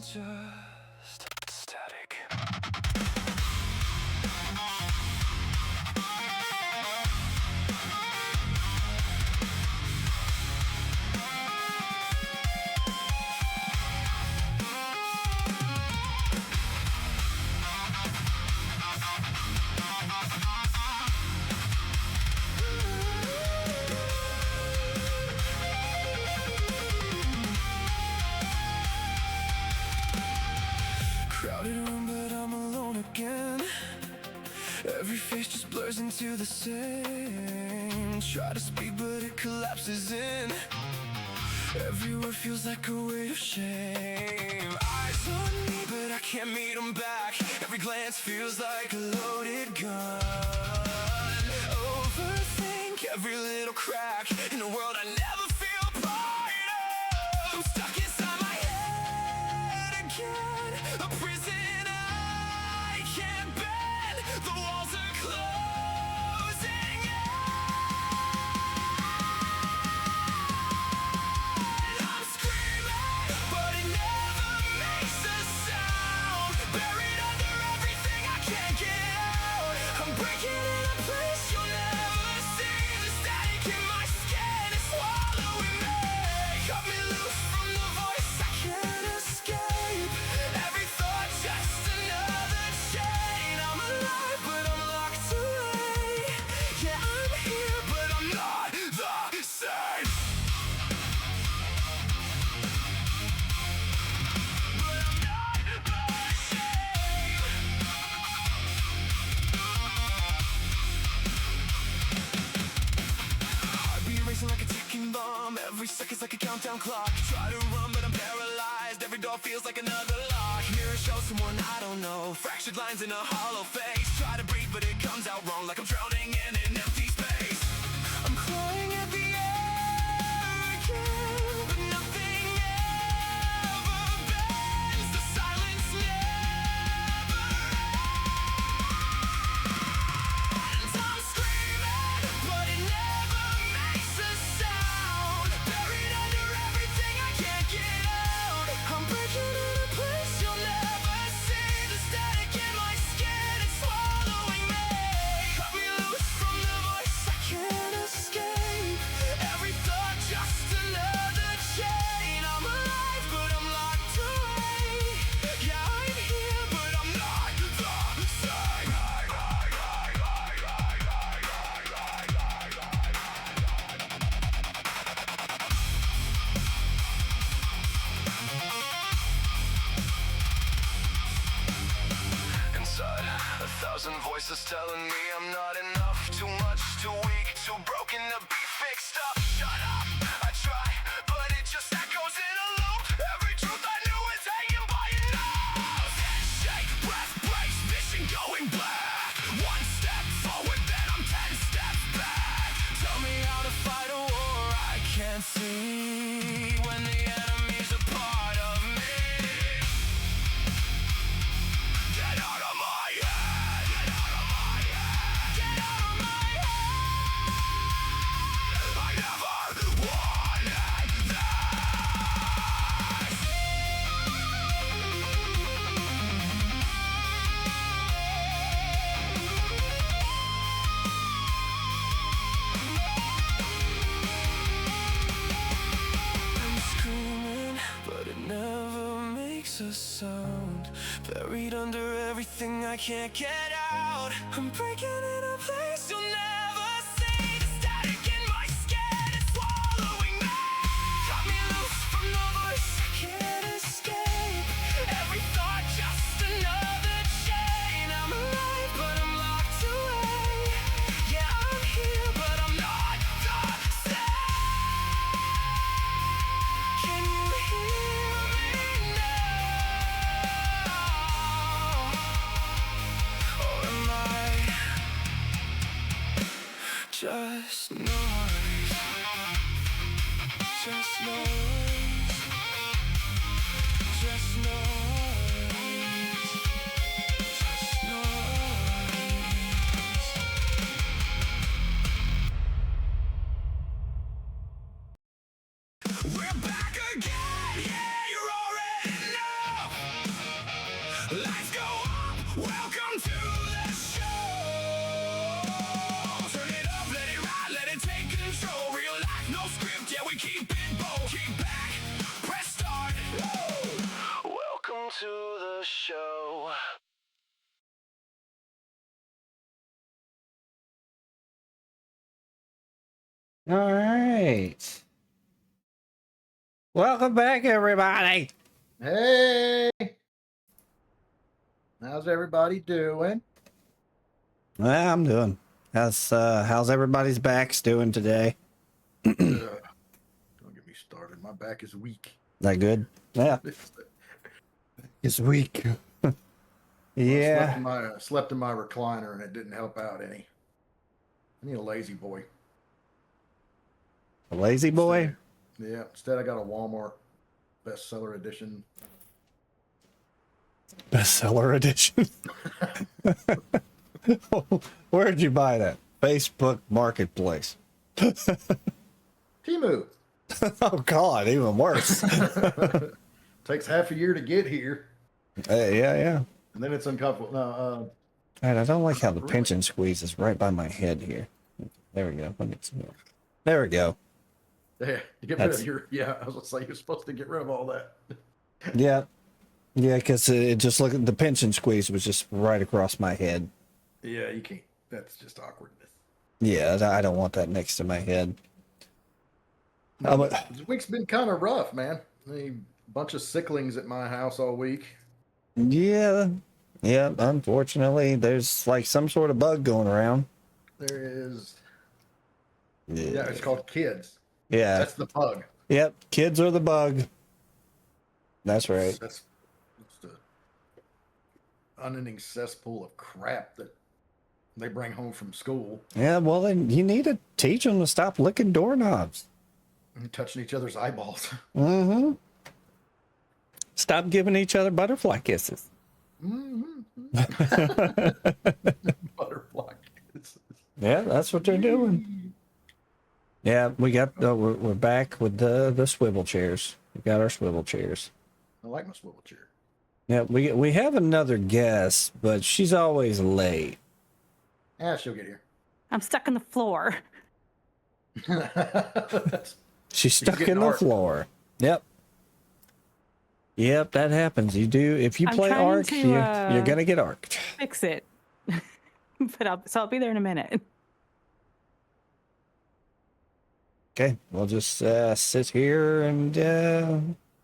just static. Crowded room, but I'm alone again. Every face just blurs into the same. Try to speak, but it collapses in. Every word feels like a weight of shame. Eyes on me, but I can't meet them back. Every glance feels like a loaded gun. Overthink every little crack in a world I never feel part of. I'm stuck inside my head again, a prison I can't bend. The walls are closing in. I'm screaming, but it never makes a sound. Buried under everything I can't get out. I'm breaking in a place you'll never see. The static in my skin is swallowing me. Cut me loose from the voice I can't escape. Every thought just another chain. I'm alive, but I'm locked away. Yeah, I'm here, but I'm not the same. But I'm not the same. Heartbeat racing like a ticking bomb. Every second's like a countdown clock. Try to run, but I'm paralyzed. Every door feels like another lock. Mirror shows someone I don't know. Fractured lines in a hollow face. Try to breathe, but it comes out wrong, like I'm drowning in an empty space. I'm clawing at the air again, but nothing ever bends. The silence never ends. I'm screaming, but it never makes a sound. Buried under everything I can't get out. I'm breaking in a place you'll never see. The static in my skin is swallowing me. Cut me loose from the voice I can't escape. Every thought just another chain. I'm alive, but I'm locked away. Yeah, I'm here, but I'm not the same. Inside, 1,000 voices telling me I'm not enough. Too much, too weak, too broken to be fixed up. Shut up, I try, but it just echoes in a loop. Every truth I knew is hanging by a nose. Head shake, breath breaks, vision going black. One step forward, then I'm 10 steps back. Tell me how to fight a war I can't see, when the enemy's a part of me. Get out of my head, get out of my head, get out of my head. I never wanted this. I'm screaming, but it never makes a sound. Buried under everything I can't get out. I'm breaking in a place you'll never see. The static in my skin is swallowing me. Cut me loose from the voice I can't escape. Every thought just another chain. I'm alive, but I'm locked away. Yeah, I'm here, but I'm not the same. Can you hear me now? Or am I just noise? Just noise. Just noise. Just noise. We're back again, yeah, you already know. All right. Welcome back, everybody. Hey, how's everybody doing? Well, I'm doing. How's everybody's backs doing today? Don't get me started. My back is weak. That good? Yeah. It's weak. Yeah. I slept in my recliner and it didn't help out any. I need a lazy boy. A lazy boy? Instead I got a Walmart bestseller edition. Bestseller edition? Where'd you buy that? Facebook Marketplace. Temu. Oh, God, even worse. Takes half a year to get here. Yeah. And then it's uncomfortable. No, And I don't like how the pinch and squeeze is right by my head here. There we go. There we go. Yeah, to get rid of your. Yeah, I was gonna say you're supposed to get rid of all that. Yeah, because it just looked at the pinch and squeeze was just right across my head. Yeah, you can't. That's just awkwardness. Yeah, I don't want that next to my head. No, this week's been kind of rough, man. A bunch of sicklings at my house all week. Yeah. Unfortunately, there's like some sort of bug going around. There is. Yeah, it's called kids. Yeah, that's the bug. Yep, kids are the bug. That's right. That's the unending cesspool of crap that they bring home from school. Yeah, well, then you need to teach them to stop licking doorknobs and touching each other's eyeballs. Mm-hmm. Stop giving each other butterfly kisses. Mm-hmm. Butterfly kisses. Yeah, that's what they're doing. Yeah, we got we're back with the swivel chairs. We got our swivel chairs. I like my swivel chair. Yeah, we have another guest, but she's always late. Yeah, she'll get here. I'm stuck in the floor. She's stuck in the floor. Yep, that happens. You do if you play Ark, you're gonna get arced. Fix it, but I'll be there in a minute. Okay, we'll just sit here and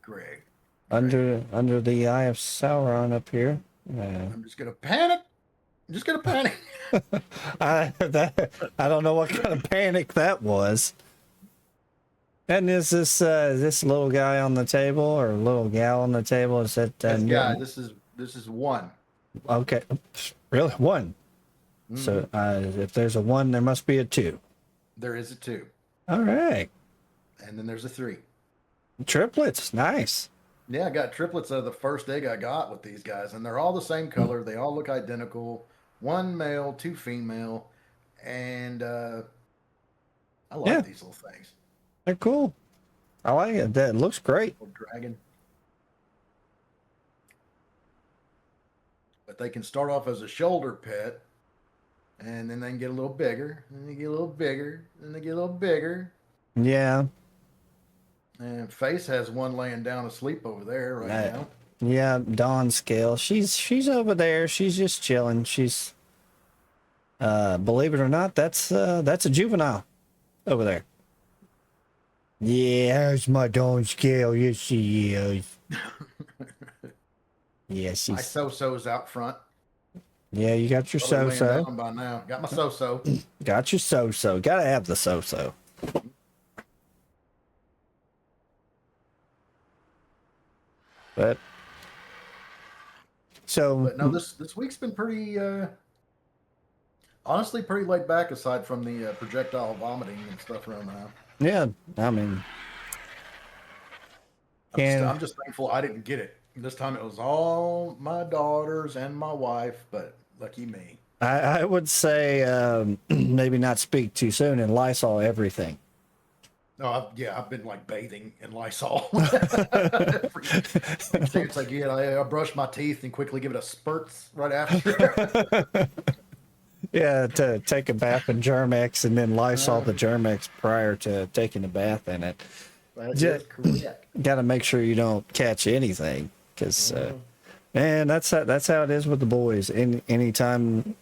Greg. under the eye of Sauron up here. I'm just gonna panic. I don't know what kind of panic that was. And is this little guy on the table or little gal on the table? Is that guy? This is one. Okay, really one. Mm-hmm. So if there's a one, there must be a two. There is a two. All right. And then there's a three. Triplets, nice. Yeah, I got triplets of the first egg I got with these guys, and they're all the same color. They all look identical. One male, two female, and I like these little things. They're cool. I like it. That looks great. Little dragon. But they can start off as a shoulder pet, and then they can get a little bigger, and they get a little bigger, and they get a little bigger. Yeah. And Face has one laying down asleep over there right now. Yeah, Dawn Scale. She's over there. She's just chilling. She's believe it or not, that's a juvenile over there. Yeah, there's my Dawn Scale. Yes, she is. Yeah, she's. My so-so's out front. Yeah, you got your so-so. By now. Got my so-so. Got your so-so. Gotta have the so-so. But no, this week's been pretty honestly pretty laid back aside from the projectile vomiting and stuff around the house. Yeah, I mean, I'm just thankful I didn't get it. This time it was all my daughters and my wife, but lucky me. I would say maybe not speak too soon and Lysol everything. Oh, I've been like bathing in Lysol. It's like, I brush my teeth and quickly give it a spurts right after. Yeah, to take a bath in Germ-X and then Lysol the Germ-X prior to taking a bath in it. That's correct. Got to make sure you don't catch anything because, man, that's how it is with the boys. Anytime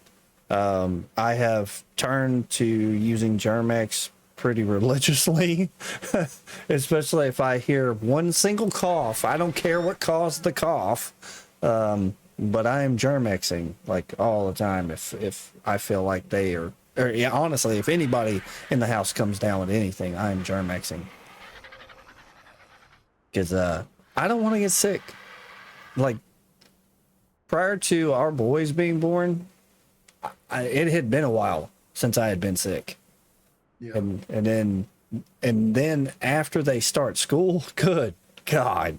I have turned to using Germ-X pretty religiously, especially if I hear one single cough. I don't care what caused the cough, but I am Germexing like all the time if I feel like they are, or yeah, honestly, if anybody in the house comes down with anything, I am Germexing. Because I don't want to get sick. Like, prior to our boys being born, it had been a while since I had been sick. Yeah. And then after they start school, good God,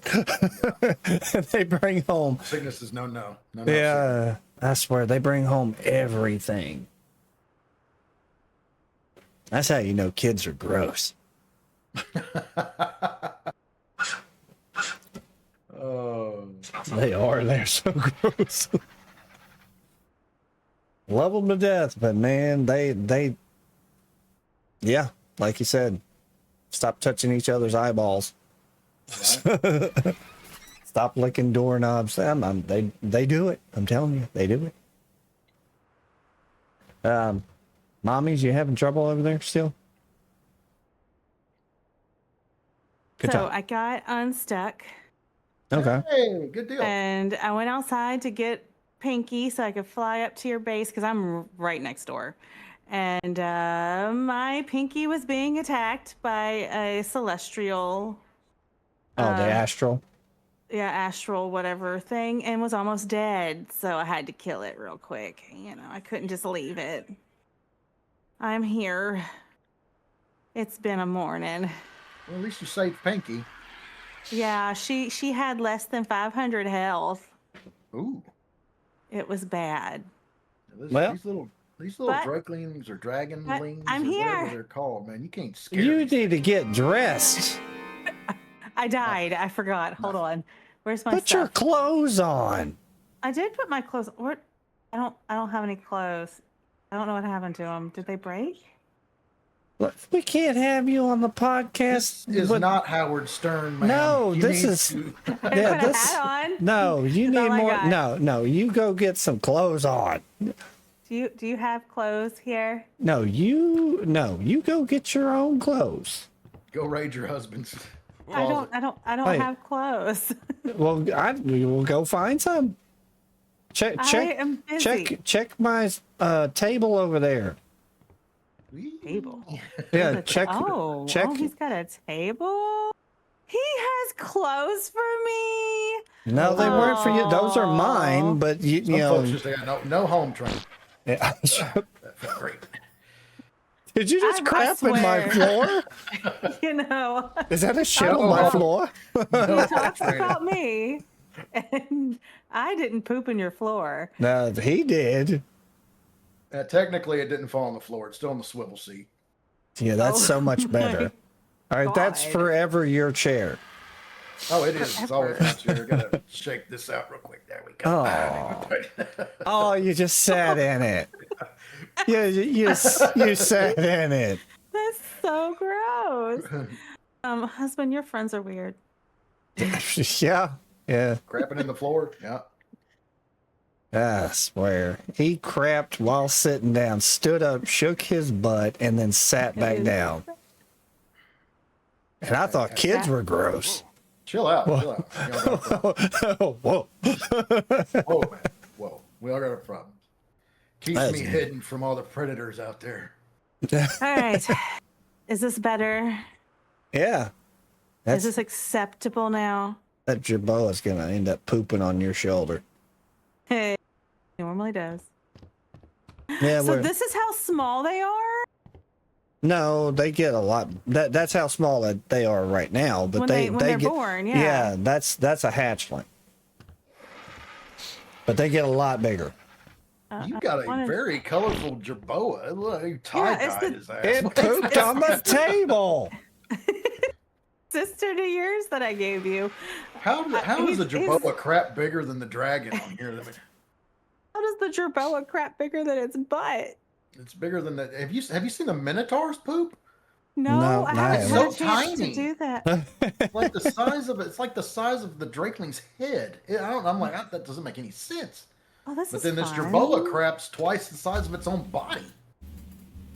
they bring home Sickness is no. yeah, I swear they bring home everything. That's how you know kids are gross. Oh, They are. They're so gross. Love them to death, but man, they, yeah, like you said, stop touching each other's eyeballs. right? Stop licking doorknobs. They do it. I'm telling you, they do it. Mommies, you having trouble over there still? Good So talk. I got unstuck Okay. Hey, good deal. and I went outside to get Pinky so I could fly up to your base because I'm right next door. And my Pinky was being attacked by a celestial, Oh, the astral. astral, whatever thing, and was almost dead. So I had to kill it real quick. I couldn't just leave it. I'm here. It's been a morning. Well, at least you saved Pinky. Yeah, she had less than 500 health. Ooh. It was bad. Well, these little but- drakelings or dragonlings I'm or whatever here. they're called, man. You can't scare you these need to get dressed. I died. I forgot. Hold on. Where's my Put your stuff? clothes on. I did put my clothes. What? I don't have any clothes. I don't know what happened to them. Did they break? Look, we can't have you on the podcast. This is with- not Howard Stern, man. No, You this need is- to- I Yeah, put a this. hat on. No, you That's need all I more. got. No, you go get some clothes on. Do you have clothes here? No, you go get your own clothes. Go raid your husband's. I closet. don't Hey. have clothes. Well, we will go find some. Check I am busy. check my table over there. Table. Yeah, Look at- check Oh, he's got a table. He has clothes for me. No, they weren't for you. Those are Aw. mine, but you Some know. folks just got no home training. Yeah. That felt great. Did you just I crap in my swear. floor? Is that a shit Oh, on my wow. floor? No home Talks training. about me, and I didn't poop in your floor. No, he did. Technically, it didn't fall on the floor. It's still on the swivel seat. Yeah, that's so much better. All right, that's God. forever your chair. Oh, it is. It's always my chair. Gotta shake this out real quick. There we go. Oh, you just sat in it. Yeah, you sat in it. That's so gross. Husband, your friends are weird. Yeah. Crapping in the floor. Yeah. I swear. He crapped while sitting down, stood up, shook his butt, and then sat back down. And I thought kids were gross. Chill out. Chill out. We all got a problem. Whoa. Whoa, man. Whoa. We all got our problems. Keeps That's me me. hidden from all the predators out there. All right. Is this better? Yeah. Is this acceptable now? That Jerboa's going to end up pooping on your shoulder. Hey, normally does. Yeah, So this is how small they are? No, they get a lot. That's how small that they are right now. But When they they're get, born, yeah. that's a hatchling. But they get a lot bigger. You got a very colorful jerboa. Look, you tie-dyed his ass. It pooped on the table. Sister to yours that I gave you. How is the he's- jerboa crap bigger than the dragon on here? How does the jerboa crap bigger than its butt? It's bigger than the. Have you seen the minotaur's poop? No, I haven't It's had a so chance tiny. to do that. It's like the size of it. It's like the size of the drakeling's head. I'm like, that doesn't make any sense. Oh, this But is then this fun. jerboa crap's twice the size of its own body.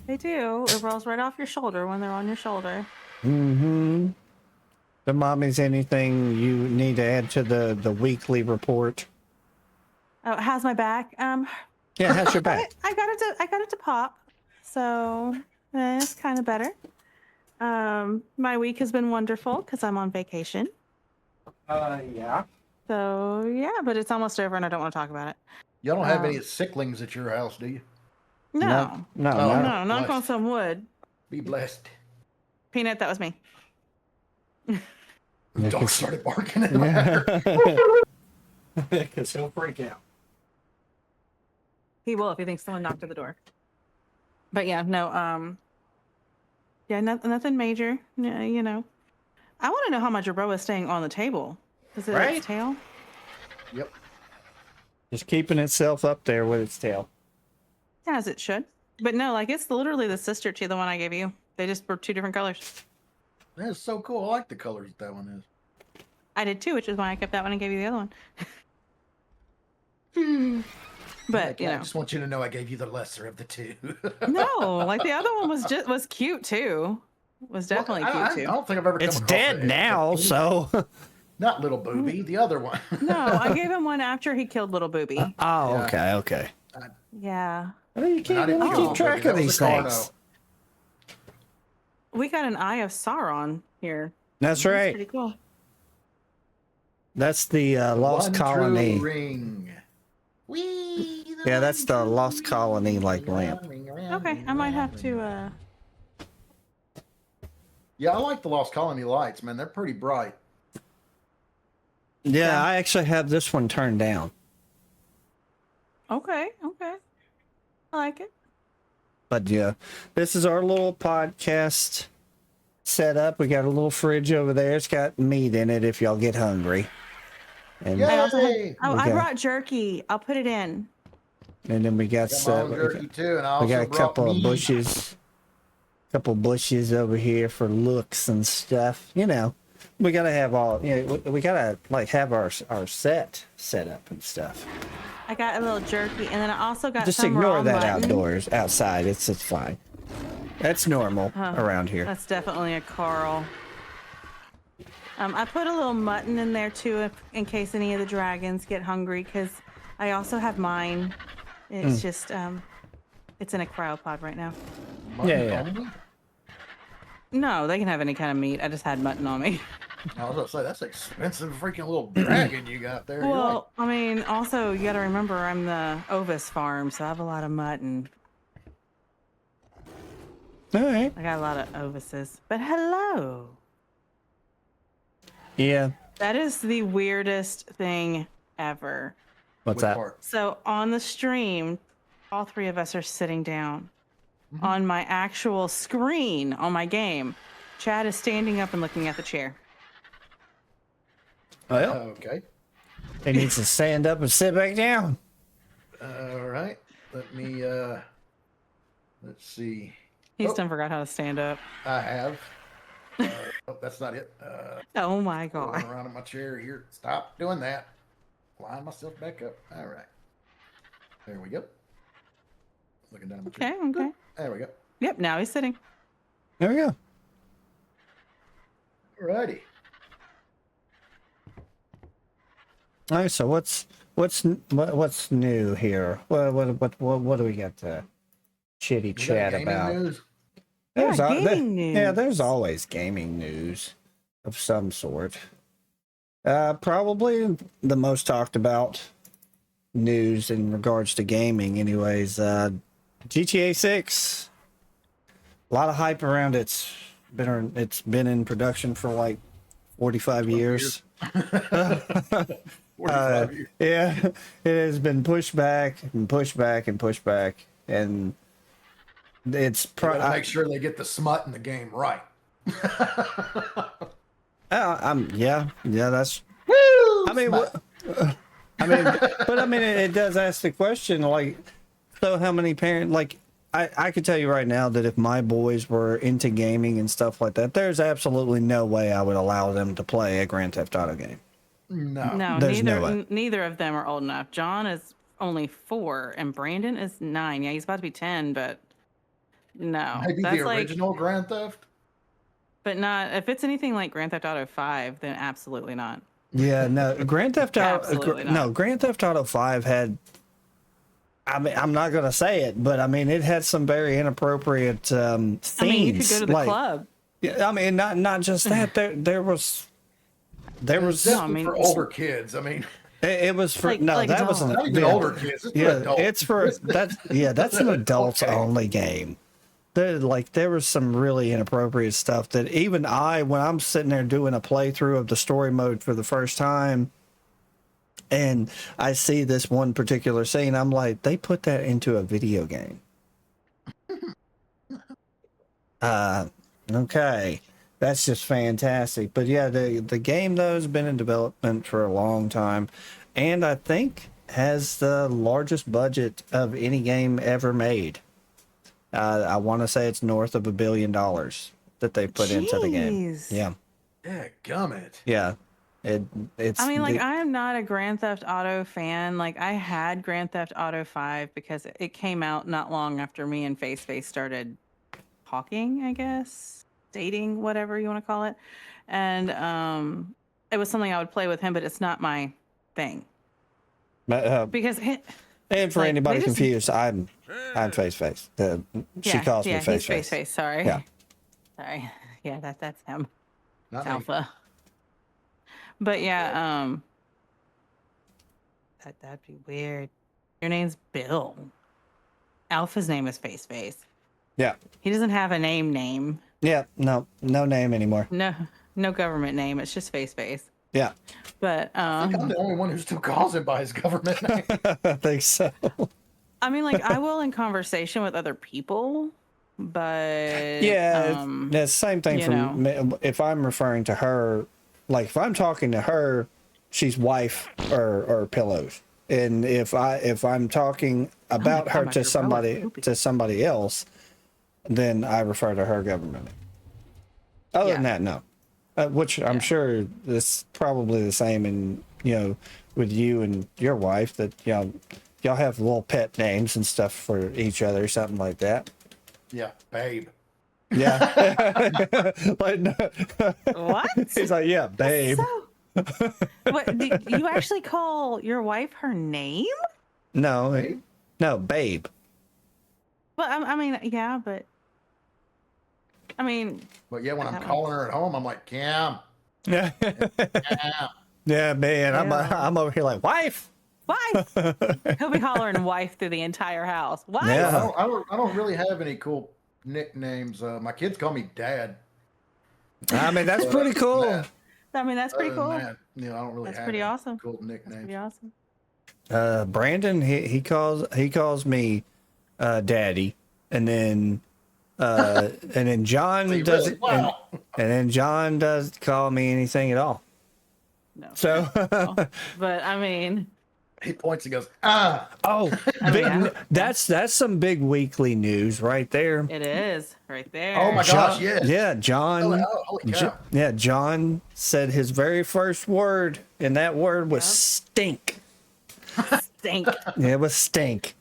They do. It rolls right off your shoulder when they're on your shoulder. Mm-hmm. The mommies, anything you need to add to the weekly report? Oh, how's my back? Yeah, how's your back? I got it to pop, so it's kind of better. My week has been wonderful because I'm on vacation. Yeah. So yeah, but it's almost over, and I don't want to talk about it. Y'all don't have any sicklings at your house, do you? No, No, Oh, no. no, knock on blessed. some wood. Be blessed. Peanut, that was me. The dog started barking in there. Because he'll freak out. He will if he thinks someone knocked at the door. But yeah, no, yeah, nothing major. You know, I want to know how my Jerboa is staying on the table. Is it Right? its tail? Yep. Just keeping itself up there with its tail. As it should. But no, like it's literally the sister to the one I gave you. They just were two different colors. That's so cool. I like the colors that one is. I did too, which is why I kept that one and gave you the other one. But Like, you I know, just want you to know I gave you the lesser of the two. no, like the other one was cute too. Was definitely I cute too. don't think I've ever come It's across dead a- now, so. Not Little Booby, the other one. No, I gave him one after he killed Little Booby. Oh, Yeah. okay, okay. Yeah, Well, you I didn't keep kill Little track Booby, of that was these the Carno. things. we got an Eye of Sauron here. That's That's right. pretty cool. That's the Lost One Colony. True ring. Whee, Yeah, that's the one Lost true Colony, ring. like, lamp. Okay, I might have to. Yeah, I like the Lost Colony lights, man. They're pretty bright. Yeah, Yeah. I actually have this one turned down. Okay, I like it. But yeah, this is our little podcast setup. We got a little fridge over there. It's got meat in it if y'all get hungry. And, Yeah. I also have, Yay! oh, I Okay. brought jerky. I'll put it in. and then we got, I got my own jerky too, and I also we got a brought couple of meat. bushes over here for looks and stuff. You know, we gotta have all. You know, we gotta like have our set up and stuff. I got a little jerky, and then I also got Just some ignore raw that mutton. outdoors, outside. It's fine. That's normal around here. That's definitely a Carl. I put a little mutton in there too, in case any of the dragons get hungry, because I also have mine. It's just, it's in a cryopod right now. Mutton Yeah. only? No, they can have any kind of meat. I just had mutton on me. I was gonna say that's expensive freaking little dragon you got there. You're Well, I mean, also you got to remember I'm the Ovis farm, so I have a lot of mutton. All right. I got a lot of Ovises. But hello. Yeah. That is the weirdest thing ever. like, What's which that? part? So on the stream, all three of us are sitting down. On my actual screen on my game, Chad is standing up and looking at the chair. Well, Okay. he needs to stand up and sit back down. All right. Let me. Let's see. He Oh. still forgot how to stand up. I have. Oh, that's not it. Oh my Going god. around in my chair here. Stop doing that. Line myself back up. All right. There we go. Looking down at my chair. Okay, okay. There we go. Yep, now he's sitting. There we go. Alrighty. All right. So what's new here? What do we got to chitty You got chat gaming about? news? Yeah, al- gaming news. Yeah, there's always gaming news of some sort. Probably the most talked about news in regards to gaming, anyways. GTA 6. A lot of hype around it. It's been in production for like 45 years. 45 years. Yeah, it has been pushed back and pushed back and pushed back, and it's They gotta make sure they get the smut in the game right. yeah, that's. Woo! I mean, Smut. but I mean, it does ask the question, like, so how many parents, like, I could tell you right now that if my boys were into gaming and stuff like that, there's absolutely no way I would allow them to play a Grand Theft Auto game. No. No, There's no way. neither of them are old enough. John is only 4 and Brandon is 9. Yeah, he's about to be 10, but No, Maybe that's the like, original Grand Theft. but not if it's anything like Grand Theft Auto 5, then absolutely not. Yeah, no, Grand Theft Auto. Absolutely No, not. Grand Theft Auto 5 had. I mean, I'm not gonna say it, but I mean, it had some very inappropriate themes. I mean, you could go to the like, club. Yeah, I mean, not just that. There was. It's No, I definitely mean, for older kids. I mean, It was for Like- no. like that wasn't. not even yeah, older kids. It's for Yeah, adults. it's for that. Yeah, that's an adults Okay. only game. There was some really inappropriate stuff that even when I'm sitting there doing a playthrough of the story mode for the first time, and I see this one particular scene, I'm like, they put that into a video game. Okay, that's just fantastic. But yeah, the game though has been in development for a long time, and I think has the largest budget of any game ever made. I want to say it's north of $1 billion that they put into the game. Jeez. Yeah, yeah, gummit. yeah. It's. I mean, like, I am not a Grand Theft Auto fan. Like, I had Grand Theft Auto 5 because it came out not long after me and Face started talking, I guess, dating, whatever you want to call it. And it was something I would play with him, but it's not my thing. Because and for like, anybody they just- confused, I'm Face. She calls me he's Face. Face. Sorry. Yeah. Sorry. Yeah, that's him. Not It's me. Alpha. But yeah, that'd be weird. Your name's Bill. Alpha's name is Face. Yeah, He doesn't have a name. yeah. No name anymore. No government name. It's just Face. Yeah, But I'm the only one who still calls him by his government name. I think so. I mean, like, I will in conversation with other people, but Yeah, the same thing you for know. me. If I'm referring to her, like if I'm talking to her, she's wife or pillows. And if I'm talking about her about to your pillows. somebody else, then I refer to her government name. Other than Yeah. that, no. Which I'm sure it's probably the same in with you and your wife that y'all have little pet names and stuff for each other, something like that. Yeah, babe. Yeah. Like, no. What? He's like, yeah, babe. So, what? Do you actually call your wife her name? No, babe. Well, I mean, yeah, but I mean, But yeah, when I'm That calling her at home, I'm like, Cam. Yeah. Cam. Yeah, man. Yeah. I'm over here like, wife. wife. He'll be hollering wife through the entire house. Wife. Yeah. I don't really have any cool nicknames. My kids call me Dad. I mean, that's pretty cool. That- I mean, that's pretty other than cool. that, I don't really That's have pretty any awesome. cool That's nicknames. pretty awesome. Brandon, he calls me daddy, and then John See, doesn't, really? Wow. and then John doesn't call me anything at all. No. So, But I mean, He points and goes, ah. oh, yeah. that's some big weekly news right there. it is right there. Oh my gosh, yes. Yeah, John. Holy cow. John said his very first word, and that word was stink. Stink. It was stink.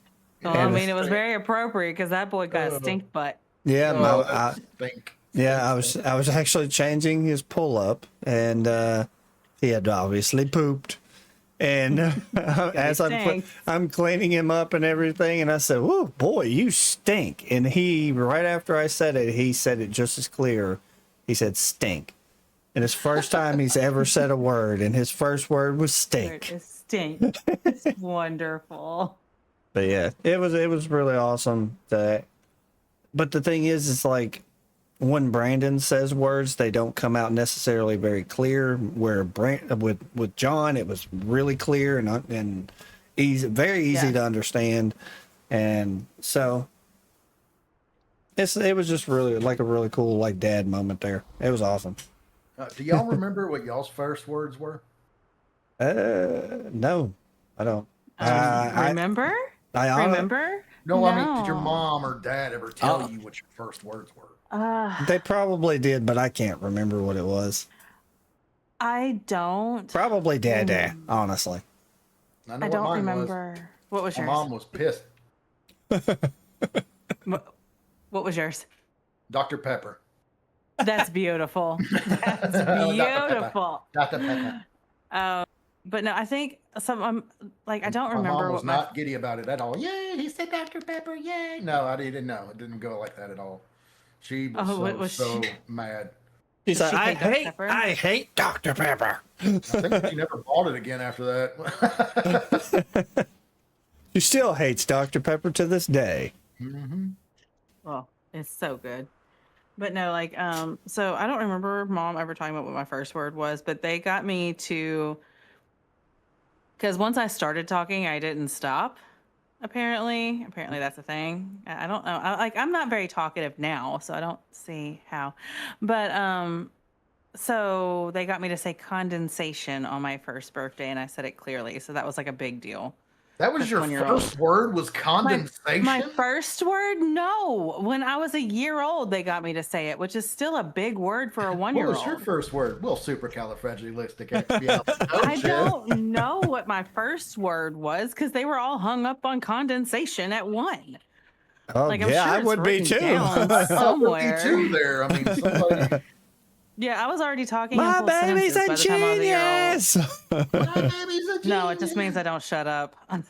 Well, I mean, it was very appropriate because that boy got a stink butt. Yeah, Oh, I stink. I was actually changing his pull up, and he had obviously pooped. And as stinks. I'm cleaning him up and everything, and I said, "Whoa, boy, you stink!" And he, right after I said it, he said it just as clear. He said stink, and it's first time he's ever said a word, and his first word was stink. It stink. It's wonderful. But yeah, it was really awesome. But the thing is, it's like when Brandon says words, they don't come out necessarily very clear. Where with John, it was really clear and easy, very easy Yeah. to understand, and so it was just really like a really cool like dad moment there. It was awesome. Do y'all remember what y'all's first words were? No, I don't. I Remember? I Remember? No, I mean, did your No. mom or dad ever tell you what your first words were? They probably did, but I can't remember what it was. I don't. Probably Dada, honestly. I know I what don't mine remember. What was was. My yours? mom was pissed. What was yours? Dr. Pepper. That's beautiful. That's Dr. Pepper. beautiful. Dr. Pepper. But no, I think some like I don't My mom remember was what my not giddy about it at all. Yay, he said Dr. Pepper, yay. No, I didn't know. It didn't go like that at all. She was what was so she? mad. He's Does like, she hate Dr. Pepper? I hate Dr. Pepper. I think she never bought it again after that. She still hates Dr. Pepper to this day. Well, it's so good. But no, like, so I don't remember mom ever talking about what my first word was, but they got me to, because once I started talking, I didn't stop. Apparently that's a thing. I don't know. I'm not very talkative now, so I don't see how. But so they got me to say condensation on my first birthday, and I said it clearly. So that was like a big deal. That was your first word was condensation? My first word? No. When I was a year old, they got me to say it, which is still a big word for a 1-year-old. What was your first word? Well, supercalifragilisticexpialidocious. I don't know what my first word was because they were all hung up on condensation at 1. Oh, Like, I'm yeah, sure I it's would be written too. down Me somewhere. too there. I mean, somebody... Yeah, I was already talking in My full baby's sentences a by the time I was a year old. genius. My baby's a No, it just genius. means I don't shut up. I'm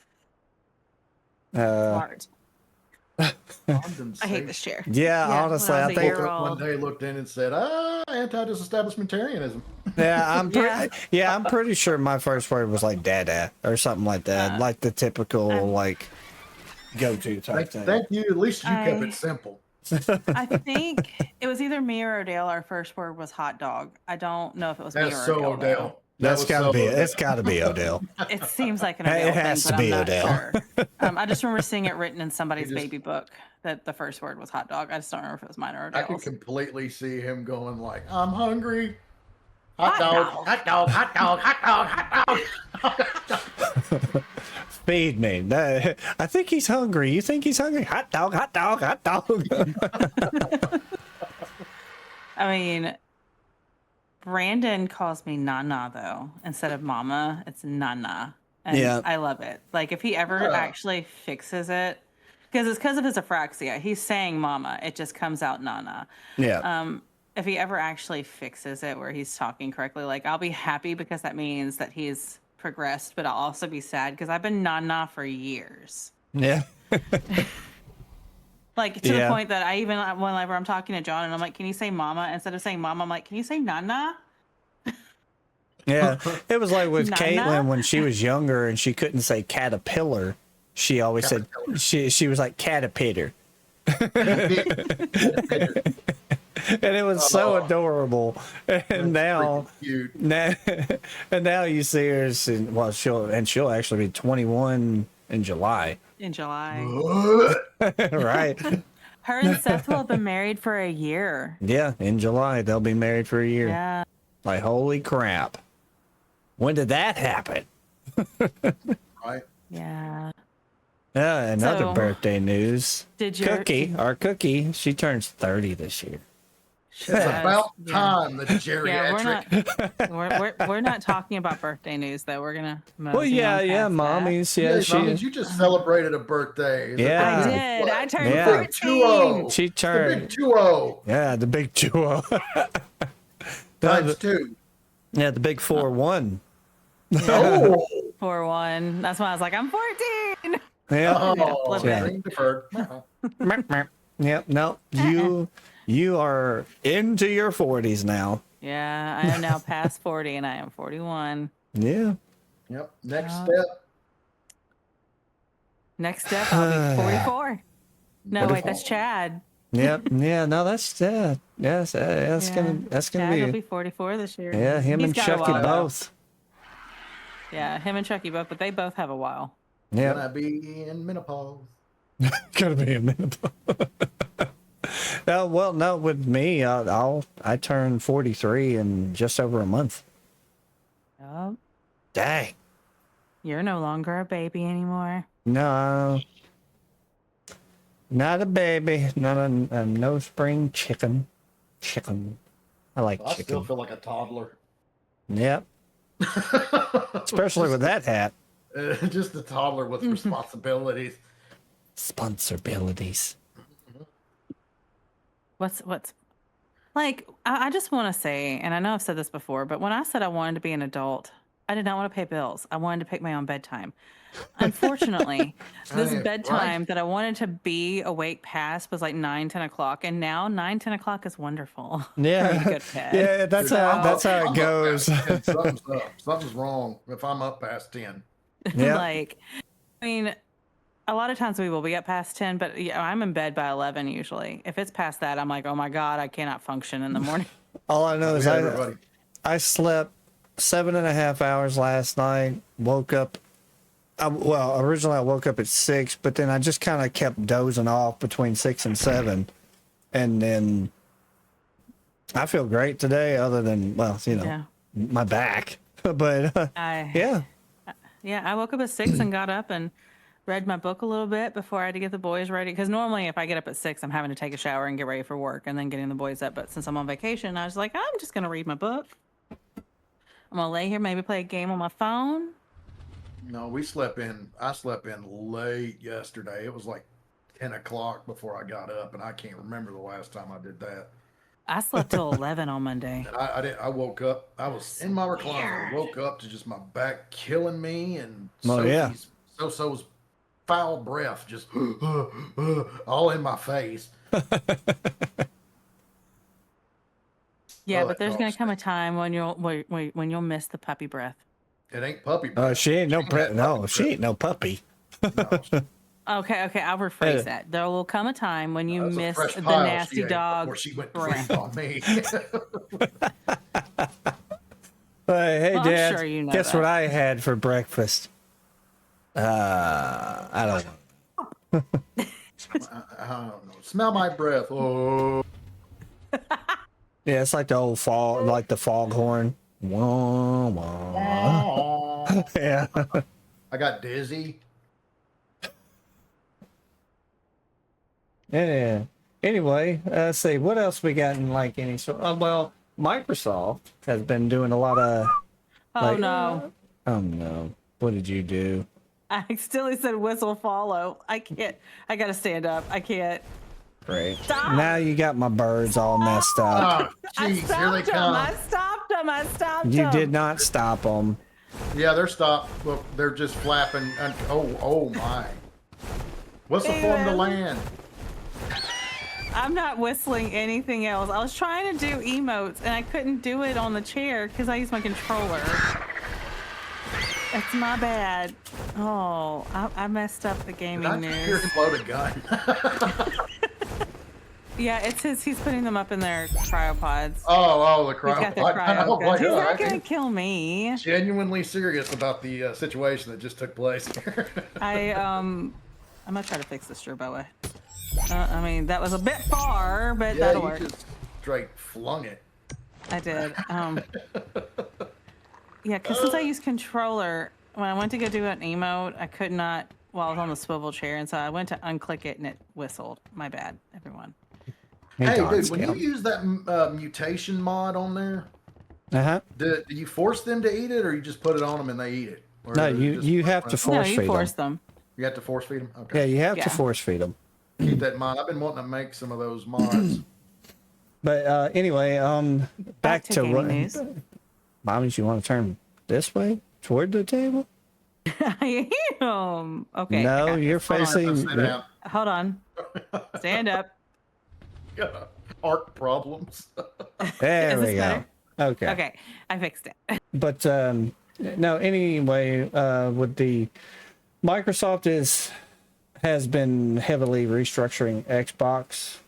Uh, smart. I hate this chair. yeah, Yeah, honestly, when I I was a think. year Woke up one old. day, looked in, and said, anti-disestablishmentarianism. Yeah, I'm pretty sure my first word was like dada or something like that, like the typical like go-to type thing. Thank you. At least you kept it simple. I think it was either me or Odell. Our first word was hot dog. I don't know if it was me That's or so Odell. Odell. That's gotta be. It's gotta be Odell. It seems like an It Odell has thing, to but be I'm not Odell. sure. I just remember seeing it written in somebody's just- baby book that the first word was hot dog. I just don't remember if it was mine or I can Odell's. completely see him going like, I'm hungry. Hot dog. Hot dog, hot dog, hot dog, hot dog. Feed me. I think he's hungry. You think he's hungry? Hot dog, hot dog, hot dog. I mean, Brandon calls me Nana though instead of Mama. It's Nana, and Yeah. I love it. Like if he ever actually fixes it, because it's because of his apraxia. He's saying Mama. It just comes out Nana. Yeah. If he ever actually fixes it where he's talking correctly, like I'll be happy because that means that he's progressed, but I'll also be sad because I've been Nana for years. Yeah. Like to Yeah. the point that I even whenever I'm talking to John and I'm like, "Can you say Mama?" Instead of saying Mama, I'm like, "Can you say Nana?" Yeah. It was like with Nana? Caitlin when she was younger and she couldn't say caterpillar. She always said she was like caterpillar. And it was so adorable. And now, Cute. and now you see her, well, she'll actually be 21 in July. In July. Right. Her and Seth will have been married for a year. Yeah, in July they'll be married for a year. Yeah. Like, holy crap. When did that happen? Right? Yeah. Another So, birthday news. did Our Cookie, she turns 30 this year. It's about time the geriatric. Yeah, we're not talking about birthday news though. We're gonna Well, yeah, mommies. Yeah, Mommy, you just celebrated a birthday. Yeah. I did. I turned Yeah. 14. She The turned. big 2-0 Yeah, the big 2-0. times 2. Yeah, the big 4-1. Oh, 4-1. That's why I was like, I'm 14. Yeah. oh, Yeah. dream deferred. Yep. No, you are into your 40s now. Yeah, I am now past 40 and I am 41. Yeah. Yep. Next step. Next step, I'll be 44. No, wait, that's Chad. Yep. Yeah. No, that's yes. That's Yeah. gonna Chad will be. be 44 this year. Yeah, him He's and got a Chucky while. both. Yeah, him and Chucky both, but they both have a while. Yeah. Gonna be in menopause. Gonna be a minute. Well, no, with me, I turn 43 in just over a month. Oh, Dang. you're no longer a baby anymore. No. Not a baby. Not a no spring chicken. Chicken. I like I still chicken. feel like a toddler. Yep. Especially with that hat. Just a toddler with responsibilities. Responsibilities. what's like, I just want to say, and I know I've said this before, but when I said I wanted to be an adult, I did not want to pay bills. I wanted to pick my own bedtime. Unfortunately, this Right. bedtime that I wanted to be awake past was like 9, 10 o'clock, and now 9, 10 o'clock is wonderful for me to Yeah, go to bed. yeah, that's Dude, how I'm that's up, how it I'm up goes. past 10. Something's up. Something's wrong if I'm up past 10. Yeah. Like, I mean, a lot of times we will be up past 10, but yeah, I'm in bed by 11 usually. If it's past that, I'm like, oh my God, I cannot function in the morning. All I know is Yeah, everybody. I slept 7.5 hours last night. Woke up. Well, originally I woke up at 6, but then I just kind of kept dozing off between 6 and 7, and then I feel great today. Other than, well, Yeah. my back, but yeah. Yeah, I woke up at 6 and got up and read my book a little bit before I had to get the boys ready. Because normally, if I get up at 6, I'm having to take a shower and get ready for work and then getting the boys up. But since I'm on vacation, I was like, I'm just going to read my book. I'm going to lay here, maybe play a game on my phone. No, I slept in late yesterday. It was like 10 o'clock before I got up, and I can't remember the last time I did that. I slept till 11 on Monday. And I woke up, I was in my recliner, woke up to just my back killing me, and Oh, yeah. So's foul breath just all in my face. Yeah, Oh, but that there's dog going to come a stinks. time when you'll miss the puppy breath. It ain't puppy breath. She ain't no had no, puppy she breath. ain't no puppy. No, Okay, I'll rephrase Yeah. that. There will come a time when you that was a miss fresh the pile nasty she ate dog before she went to breath. breathe on me. Hey, Well, I'm Dad, sure you know guess that. what I had for breakfast? I don't know. I don't know. Smell my breath. Oh, Yeah, it's like the old like the foghorn. Wah, wah. Yeah. I got dizzy. Yeah. Anyway, let's see what else we got in like any sort. Well, Microsoft has been doing a lot of. Oh Like, no. Oh no! What did you do? I still said whistle follow. I can't. I gotta stand up. I can't. Great. Stop! Now you got my birds all messed up. Oh, I jeez, here they stopped him. come. I stopped him. I stopped him. You did not stop them. Yeah, they're stopped. Look, they're just flapping. Oh my. Whistle for them to David. land. I'm not whistling anything else. I was trying to do emotes and I couldn't do it on the chair because I used my controller. That's my bad. Oh, I messed up the Did gaming I just hear news. him load a gun? Yeah, it's his. He's putting them up in their cryopods. Oh, the He's cryo. got their cryo Oh, guns. boy, He's not I'm gonna kill me. genuinely serious about the situation that just took place here. I'm gonna try to fix this turbo. I mean, that was a bit far, but Yeah, that'll you work. just straight flung it. I did. Yeah, because since I use controller, when I went to go do an emote, I could not while I was on the swivel chair, and so I went to unclick it and it whistled. My bad, everyone. Hey, darn dude, when you scale. use that mutation mod on there, Uh-huh. do you force them to eat it, or you just put it on them and they eat it? Or No, is it just you have to No, force you feed force them. them. You have to force feed them. Yeah, Okay, you have to Yeah. force feed them. keep that in mind. I've been wanting to make some of those mods. But anyway, back to gaming what? news. Mommies, you want to turn this way toward the table? I am. Okay. I No, got this. you're Hold on, facing. sit down. Hold on. Stand up. Art problems. There Is we this go. better? Okay. Okay, I fixed it. But no. Anyway, with the Microsoft has been heavily restructuring Xbox.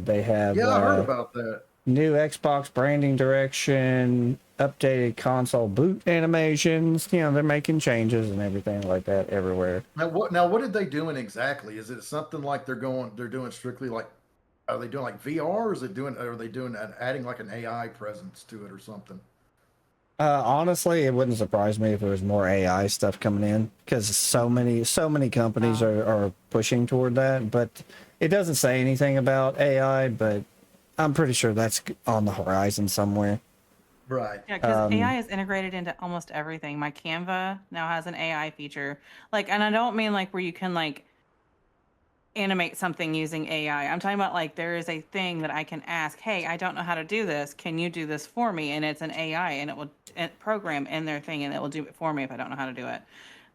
They have Yeah, I heard about that. new Xbox branding direction, updated console boot animations. You know, they're making changes and everything like that everywhere. Now what are they doing exactly? Is it something like they're doing strictly like, are they doing like VR, or are they doing adding like an AI presence to it or something? Honestly, it wouldn't surprise me if there was more AI stuff coming in because so many companies are pushing toward that. But it doesn't say anything about AI, but I'm pretty sure that's on the horizon somewhere. Right. Yeah, because AI is integrated into almost everything. My Canva now has an AI feature. Like, and I don't mean like where you can like animate something using AI. I'm talking about like there is a thing that I can ask, hey, I don't know how to do this. Can you do this for me? And it's an AI and it will program in their thing and it will do it for me if I don't know how to do it.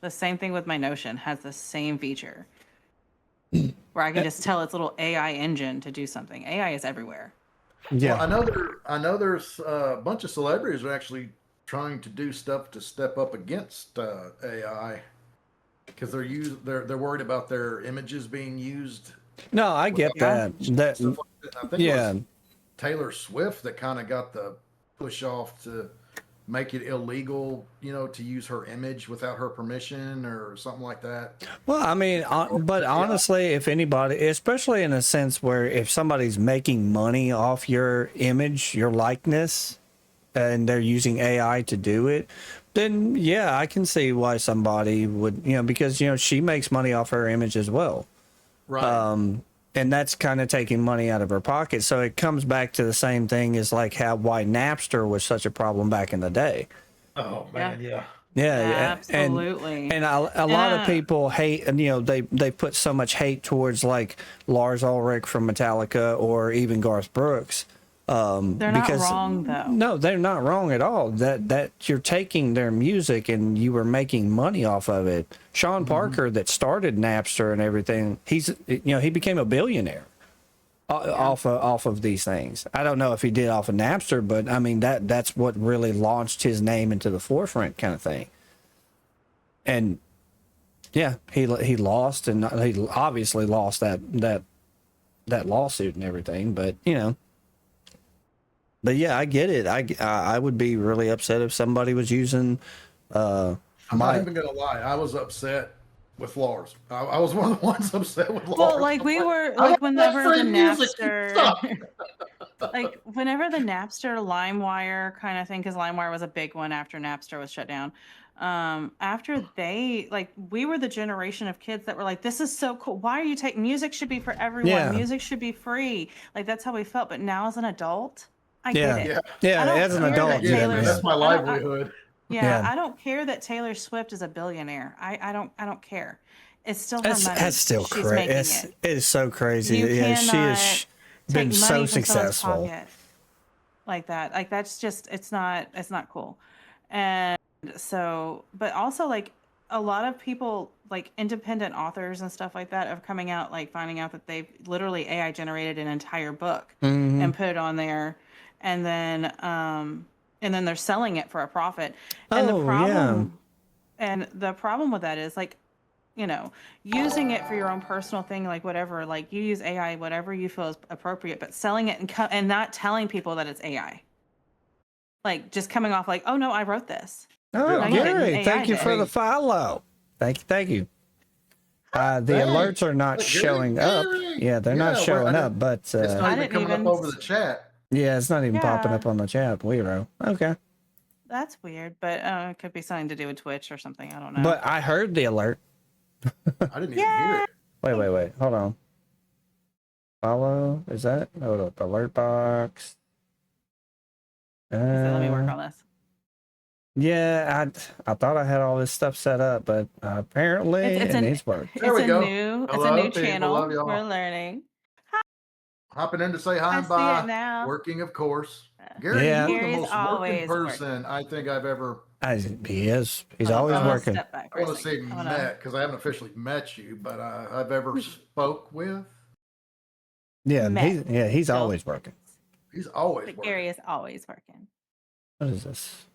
The same thing with my Notion has the same feature where I can just tell its little AI engine to do something. AI is everywhere. Yeah. Well, I know there's a bunch of celebrities are actually trying to do stuff to step up against AI because they're worried about their images being used. No, I get without that. That stuff like that. I think it yeah. was Taylor Swift that kind of got the push off to make it illegal, to use her image without her permission or something like that. Well, I mean, but honestly, if anybody, especially in a sense where if somebody's making money off your image, your likeness, and they're using AI to do it, then yeah, I can see why somebody would, because, she makes money off her image as well. Right. And that's kind of taking money out of her pocket. So it comes back to the same thing as like why Napster was such a problem back in the day. Oh man, yeah. Yeah, absolutely. And a lot of people hate, and they put so much hate towards like Lars Ulrich from Metallica or even Garth Brooks. They're not wrong though. No, they're not wrong at all. That you're taking their music and you were making money off of it. Sean Parker that started Napster and everything, he became a billionaire off of these things. I don't know if he did off of Napster, but I mean that's what really launched his name into the forefront, kind of thing. And yeah, he lost, and he obviously lost that lawsuit and everything. But but yeah, I get it. I would be really upset if somebody was using. I'm not even gonna lie. I was upset with Lars. I was one of the ones upset with Lars. Well, like we were like whenever the Napster, like whenever the Napster LimeWire kind of thing, because LimeWire was a big one after Napster was shut down. After we were the generation of kids that were like, this is so cool. Why are you taking music should be for everyone. Yeah. Music should be free. Like that's how we felt. But now as an adult, I Yeah. get it. Yeah, I don't as an care adult, that yeah, Taylor man. That's my Swift- livelihood. Yeah, I don't care that Taylor Swift is a billionaire. I don't care. It's still her money. That's still She's crazy. making It it. is so crazy. You Yeah, she cannot has take been money so from someone's successful. pocket like that. Like that's just it's not cool. And so, but also like a lot of people, like independent authors and stuff like that, are coming out like finding out that they've literally AI generated an entire book and put it on there, and then they're selling it for a profit. And the problem with that is like, using it for your own personal thing, like whatever, like you use AI, whatever you feel is appropriate, but selling it and not telling people that it's AI. Like just coming off like, oh no, I wrote this. Oh, No, you didn't. Gary, AI thank you did. for the follow. Thank you. The alerts are not showing up. Yeah, they're not showing up, but It's not I even didn't coming even- up over the chat. yeah, it's not even popping Yeah. up on the chat. Weirdo. Okay. That's weird, but it could be something to do with Twitch or something. I don't know. But I heard the alert. I didn't even hear it. Wait. Hold on. Follow. Is that? Hold up. Alert box. Let me work on this. Yeah, I thought I had all this stuff set up, but apparently it needs work. There we go. It's Hello, a new people. channel. Love y'all. We're learning. Hopping in to say hi I and see bye. it now. Working, of course. Gary, Yeah. you're the Gary's most working always person I think I've ever. He is. He's Hold on, always I'm gonna working. Step back I for a want to say second. met because I haven't officially met you, but I've ever spoke with. Yeah, Met. he's Still. always working. He's always But working. Gary is always working. What is this?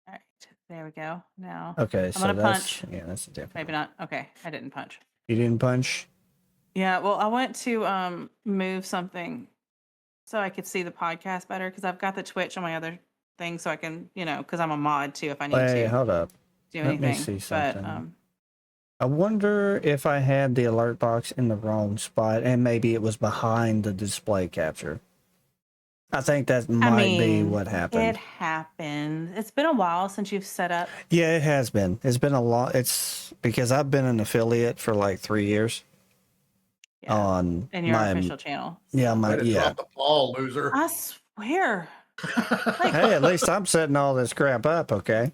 All right, there we go. Now Okay, so gonna that's punch. yeah, that's a different. maybe not. Okay, I didn't punch. You didn't punch. Yeah, well, I went to move something so I could see the podcast better because I've got the Twitch on my other thing, so I can, because I'm a mod too if I need Wait, to hold up. do let me anything. see something. But I wonder if I had the alert box in the wrong spot and maybe it was behind the display capture. I think that might be what happened. It happened. It's been a while since you've set up. Yeah, it has been. It's been a lot. It's because I've been an affiliate for like 3 years on in your my official channel. Yeah, Way to drop the ball, loser. I swear. Hey, at least I'm setting all this crap up, okay?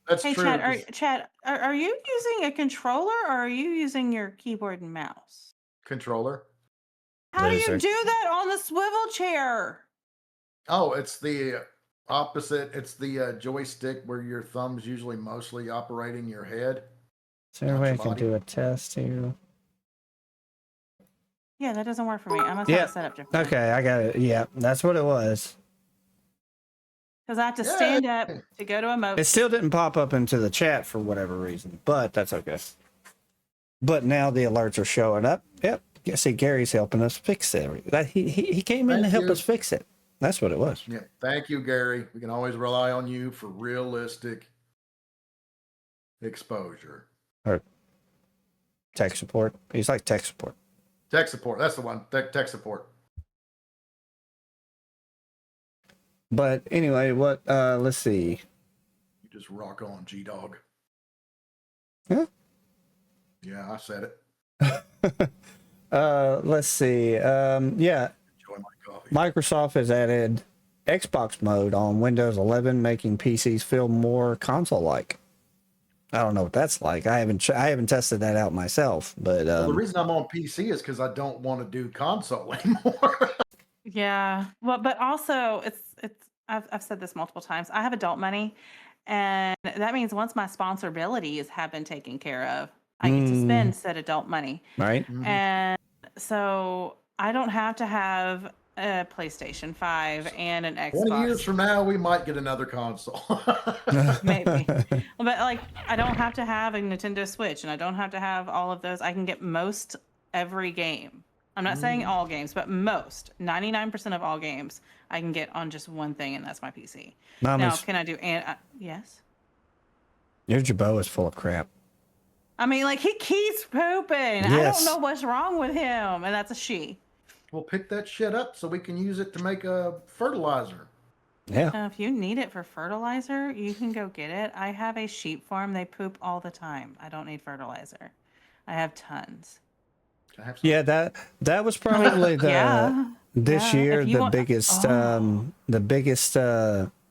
That's Hey, true. Chad, are you using a controller or are you using your keyboard and mouse? Controller. How do you Loser. do that on the swivel chair? Oh, it's the opposite. It's the joystick where your thumb's usually mostly operating your head. Is there a Not way your I can body. do a test here? Yeah, that doesn't work for me. I must have Yeah. it set up differently. Okay, I got it. Yeah, that's what it was. Because I have to Yay! stand up to go to emote. It still didn't pop up into the chat for whatever reason, but that's okay. But now the alerts are showing up. Yep. Yeah, see, Gary's helping us fix it. That he came in to Thank help you. us fix it. That's what it was. Yeah. Thank you, Gary. We can always rely on you for realistic exposure. Or tech support. He's like tech support. Tech support. That's the one. Tech support. But anyway, what let's see. You just rock on, G-Dog. Huh? Yeah, I said it. Let's see. Yeah, Enjoy my coffee. Microsoft has added Xbox mode on Windows 11, making PCs feel more console-like. I don't know what that's like. I haven't tested that out myself, but Well, the reason I'm on PC is because I don't want to do console anymore. Yeah. Well, but also it's I've said this multiple times. I have adult money, and that means once my sponsorabilities have been taken care of, I get to spend said adult money. right? And so I don't have to have a PlayStation 5 and an 20 years Xbox. from now, we might get another console. Maybe. But like I don't have to have a Nintendo Switch and I don't have to have all of those. I can get most every game. I'm not saying all games, but most 99% of all games I can get on just one thing, and that's my PC. Now, Mama's, can I do yes? your Jabot is full of crap. I mean, like he keeps pooping. I Yes. don't know what's wrong with him, and that's a she. We'll pick that shit up so we can use it to make a fertilizer. Yeah. If you need it for fertilizer, you can go get it. I have a sheep farm. They poop all the time. I don't need fertilizer. I have tons. Can I have some? Yeah, that was probably the Yeah. this Yeah. year If you the want- biggest Oh.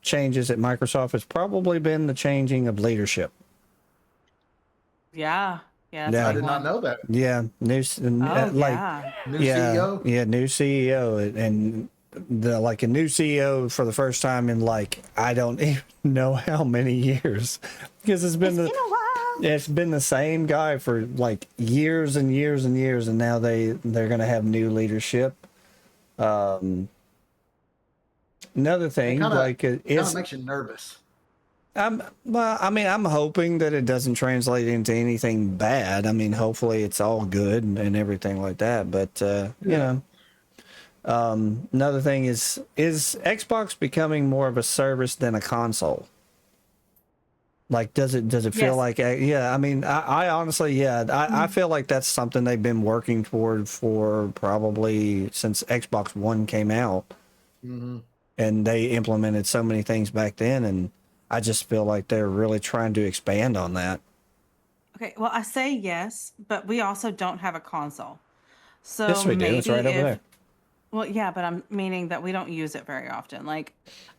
changes at Microsoft has probably been the changing of leadership. Yeah. Yeah. Yeah. I did not know that. Yeah, new Oh, like yeah. New yeah, CEO? yeah, new CEO and a new CEO for the first time in like I don't even know how many years because It's been a while. it's been the same guy for like years and years and years, and now they're gonna have new leadership. Another thing, Kinda- like Kind it's of makes you nervous. well, I mean, I'm hoping that it doesn't translate into anything bad. I mean, hopefully it's all good and everything like that. But you know, another thing is Xbox becoming more of a service than a console? Like, does it feel Yes. like? Yeah, I mean, I honestly, yeah, I feel like that's something they've been working toward for probably since Xbox One came out, and they implemented so many things back then, and I just feel like they're really trying to expand on that. Okay, well, I say yes, but we also don't have a console. So Yes, we do. It's right over there. Well, yeah, but I'm meaning that we don't use it very often. Like,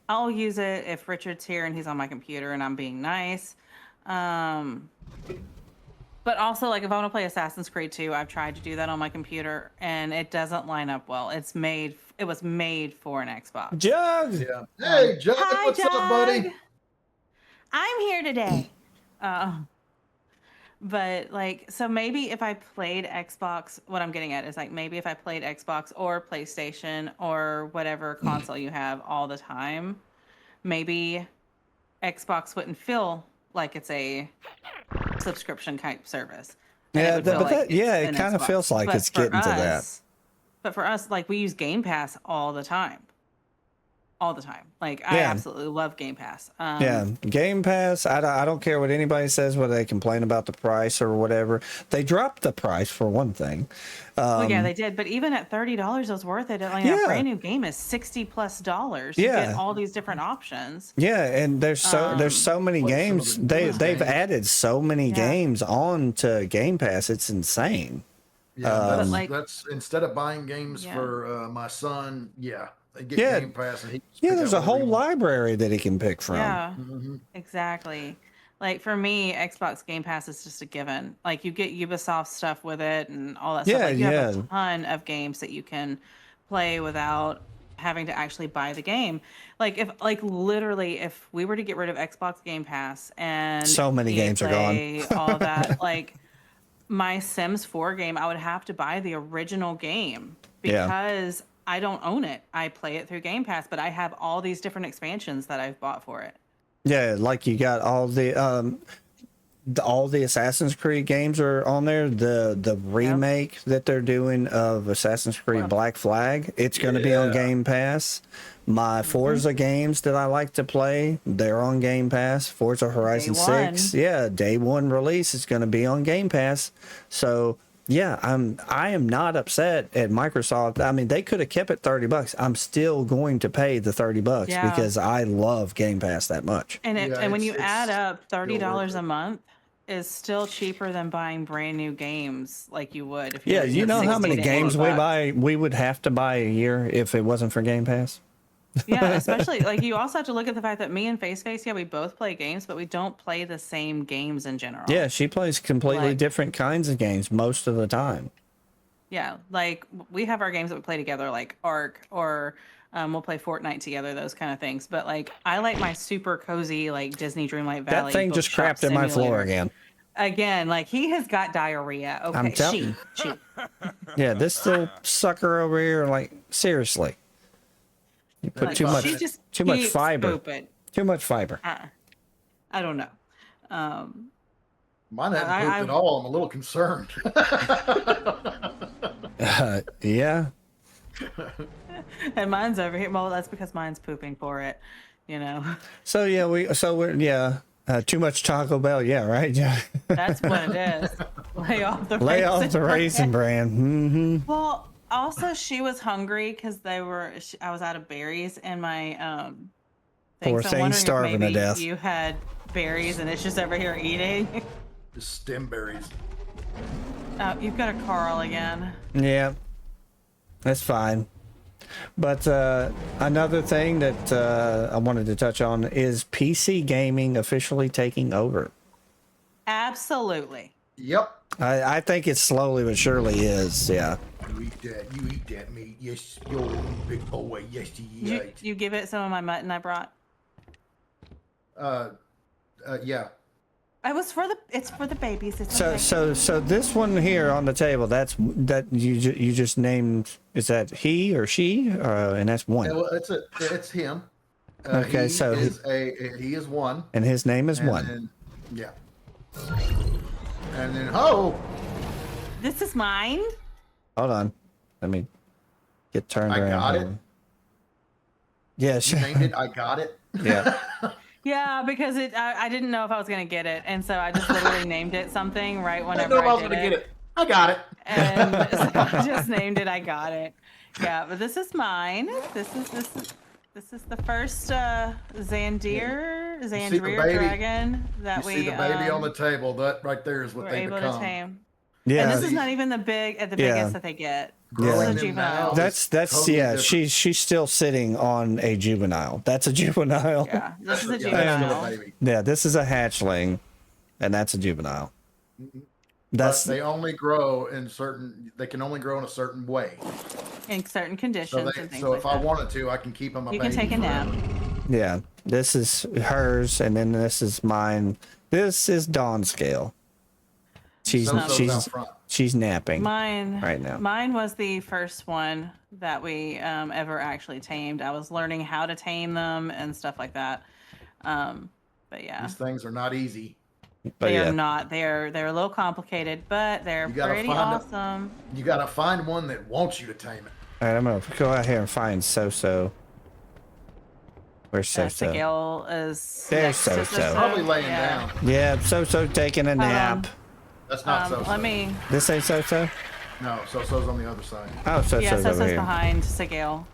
I'll use it if Richard's here and he's on my computer and I'm being nice. But also, like, if I want to play Assassin's Creed 2, I've tried to do that on my computer and it doesn't line up well. It was made for an Xbox. Jug. Yeah. Hey, Jug, Hi, what's up, buddy? Jug. I'm here today. But like, so maybe if I played Xbox, what I'm getting at is like maybe if I played Xbox or PlayStation or whatever console you have all the time, maybe Xbox wouldn't feel like it's a subscription type service. And Yeah, would feel like it's it an kind of Xbox. feels like But it's for getting to that. us- But for us, like we use Game Pass all the time. All the time. Like I Yeah. absolutely love Game Pass. Yeah, Game Pass. I don't care what anybody says, whether they complain about the price or whatever. They dropped the price for one thing. Well, yeah, they did. But even at $30, it was worth it. Like, Yeah. a brand new game is $60+. You Yeah. get all these different options. Yeah, and there's so many What's some of games. the newest They've games? added so many Yeah. games on to Game Pass. It's insane. Yeah, But, like- that's instead of buying games Yeah. for my son, yeah, they get Yeah. Game Pass and he Yeah, there's a whole library that he can pick from. Yeah, Mm-hmm. exactly. Like for me, Xbox Game Pass is just a given. Like you get Ubisoft stuff with it and all that stuff. Yeah, Like you have yeah. a ton of games that you can play without having to actually buy the game. Like if like literally if we were to get rid of Xbox Game Pass and So many EA games are gone. Play, all of that, like my Sims 4 game, I would have to buy the original game Yeah. because I don't own it. I play it through Game Pass, but I have all these different expansions that I've bought for it. Yeah, like you got all the Assassin's Creed games are on there. The remake that they're doing of Assassin's Creed Black Flag, it's going to be on Game Pass. My Forza games that I like to play, they're on Game Pass. Forza Horizon 6, yeah, day one release is going to be on Game Pass. So yeah, I am not upset at Microsoft. I mean, they could have kept it $30. I'm still going to pay the $30 because I love Game Pass that much. And and when you it's add up $30 it. a month is still cheaper than buying brand new games like you would if Yeah, were you know how 60 many to games 80 bucks. we would have to buy a year if it wasn't for Game Pass? Yeah, especially like you also have to look at the fact that me and Face, yeah, we both play games, but we don't play the same games in general. Yeah, she plays completely Like- different kinds of games most of the time. Yeah, like we have our games that we play together, like Ark, or we'll play Fortnite together, those kind of things. But like, I like my super cozy, like Disney Dreamlight Valley. That thing just bookshop crapped in my floor simulator. again. Again, like he has got diarrhea. Okay, I'm telling she. Yeah, this little sucker over here, like, seriously. You put Like, too much she just too much keeps fiber. pooping. Too much fiber. I don't know. Mine hasn't I- pooped I- at all. I'm a little concerned. Yeah. And mine's over here. Well, that's because mine's pooping for it. You know, So yeah, we're too much Taco Bell. Yeah, right. Yeah. that's what it is. Lay off the Lay off the Bran. Raisin Bran. Mm-hmm. Well, also she was hungry because I was out of berries in my thing. Poor So I'm thing, wondering if starving to maybe death. you had berries and it's just over here eating. Just stem berries. You've got a Carl again. Yeah, that's fine. But another thing that I wanted to touch on is PC gaming officially taking over. Absolutely. Yep. I think it slowly but surely is. Yeah. You eat that meat. Yes, yo, big boy. Yes, You give it some of my mutton I brought. Yeah. It's for the babies. It's So okay. so this one here on the table, that you just named, is that he or she? And that's one. Well, it's him. Okay, so he is one. And his name is And one. then, yeah. And then This is mine. Hold on. Let me get turned I around. got here. it. Yeah, You sure. named it. I got it. Yeah. Yeah, because I didn't know if I was gonna get it, and so I just literally named it something right I didn't whenever know if I I was did gonna it. get it. I got it. And so I just named it. I got it. Yeah, but this is mine. This is the first Xandrier baby? dragon that You we see the baby on the table. That right there is what were they able become. to tame. Yeah. And this is not even the biggest that they get. This Yeah. is a Growing them juvenile. now. That's Totally yeah, different. she's still sitting on a juvenile. That's a juvenile. Yeah, this is a Yeah, that's still juvenile. a baby. Yeah, this is a hatchling, and that's a juvenile. That's That's they only grow in certain. They can only grow in a certain way. In certain So, conditions and things so like if I that. wanted to, I can keep them a You baby. can take a nap. yeah. This is hers, and then this is mine. This is Dawn scale. She's So-so's out front. she's napping. Mine right now. Mine was the first one that we ever actually tamed. I was learning how to tame them and stuff like that. But yeah, These things are not easy. But they yeah, are not. They're a little complicated, but they're You gotta pretty find a- awesome. You got to find one that wants you to tame it. all right, I'm gonna go out here and find So. Where's So? Sigil is There's next to So-So. Probably laying yeah. down. Yeah, So taking a nap. That's not so. Let me. This ain't So. No, so's on the other side. Oh, So's Yeah, over So's here. behind Sigil.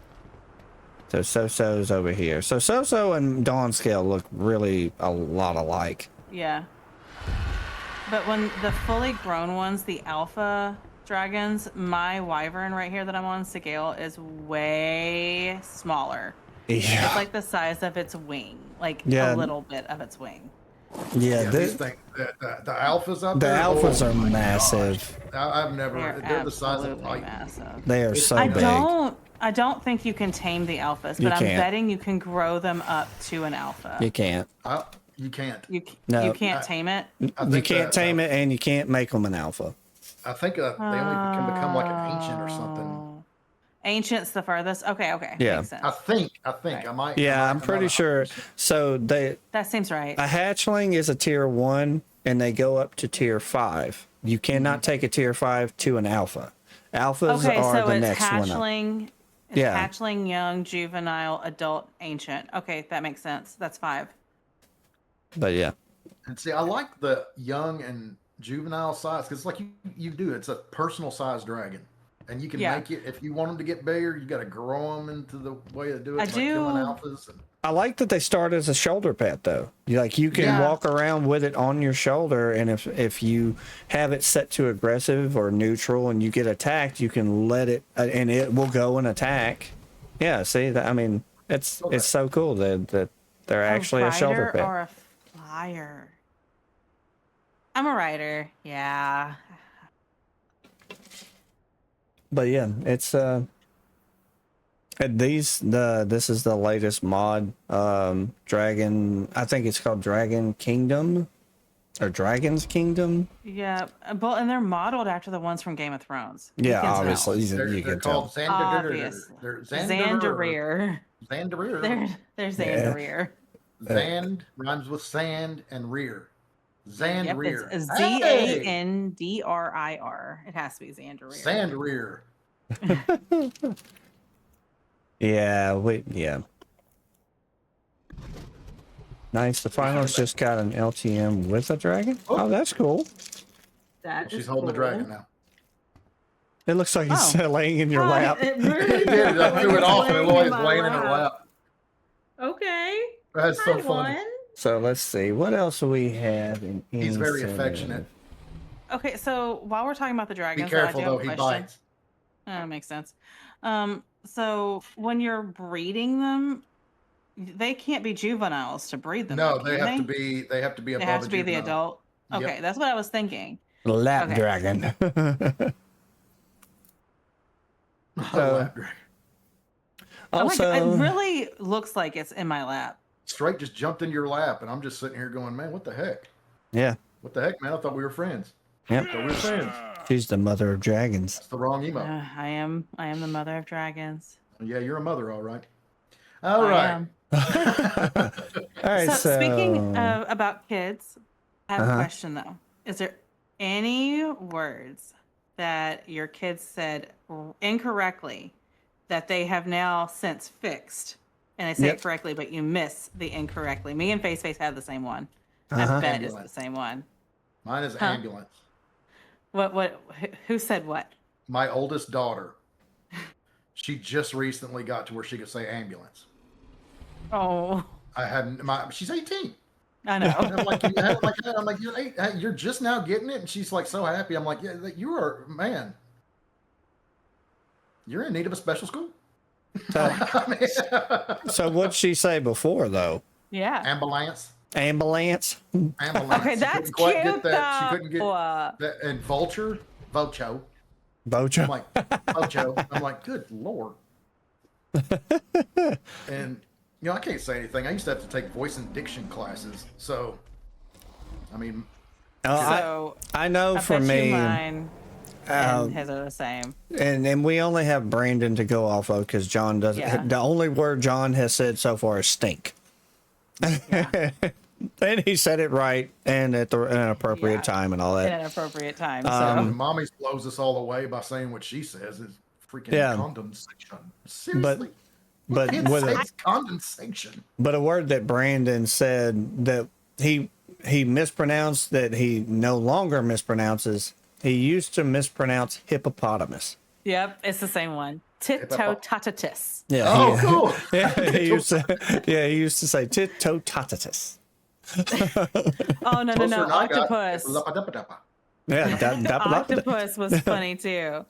So So's over here. So and Dawn scale look really a lot alike. Yeah. But when the fully grown ones, the alpha dragons, my wyvern right here that I'm on, Sigil, is way smaller. Yeah. It's like the size of its wing, like Yeah. a little bit of its wing. Yeah, Yeah, these things, the alphas out the there. alphas oh are my massive. gosh. I've never. They're They're the size of absolutely Titan. massive. They are It's so I big. don't think you can tame the alphas, You but I'm can't. betting you can grow them up to an alpha. You can't. You can't. No. You can't tame it. I You think can't tame it, and you can't make them an alpha. I think they only can become like an ancient or something. Oh. Ancient's the furthest. Okay, Yeah. makes sense. I think. Right. I might. Yeah, I'm pretty sure. So That seems right. a hatchling is a tier 1, and they go up to tier 5. You cannot take a tier 5 to an alpha. Alphas Okay, are so the it's next one up. hatchling. It's Yeah. hatchling, young, juvenile, adult, ancient. Okay, that makes sense. That's 5. But yeah. And see, I like the young and juvenile size because, like you do, it's a personal size dragon, and you can make it if you want them to get bigger. You got to grow them into the way to do it. I like do. killing alphas. I like that they start as a shoulder pet though. You can walk around with it on your shoulder, and if you have it set to aggressive or neutral and you get attacked, you can let it and it will go and attack. Yeah, see that? I mean, it's so cool that they're actually a shoulder rider pet. or a flyer. I'm a rider. Yeah. But yeah, it's this is the latest mod, Dragon. I think it's called Dragon Kingdom, or Dragon's Kingdom. Yeah, and they're modeled after the ones from Game of Thrones. Yeah, You can obviously tell. you They're can called tell. Obviously. Xanderer. Xanderer. They're Xanderer. Zand rhymes with sand and rear. Yep, Zandrear. it's Zandrir. It has to be Xanderer. Zandrear. Yeah. Nice. The finals just got an LTM with a dragon. Oh, that's cool. She's holding the dragon now. It looks like it's laying in your Oh, lap. It really did. I threw it off and it was laying in her lap. lap. Okay. That's so Hi, funny. one. So let's see. What else do we have? He's very affectionate. Okay, so while we're talking about the Be dragons, careful I do have though, a he question. bites. Makes sense. So when you're breeding them, they can't be juveniles to breed them. No, though, they can have to be. They have to be They above have to a be the juvenile. adult. Yep. Okay, that's what I was thinking. Lap Okay. dragon. Lap dragon. Also, it really looks like it's in my lap. Straight just jumped in your lap, and I'm just sitting here going, man, what the heck? yeah. What the heck, man? I thought we were friends. Yep. I thought we were friends. She's the mother of dragons. That's the wrong emo. I am the mother of dragons. Yeah, you're a mother, all right. All I right. am. All right. So, So, speaking about kids, I have Uh-huh. a question though. Is there any words that your kids said incorrectly that they have now since fixed? And they say it correctly, but you miss the incorrectly. Me and Face have the same one. I bet it's the same one. Mine is ambulance. Who said what? My oldest daughter. She just recently got to where she could say ambulance. Oh, She's 18. I know. And I'm like, you're just now getting it, and she's like so happy. I'm like, yeah, you are, man. You're in need of a special school. so what'd she say before though? Yeah. Ambulance. Ambulance. Ambulance. Okay, She that's couldn't quite cute. get that. She couldn't get though. that. And vulture, vocho. Bojo. I'm like, vocho. I'm like, good lord. And I can't say anything. I used to have to take voice and diction classes. So, I mean, I know I for bet me, you mine and his are the same. and we only have Brandon to go off of because John doesn't. Yeah. The only word John has said so far is stink. Yeah. And he said it right and at an appropriate time and all In that. an appropriate time. Mommy blows us all away by saying what she says is freaking condensation. Seriously. But it's condensation. But a word that Brandon said that he mispronounced, that he no longer mispronounces. He used to mispronounce hippopotamus. Yep, it's the same one. Tit-toe-tatatus. Yeah. Oh, cool. Yeah, he used to say tit-toe-tatatus. Oh no, octopus. Yeah, Octopus was funny too.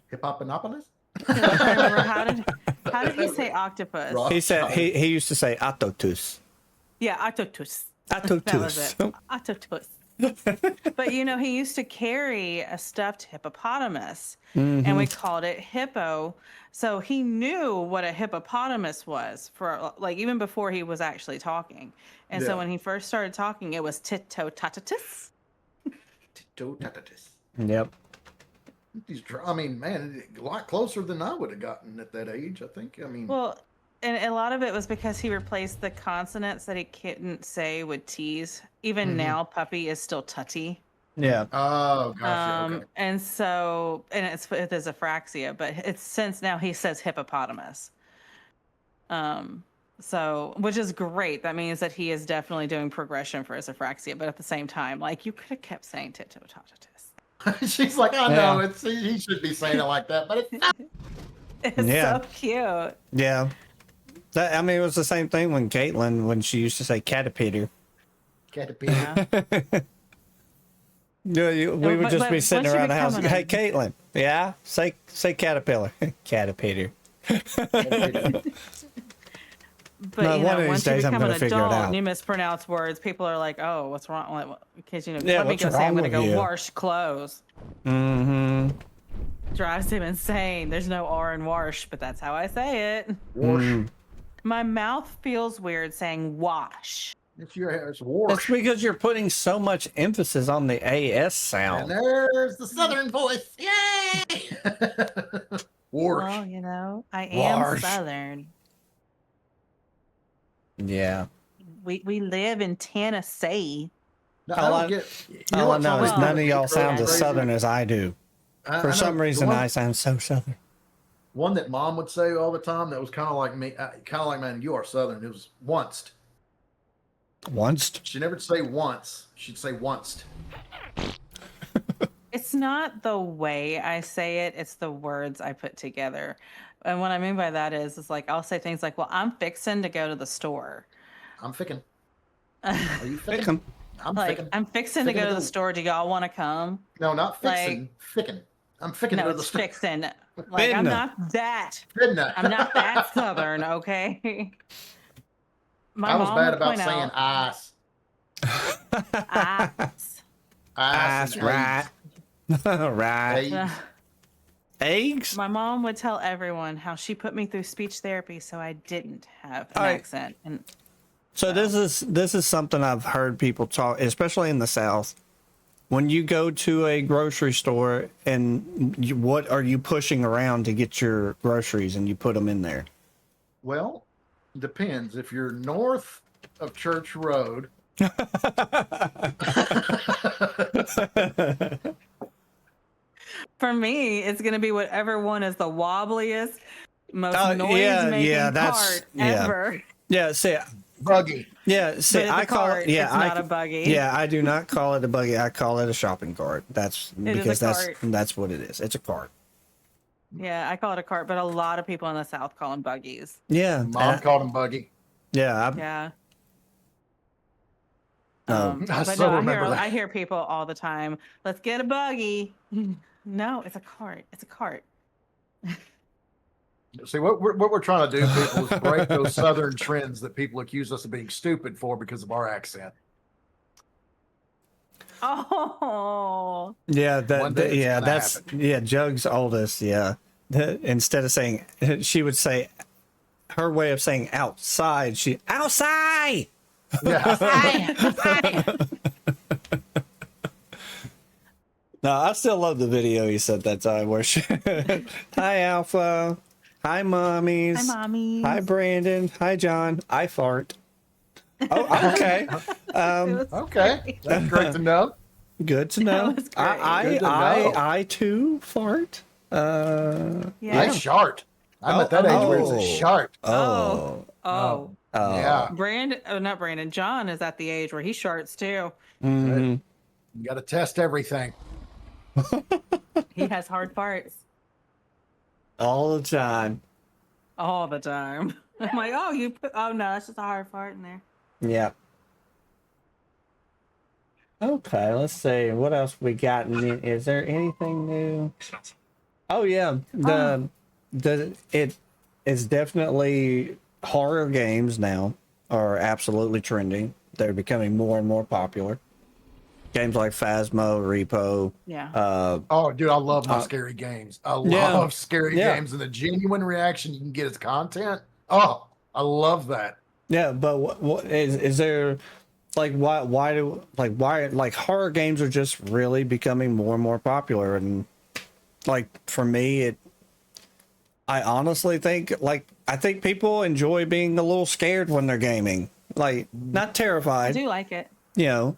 Hippopotamus? I remember how did he say octopus? Rock. He said he used to say octotus. Yeah, octopus. That was Atotus. it. Octopus. But you know, he used to carry a stuffed hippopotamus, and we called it Hippo. So he knew what a hippopotamus was for like even before he was actually talking. And so Yeah. when he first started talking, it was Tito-Tatatus. Tito-Tatatus. Yep. I mean, man, a lot closer than I would have gotten at that age, I think. I mean, Well, and a lot of it was because he replaced the consonants that he couldn't say with T's. Even now, puppy is still tutty. Yeah. oh, gosh. Okay. And so, and it is apraxia, but it's since now he says hippopotamus. So, which is great. That means that he is definitely doing progression for his apraxia, but at the same time, like you could have kept saying Tito-Tatatus. She's like, I know, he should be saying it like that, but it's not. It's Yeah. so cute. Yeah. That, I mean, it was the same thing when Caitlin, when she used to say caterpillar. Caterpillar. We would just be but sitting once you around the house. become Hey, Caitlin. Yeah? Say caterpillar. Caterpillar. But No, you one know, of these once you days I'm become an gonna figure it adult out. and you mispronounce words, people are like, "Oh, what's wrong?" Because you know, Yeah, let me what's go say wrong I'm going to with go you? wash clothes. Mm-hmm. Drives him insane. There's no R in wash, but that's how I say it. Wash. My mouth feels weird saying wash. It's your hair. It's wash. That's because you're putting so much emphasis on the AS And sound. there's the southern voice. Yay! Wash. Well, you know, I am Wash. Southern. Yeah. We live in Tennessee. No, All I- I don't get. You All I what's know always is Well, none of driving me y'all sound as crazy? southern as I do. I For know some the reason, one- I sound so southern. One that mom would say all the time that was kind of like me, kind of like, man, you are southern. It was onced. Once. She never say once. She'd say onced. It's not the way I say it, it's the words I put together. And what I mean by that is like I'll say things like, "Well, I'm fixing to go to the store." I'm ficking. Are you Pick ficking? 'em. I'm Like, ficking. I'm fixing to Ficking go to to the go. store. Do y'all want to come? No, not like- fixing. Ficking. I'm ficking No, to the it's store. fixing. Like, I'm Finna. not that. Finna. I'm not that southern, okay? My I was mom bad would about point saying out, ice. "Ice." That's and right. Right. eggs. Eggs. Eggs? My mom would tell everyone how she put me through speech therapy so I didn't have an All right. accent. And So this is something I've heard people talk, especially in the South. When you go to a grocery store and what are you pushing around to get your groceries and you put them in there? Well, depends. If you're north of Church Road, for me, it's going to be whatever one is the wobbliest, most Oh, noise-making that's- cart yeah. ever. Yeah, see, buggy. yeah, see, But it's I a call cart. it, yeah, It's I, not a buggy. Yeah, I do not call it a buggy. I call it a shopping cart. That's It is a because cart. that's what it is. It's a cart. Yeah, I call it a cart, but a lot of people in the South call them buggies. Yeah, Mom called him buggy. yeah, Yeah. Oh. I But still no, remember that. I hear people all the time, "Let's get a buggy." No, it's a cart. It's a cart. See, what we're trying to do, people, is break those southern trends that people accuse us of being stupid for because of our accent. Oh, yeah, One day it's yeah, gonna that's happen. yeah. Jug's oldest, yeah. Instead of saying, she would say, her way of saying outside. She outside. Yeah. hi. No, I still love the video you sent that time where she, hi Alpha, hi mommies, Hi, mommy. hi Brandon, hi John, I fart. Oh, okay. Okay. That's great to know. Good to know. was great. Good to know. I too fart. I Yeah. shart. I'm at that age where it's a Oh. shart. Oh. Oh. Yeah. Not Brandon. John is at the age where he sharts too. Mhm. You got to test everything. He has hard farts All the time. all the time. I'm like, oh, oh no, that's just a hard fart in there. Yeah. Okay, let's see. What else we got? Is there anything new? Oh yeah, it is definitely horror games now are absolutely trending. they're becoming more and more popular. Games like Phasmo, Repo. Yeah. Oh, dude, I love my scary games. I Yeah. love scary Yeah. games, and the genuine reaction you can get as content. Oh, I love that. Yeah, but what is there like why horror games are just really becoming more and more popular, and like for me I honestly think I think people enjoy being a little scared when they're gaming. Like not I terrified, do like it. you know,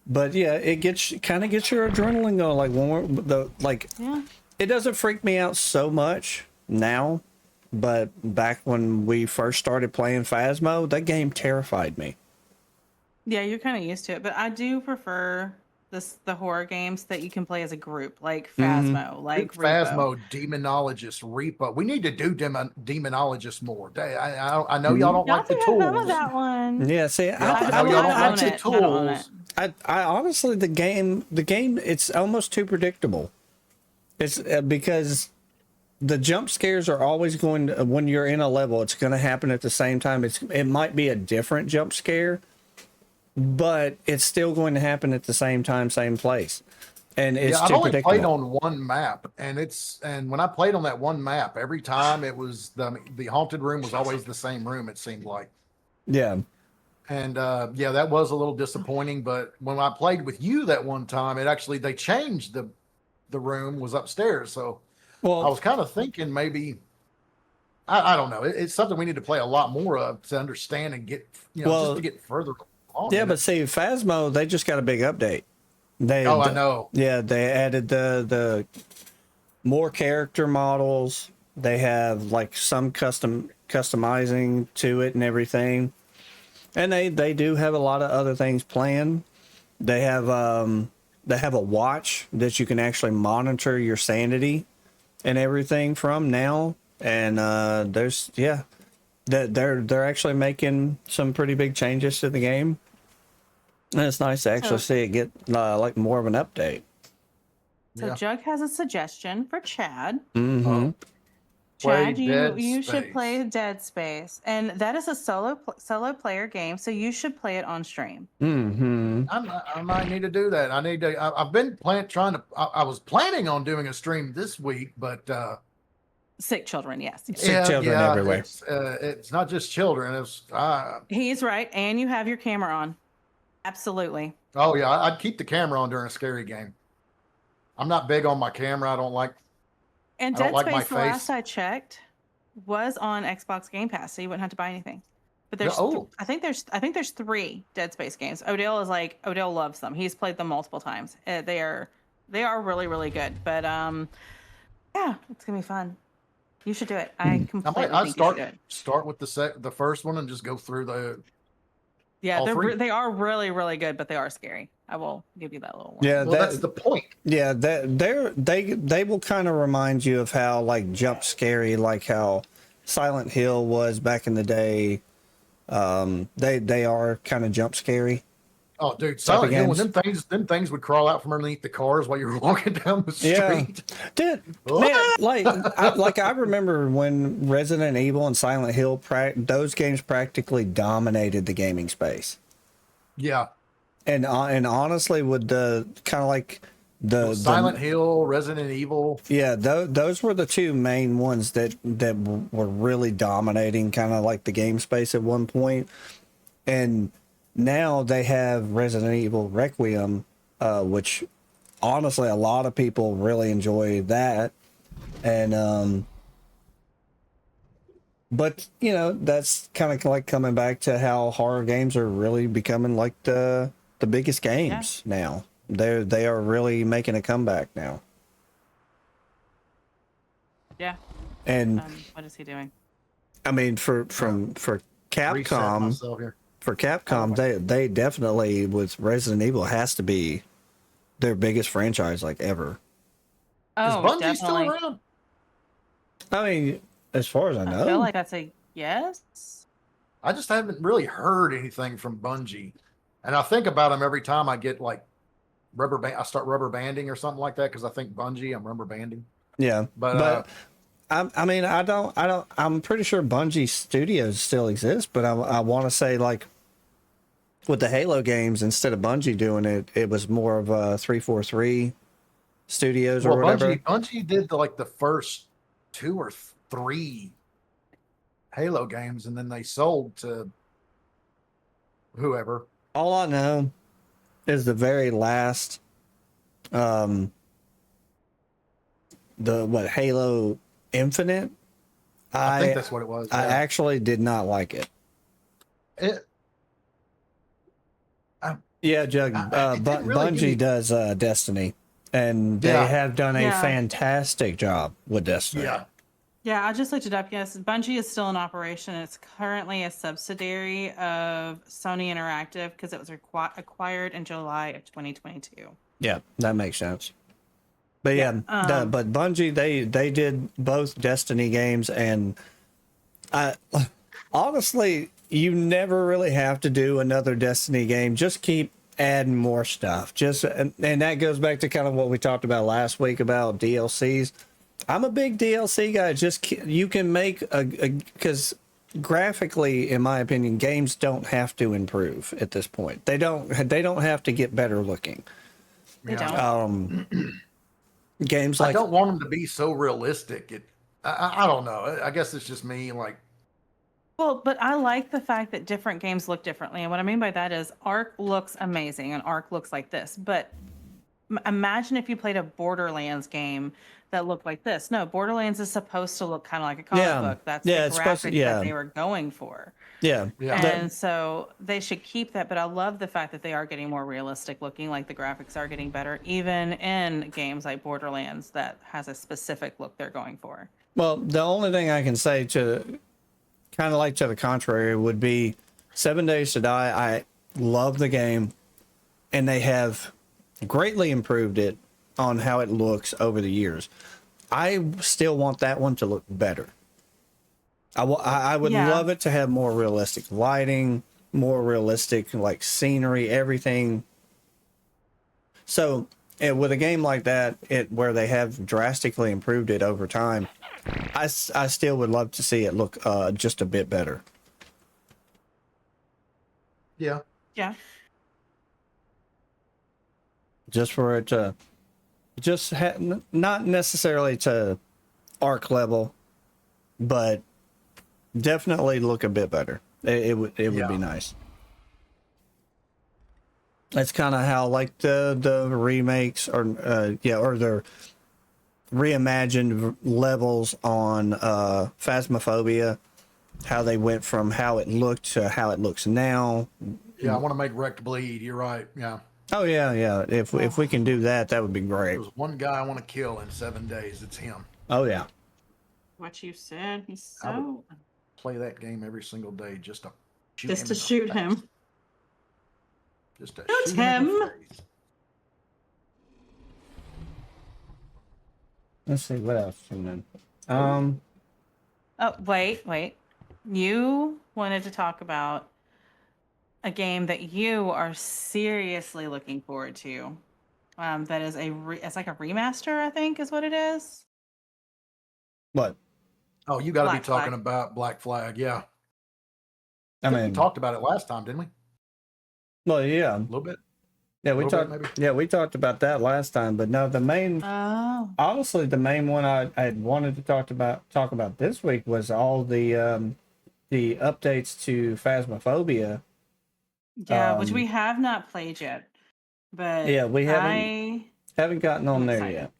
but yeah, it kind of gets your adrenaline going. Like when Yeah. it doesn't freak me out so much now, but back when we first started playing Phasmo, that game terrified me. Yeah, you're kind of used to it, but I do prefer the horror games that you can play as a group, like Phasmo, like Dude, Repo. Phasmo, Demonologist, Repo. We need to do Demonologist more. I know y'all don't Y'all like the do have fun with tools. that one. Yeah, see, I I know y'all like don't like the I don't own it. tools. I honestly the game it's almost too predictable. It's because the jump scares are always going to, when you're in a level, it's going to happen at the same time. It might be a different jump scare, but it's still going to happen at the same time, same place. And it's Yeah, I've too only played predictable. on one map, and when I played on that one map, every time it was the haunted room was always the same room. It seemed like. Yeah. And yeah, that was a little disappointing. But when I played with you that one time, they changed the room was upstairs. So I Well, was kind of thinking maybe I don't know. It's something we need to play a lot more of to understand and get just to get further along. yeah, in but it. see, Phasmo, they just got a big update. I know. Yeah, they added the more character models. They have like some customizing to it and everything. And they do have a lot of other things planned. They have a watch that you can actually monitor your sanity and everything from now. And they're actually making some pretty big changes to the game. And it's nice to actually see it get like more of an update. So Yeah. Jug has a suggestion for Chad. Mm-hmm. Play Chad, Dead you should Space. play Dead Space, and that is a solo player game, so you should play it on stream. Mm-hmm. I might need to do that. I've been I was planning on doing a stream this week, but Sick children, yes. Sick children everywhere. It's not just children. He's right, and you have your camera on. Absolutely. Oh yeah, I'd keep the camera on during a scary game. I'm not big on my camera. I don't like. And I don't Dead like my Space, the last face. I checked, was on Xbox Game Pass, so you wouldn't have to buy anything. But there's, I think there's 3 Dead Space games. Odell loves them. He's played them multiple times. They are really really good. But yeah, it's gonna be fun. You should do it. I completely think you should do it. Start with the first one and just go through the. Yeah, all three. they are really really good, but they are scary. I will give you that little one. Yeah, Well, that's the point. Yeah, they will kind of remind you of how like jump scary, like how Silent Hill was back in the day. They are kind of jump scary. Oh, dude, Silent Hill, when them things would crawl out from underneath the cars while you were walking down the street. Yeah, dude, man, I remember when Resident Evil and Silent Hill, those games practically dominated the gaming space. Yeah. And honestly, with the kind of like the Silent Hill, Resident Evil. Yeah, those were the 2 main ones that were really dominating kind of like the game space at one point. And now they have Resident Evil Requiem, which honestly a lot of people really enjoy that. And but that's kind of like coming back to how horror games are really becoming like the biggest games now. They are really making a comeback now. Yeah. And what is he doing? I mean, for Capcom, they definitely with Resident Evil has to be their biggest franchise like ever. Oh, Is Bungie definitely. still around? I mean, as far as I know, I feel like that's a yes. I just haven't really heard anything from Bungie, and I think about them every time I get like I start rubber banding or something like that because I think Bungie, I'm rubber banding. yeah, But I mean, I don't. I'm pretty sure Bungie Studios still exist, but I want to say like with the Halo games, instead of Bungie doing it, it was more of 343 Studios or whatever. Bungie did the first 2 or 3 Halo games, and then they sold to whoever. All I know is the very last, Halo Infinite. I think that's what it was. I actually did not like it. Jug. Bungie does Destiny, and they have done a fantastic job with Destiny. Yeah, I just looked it up. Yes, Bungie is still in operation. It's currently a subsidiary of Sony Interactive because it was acquired in July of 2022. Yeah, that makes sense. But but Bungie, they did both Destiny games, and honestly, you never really have to do another Destiny game. Just keep adding more stuff. And that goes back to kind of what we talked about last week about DLCs. I'm a big DLC guy. You can make because graphically, in my opinion, games don't have to improve at this point. They don't have to get better looking. They don't. Games I don't want them to be so realistic. I don't know. I guess it's just me. Well, but I like the fact that different games look differently. And what I mean by that is Ark looks amazing and Ark looks like this. But imagine if you played a Borderlands game that looked like this. No, Borderlands is supposed to look kind of like a comic book. That's the graphic that they were going for. Yeah. And so they should keep that. But I love the fact that they are getting more realistic looking, like the graphics are getting better, even in games like Borderlands that has a specific look they're going for. Well, the only thing I can say to the contrary would be 7 Days to Die. I love the game, and they have greatly improved it on how it looks over the years. I still want that one to look better. I would love it to have more realistic lighting, more realistic scenery, everything. So with a game like that, where they have drastically improved it over time, I still would love to see it look just a bit better. Yeah. Yeah. Just for it to not necessarily to Arc level, but definitely look a bit better. It would be nice. That's kind of how the remakes or the reimagined levels on Phasmophobia, how they went from how it looked to how it looks now. Yeah, I want to make Wrecked bleed. You're right. Yeah. Oh yeah. If we can do that, that would be great. There's one guy I want to kill in 7 days. It's him. Oh yeah. What you said, he's so. I would play that game every single day just to shoot just him. To shoot him. Just to shoot him. In the face. Let's see what else. And then, oh wait. You wanted to talk about a game that you are seriously looking forward to. That is it's like a remaster, I think, is what it is. What? Oh, you got to be talking about Black Flag, yeah. I mean, we talked about it last time, didn't we? Well, yeah, a little bit. Yeah, we talked. Yeah, we talked about that last time. But no, the main, honestly, the main one I wanted to talk about this week was all the updates to Phasmophobia. Yeah, which we have not played yet. But yeah, we haven't gotten on there yet.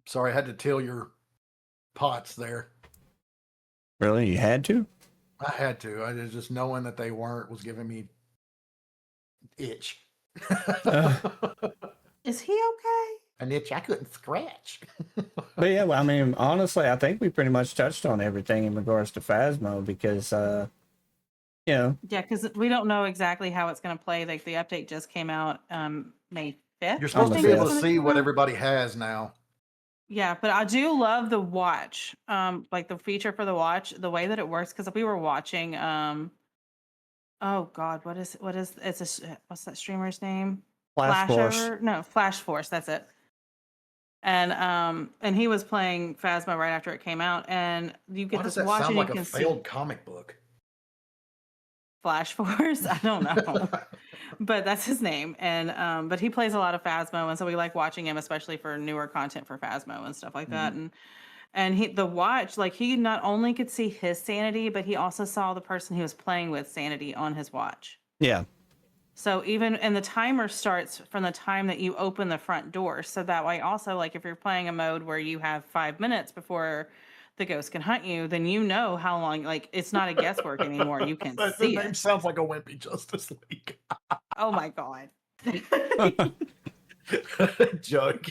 Sorry, I had to till your pots there. Really, you had to? I had to. I was just knowing that they weren't was giving me itch. Is he okay? An itch I couldn't scratch. But yeah, well, I mean, honestly, I think we pretty much touched on everything in regards to Phasmo because, you know. Yeah, because we don't know exactly how it's going to play. Like the update just came out May 5th. You're supposed to be able to see what everybody has now. Yeah, but I do love the watch. Like the feature for the watch, the way that it works. Because we were watching. Oh God, what's that streamer's name? Flash Force. No, Flash Force. That's it. And he was playing Phasmo right after it came out, and you get this watch and you can see. Failed comic book. Flash Force. I don't know. but that's his name. And but he plays a lot of Phasmo, and so we like watching him, especially for newer content for Phasmo and stuff like that. And he the watch, like he not only could see his sanity, but he also saw the person he was playing with sanity on his watch. Yeah. So even and the timer starts from the time that you open the front door. So that way also, like if you're playing a mode where you have 5 minutes before the ghost can hunt you, then you know how long, like it's not a guesswork anymore. You can The see name it. sounds like a wimpy Justice League. Oh my God. Joke.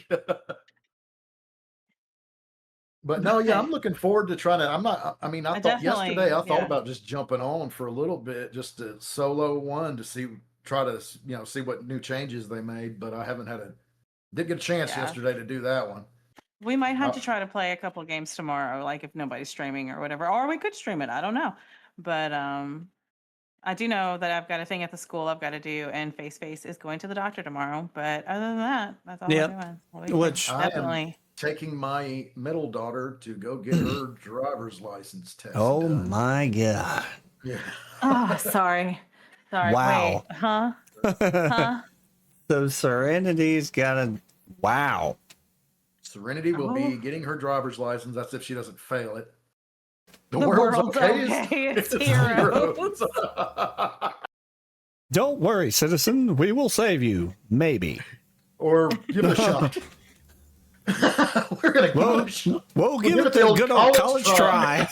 But no, yeah, I'm looking forward to trying to. I mean, I thought yesterday I thought about just jumping on for a little bit, just to solo one to see, try to, see what new changes they made. But I haven't did get a chance yesterday to do that one. We might have to try to play a couple games tomorrow, like if nobody's streaming or whatever, or we could stream it. I don't know, but I do know that I've got a thing at the school I've got to do, and Face is going to the doctor tomorrow. But other than that, that's all we're doing. Which I am taking my middle daughter to go get her driver's license test. Oh done. my God. Yeah. Oh, sorry. Wow. Wait, huh? So Serenity's got a wow. Serenity will be getting her driver's license. That's if she doesn't fail it. The world's okay. It's heroes. Don't worry, citizen. We will save you. Maybe. Or give it a shot. We're going to give it a shot. We'll give it the good old college try.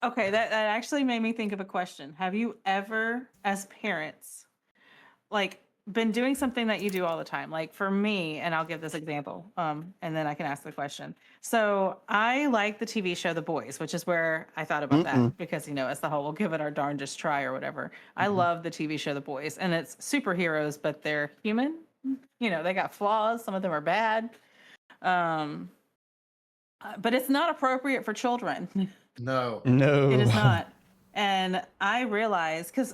Okay, that actually made me think of a question. Have you ever, as parents, like been doing something that you do all the time? Like for me, and I'll give this example, and then I can ask the question. So I like the TV show The Boys, which is where I thought about that because, it's the whole, we'll give it our darndest try or whatever. I love the TV show The Boys, and it's superheroes, but they're human. They got flaws. Some of them are bad. But it's not appropriate for children. No. It is not. And I realized, because,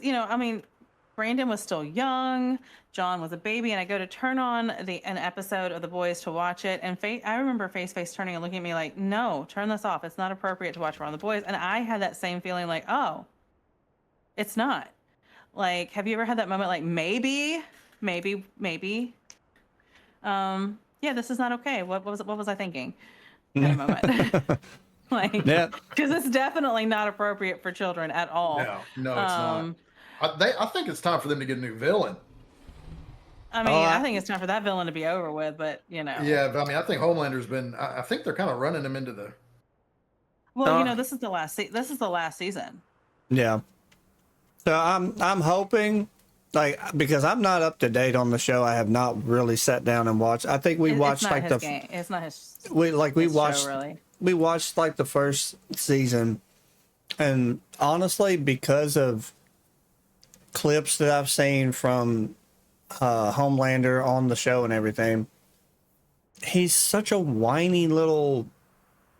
Brandon was still young, John was a baby, and I go to turn on an episode of The Boys to watch it, and I remember Face turning and looking at me like, no, turn this off. It's not appropriate to watch around The Boys. And I had that same feeling like, oh, it's not. Like, have you ever had that moment like, maybe, this is not okay. What was I thinking? Kind of moment. Because it's definitely not appropriate for children at all. No, it's not. I think it's time for them to get a new villain. I think it's time for that villain to be over with, but Yeah, but I think Homelander's been. I think they're kind of running him into the. Well, this is the last. This is the last season. Yeah. So I'm hoping, because I'm not up to date on the show. I have not really sat down and watched. I think we watched It's not his. We watched. Show, really. We watched the first season, and honestly, because of clips that I've seen from Homelander on the show and everything, he's such a whiny little.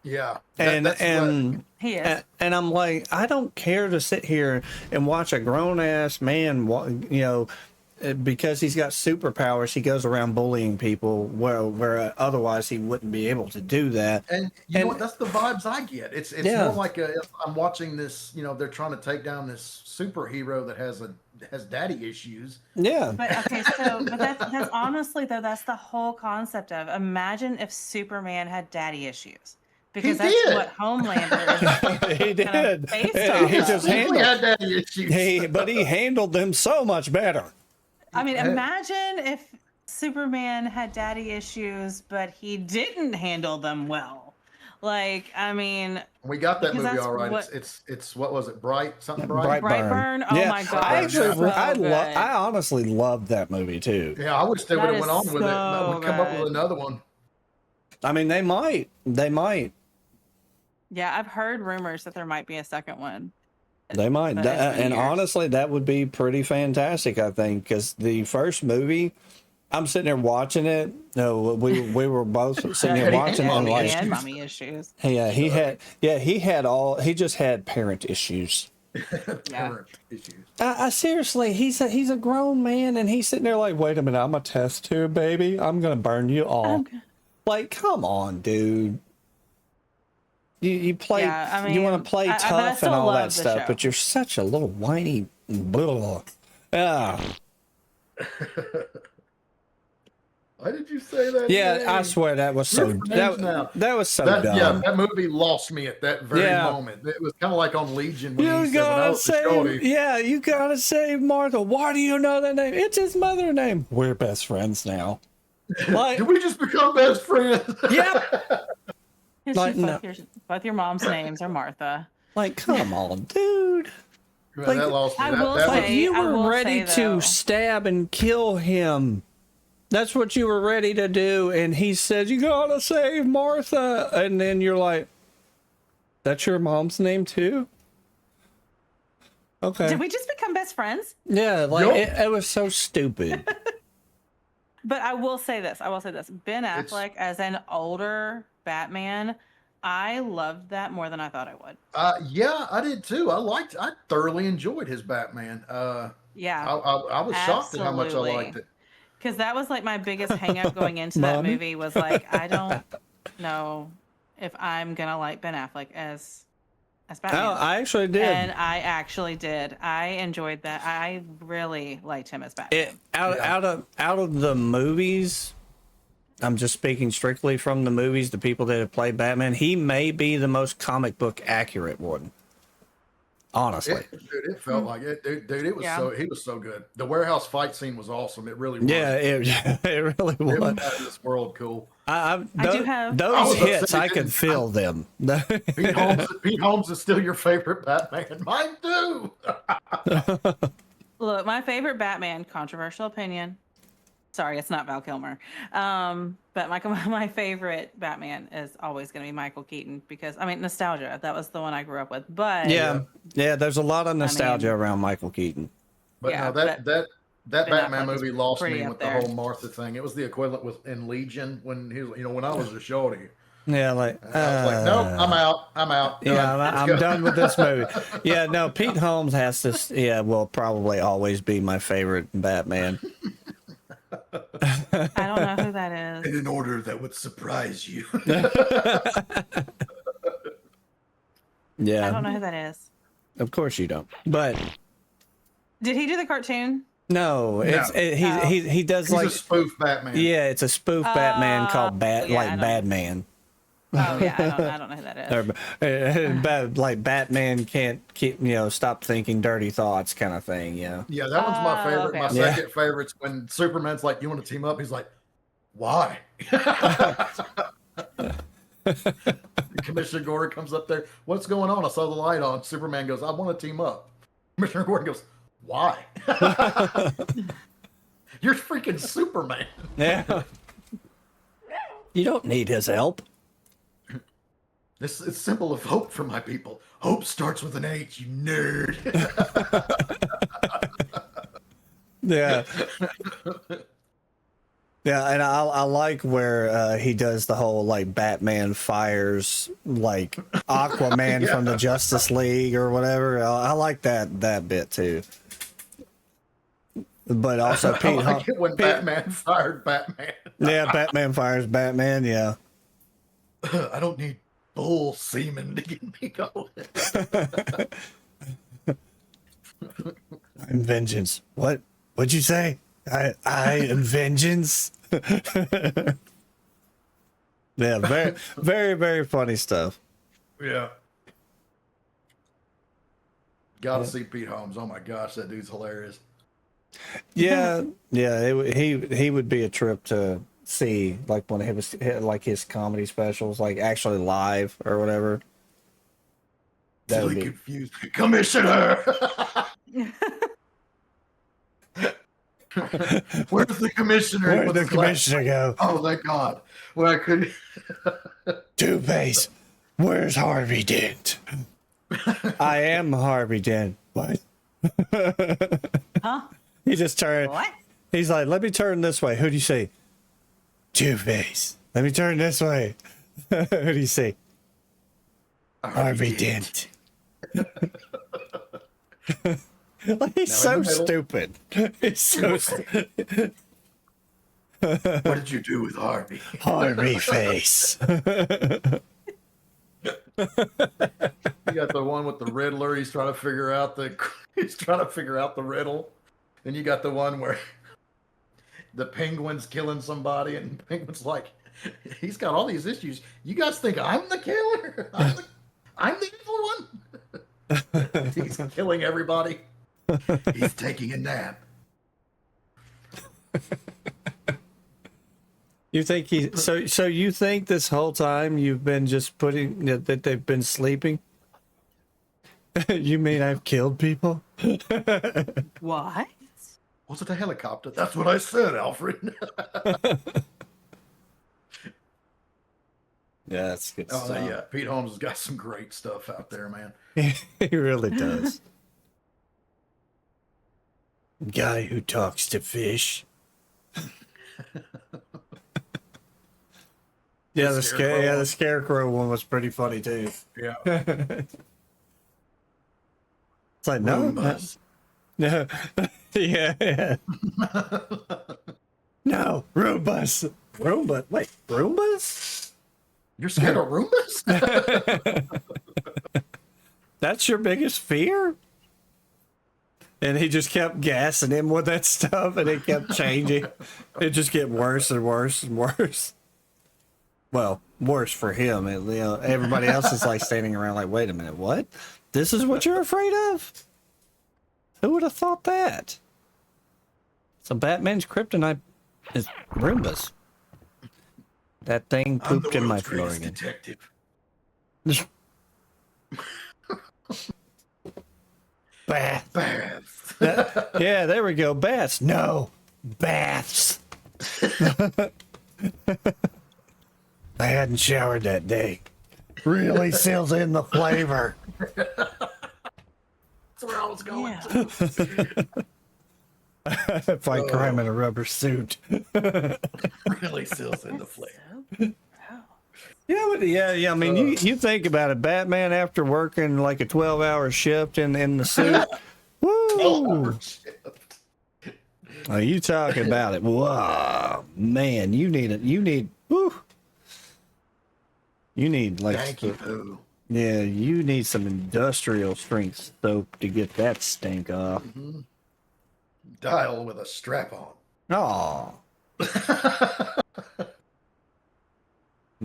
Yeah, and he is. And I'm like, I don't care to sit here and watch a grown ass man, because he's got superpowers, he goes around bullying people where otherwise he wouldn't be able to do that. And you know what? That's the vibes I get. It's more like I'm watching this. They're trying to take down this superhero that has daddy issues. Yeah. But okay, but that's honestly though, that's the whole concept of imagine if Superman had daddy issues. Because that's what Homelander is. He did. He just had daddy issues. But he handled them so much better. Imagine if Superman had daddy issues, but he didn't handle them well. We got that movie all right. It's what was it? Something bright. Brightburn. Oh my God! I honestly loved that movie too. Yeah, I wish they would have went on with it. But we come up with another one. They might. Yeah, I've heard rumors that there might be a second one. They might, and honestly, that would be pretty fantastic. I think because the first movie, I'm sitting there watching it. No, we were both sitting there watching it. And mommy issues. Yeah, he just had parent issues. Parent issues. I seriously, he's a grown man, and he's sitting there like, wait a minute, I'm a test tube, baby. I'm gonna burn you all. Come on, dude. You play. You want to play tough and all that stuff, but you're such a little whiny Blah. Yeah. Why did you say that? Yeah, name? I swear that was We're so friends now. that was so Yeah, dumb. that movie lost me at that very Yeah. moment. It was kind of like on Legion when he You said, when I gotta was a shorty. save, yeah, you gotta save Martha. Why do you know that name? It's his mother name. We're best friends now. Like, Did we just become best friends? yep. It's Like, just no. both your mom's names are Martha. Like, come on, dude. Man, Like, that lost me. I That, will that say- Like, you I were will ready say, to though- stab and kill him. That's what you were ready to do. And he said, you gotta save Martha. And then you're like, that's your mom's name too? Okay. Did we just become best friends? Yeah, like, Yup. it was so stupid. But I will say this. Ben It's- Affleck as an older Batman, I loved that more than I thought I would. Yeah, I did too. I thoroughly enjoyed his Batman. Yeah. I was shocked at how much I Absolutely. liked it. Because that was like my biggest hang up going into that Mommy? movie was like, I don't know if I'm going to like Ben Affleck as Batman. Oh, I actually did. And I actually did. I enjoyed that. I really liked him as Batman. Out of the movies, I'm just speaking strictly from the movies, the people that have played Batman, he may be the most comic book accurate one. Honestly. It felt like it, dude. It was Yeah. he was so good. The warehouse fight scene was awesome. It really was. Yeah, it really It was was. out of this world cool. I do have- I those was gonna hits, say, I could feel them. Pete Holmes is still your favorite Batman. Mine too. Look, my favorite Batman, controversial opinion. Sorry, it's not Val Kilmer. But my favorite Batman is always going to be Michael Keaton because, I mean, nostalgia. That was the one I grew up with. But yeah, there's a lot of nostalgia around Michael Keaton. But Yeah, no, that Ben Batman Affleck is movie lost pretty me up with there. the whole Martha thing. It was the equivalent with in Legion when he was, when I was a shorty. Yeah, like I was like, nope, I'm out. Yeah, Done. Let's I'm go. done with this movie. Yeah, no, Pete Holmes has to. Yeah, will probably always be my favorite Batman. I don't know who that is. In an order that would surprise you. I Yeah, don't know who that is. of course you don't. But Did he do the cartoon? no, it's No. he does He's like a spoof Batman. yeah, it's a spoof Batman called yeah, I like don't- Badman. Oh yeah, I don't know who that is. Or, like Batman can't keep stop thinking dirty thoughts kind of thing. Yeah. Yeah, that one's my favorite. okay. My Yeah. second favorite's when Superman's like, "You want to team up?" He's like, "Why?" Commissioner Gordon comes up there. What's going on? I saw the light on. Superman goes, "I want to team up." Commissioner Gordon goes, "Why?" You're freaking Superman. Yeah. You don't need his help. This is a symbol of hope for my people. Hope starts with an H, you nerd. Yeah. Yeah, and I like where he does the whole like Batman fires like Aquaman from the Justice League or whatever. I like that bit too. But also I Pete, like it when Batman fired Batman. yeah, Batman fires Batman. Yeah, I don't need bull semen to get me going. I'm vengeance. What'd you say? I am vengeance. Yeah, very, very, very funny stuff. Yeah. Gotta see Pete Holmes. Oh my gosh, that dude's hilarious. Yeah, yeah, he would be a trip to see, like when it was like his comedy specials, like actually live or whatever. That would Silly be confused. Commissioner! Where's the commissioner? where'd With the his glass- commissioner go? Oh, thank God. Well, I could. Two-Face, where's Harvey Dent? I am Harvey Dent. What? Huh? He just turned. What? He's like, let me turn this way. Who do you see? Two-Face. Let me turn this way. Who do you see? Harvey Dent. Like, he's Now in so the middle. stupid. He's so What did you do with Harvey? Harvey face. You got the one with the Riddler. He's trying to figure out the He's trying to figure out the riddle. And you got the one where the penguin's killing somebody, and the penguin's like, he's got all these issues. You guys think I'm the killer? I'm the evil one? He's killing everybody. He's taking a nap. You think so you think this whole time you've been just putting that they've been sleeping? You mean I've killed people? What? Was it a helicopter? That's what I said, Alfred. Yeah, that's good stuff. Yeah, Pete Holmes has got some great stuff out there, man. He really does. Guy who talks to fish. Yeah, the scarecrow one was pretty funny too. Yeah. It's like no, Roombas. no, yeah. No, Roombas. Wait, Roombas? You're scared of Roombas? That's your biggest fear? And he just kept gassing him with that stuff, and it kept changing. It just get worse and worse and worse. Well, worse for him. Everybody else is like standing around like, wait a minute, what? This is what you're afraid of? Who would have thought that? So Batman's kryptonite is Roombas. That thing pooped in my floor again. Detective. Baths. Baths. Yeah, there we go. Baths. No, baths. I hadn't showered that day. Really seals in the flavor. That's where I was going. Yeah. Fight crime in a rubber suit. Really seals in the flavor. Yeah, but yeah. I mean, you think about it. Batman after working like a 12-hour shift in the suit. Woo! Oh, you talking about it? Whoa, man! You need. Woo! You need like. Thank you. Yeah, you need some industrial strength soap to get that stink off. Mm-hmm. Dial with a strap on. Oh.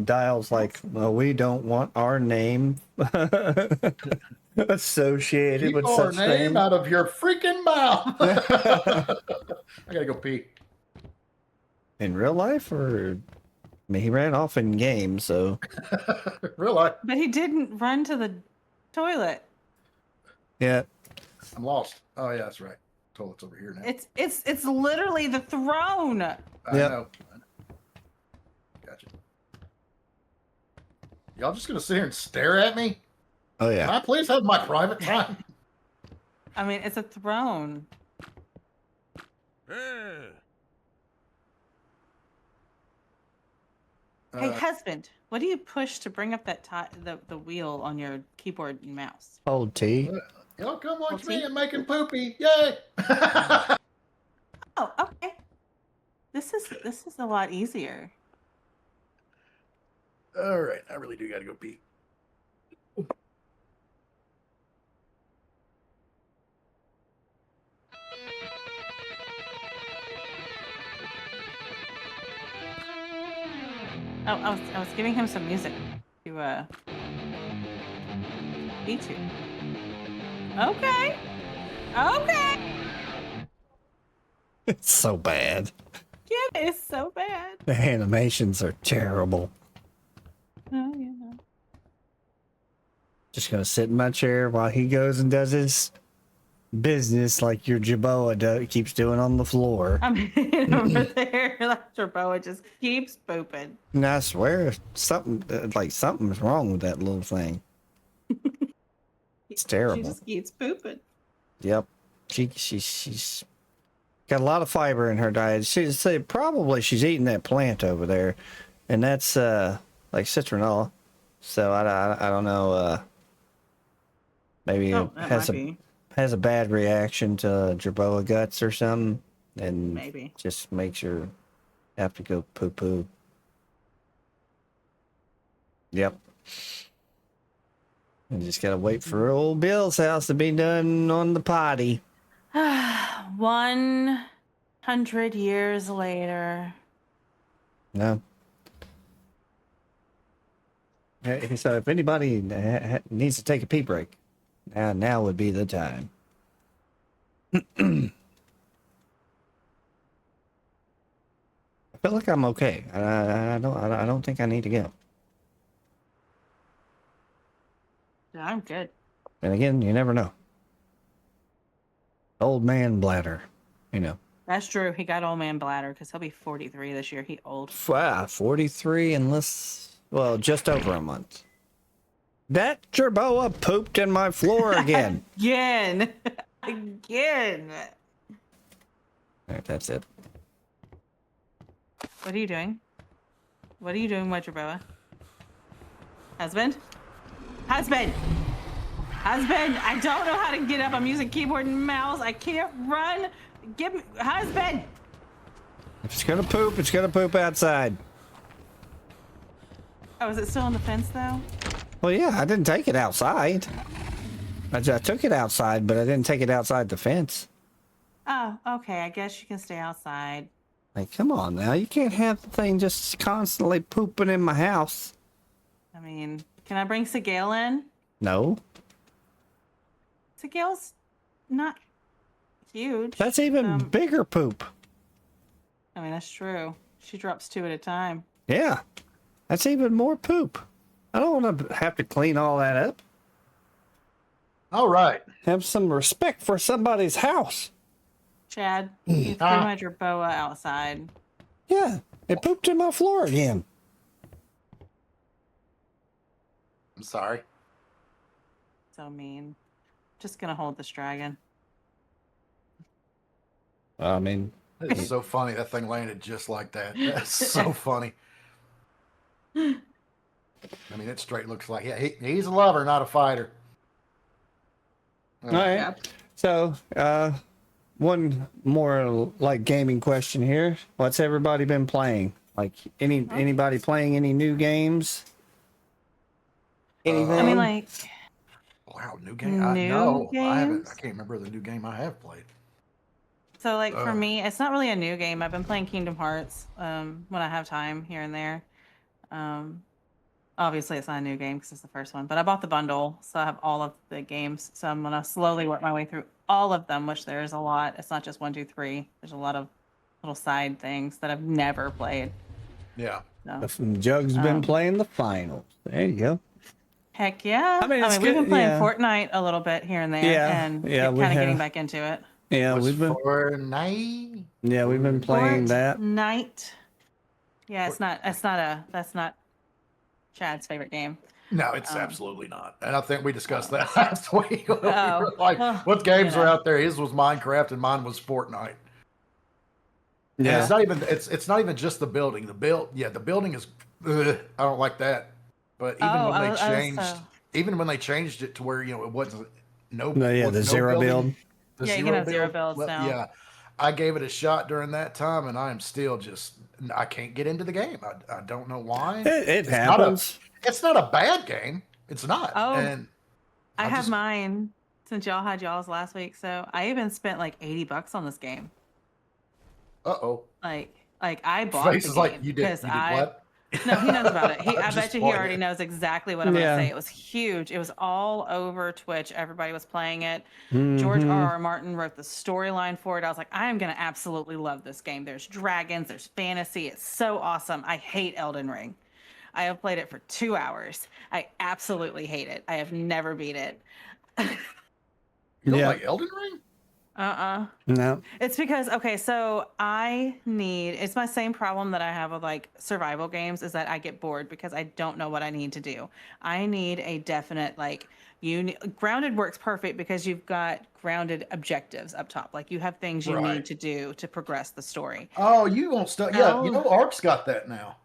Dial's like, well, we don't want our name associated with Keep our such name thing. out of your freaking mouth. I gotta go pee. In real life, or I mean, he ran off in game, so Real life. But he didn't run to the toilet. yeah. I'm lost. Oh yeah, that's right. Toilet's over here now. It's literally the throne. I Yep. know. Gotcha. Y'all just gonna sit here and stare at me? Oh Can yeah. I please have my private time? I mean, it's a throne. Hey, husband, what do you push to bring up that the wheel on your keyboard and mouse? Old T. Y'all come watch Well, me see? and making poopy. Yay! Oh, okay. This is a lot easier. All right, I really do gotta go pee. Oh, I was giving him some music to beat to. Okay. Okay. It's so bad. Yeah, it's so bad. The animations are terrible. Oh, you know. Just gonna sit in my chair while he goes and does his business like your Jaboa keeps doing on the floor. I mean, over there, like Jerboa just keeps pooping. And I swear, something's wrong with that little thing. It's terrible. She just keeps pooping. Yep, she's got a lot of fiber in her diet. She's eating that plant over there, and that's like citronella. So I don't know. Maybe Oh, it that has might be. has a bad reaction to Jerboa guts or something, and Maybe. just makes her have to go poo poo. Yep. I just gotta wait for old Bill's house to be done on the potty. 100 years later. No. So if anybody needs to take a pee break, now would be the time. I feel like I'm okay. I don't think I need to go. Yeah, I'm good. And again, you never know. Old man bladder, you know. That's true. He got old man bladder because he'll be 43 this year. He old. 43 well, just over a month. That jerboa pooped in my floor again. Again. Again. All right, that's it. What are you doing? What are you doing, Wedgerboa? Husband? Husband! Husband! I don't know how to get up. I'm using keyboard and mouse. I can't run. Give me... Husband! If it's gonna poop, it's gonna poop outside. Oh, is it still on the fence, though? Well, yeah, I didn't take it outside. I took it outside, but I didn't take it outside the fence. Oh, okay. I guess you can stay outside. Like, come on now. You can't have the thing just constantly pooping in my house. I mean, can I bring Sigale in? No. Sigale's not huge. That's even bigger poop. I mean, that's true. She drops 2 at a time. Yeah. That's even more poop. I don't want to have to clean all that up. All right. Have some respect for somebody's house. Chad, you threw my jerboa outside. Yeah. It pooped in my floor again. I'm sorry. So mean. Just gonna hold this dragon. I mean, It's so funny. That thing landed just like that. That's so funny. I mean, it straight looks like, yeah, he's a lover, not a fighter. all right. Yep. So, one more like gaming question here. What's everybody been playing? Like anybody playing any new games? Anything? I mean, like, Wow, new game? New I haven't. games? I can't remember the new game I have played. so like for me, it's not really a new game. I've been playing Kingdom Hearts when I have time here and there. Obviously, it's not a new game because it's the first one, but I bought the bundle, so I have all of the games. So I'm gonna slowly work my way through all of them, which there is a lot. It's not just 1, 2, 3. There's a lot of little side things that I've never played. Yeah. So, Jug's been playing the finals. There you go. heck yeah! I mean, it's we've been good, playing yeah. Fortnite a little bit here and there, Yeah, and yeah, we kind of have. getting back into it. Yeah, Was we've been Fortnite? playing that. Fortnite. Yeah, it's not. That's not Chad's favorite game. No, it's absolutely not. And I think we discussed that last week. We Oh, were like, well, what games you are know. out there? His was Minecraft and mine was Fortnite. And Yeah. it's not even it's not even just the building. The building is I don't like that. But even when they changed it to where, it wasn't No, yeah, the zero build. Yeah, you can have zero builds well, now. Yeah. I gave it a shot during that time and I am still I can't get into the game. I don't know why. It happens. It's not a bad game. It's not. Oh, And I have just- mine since y'all had y'all's last week, so I even spent like $80 on this game. Uh-oh. Like I bought Face the is game like, you did because what? No, he knows about it. I Just bet you he spoiled already it. knows exactly what I'm Yeah. gonna say. It was huge. It was all over Twitch. Everybody was playing it. George Mhm. R.R. Martin wrote the storyline for it. I was like, I am gonna absolutely love this game. There's dragons, there's fantasy. It's so awesome. I hate Elden Ring. I have played it for 2 hours. I absolutely hate it. I have never beat it. You don't Yeah. like Elden Ring? No. It's because, okay, so it's my same problem that I have with like survival games is that I get bored because I don't know what I need to do. I need a definite, grounded works perfect because you've got grounded objectives up top. Like you have things you Right. need to do to progress the story. Oh, you won't stop. Yeah, No. Ark's got that now.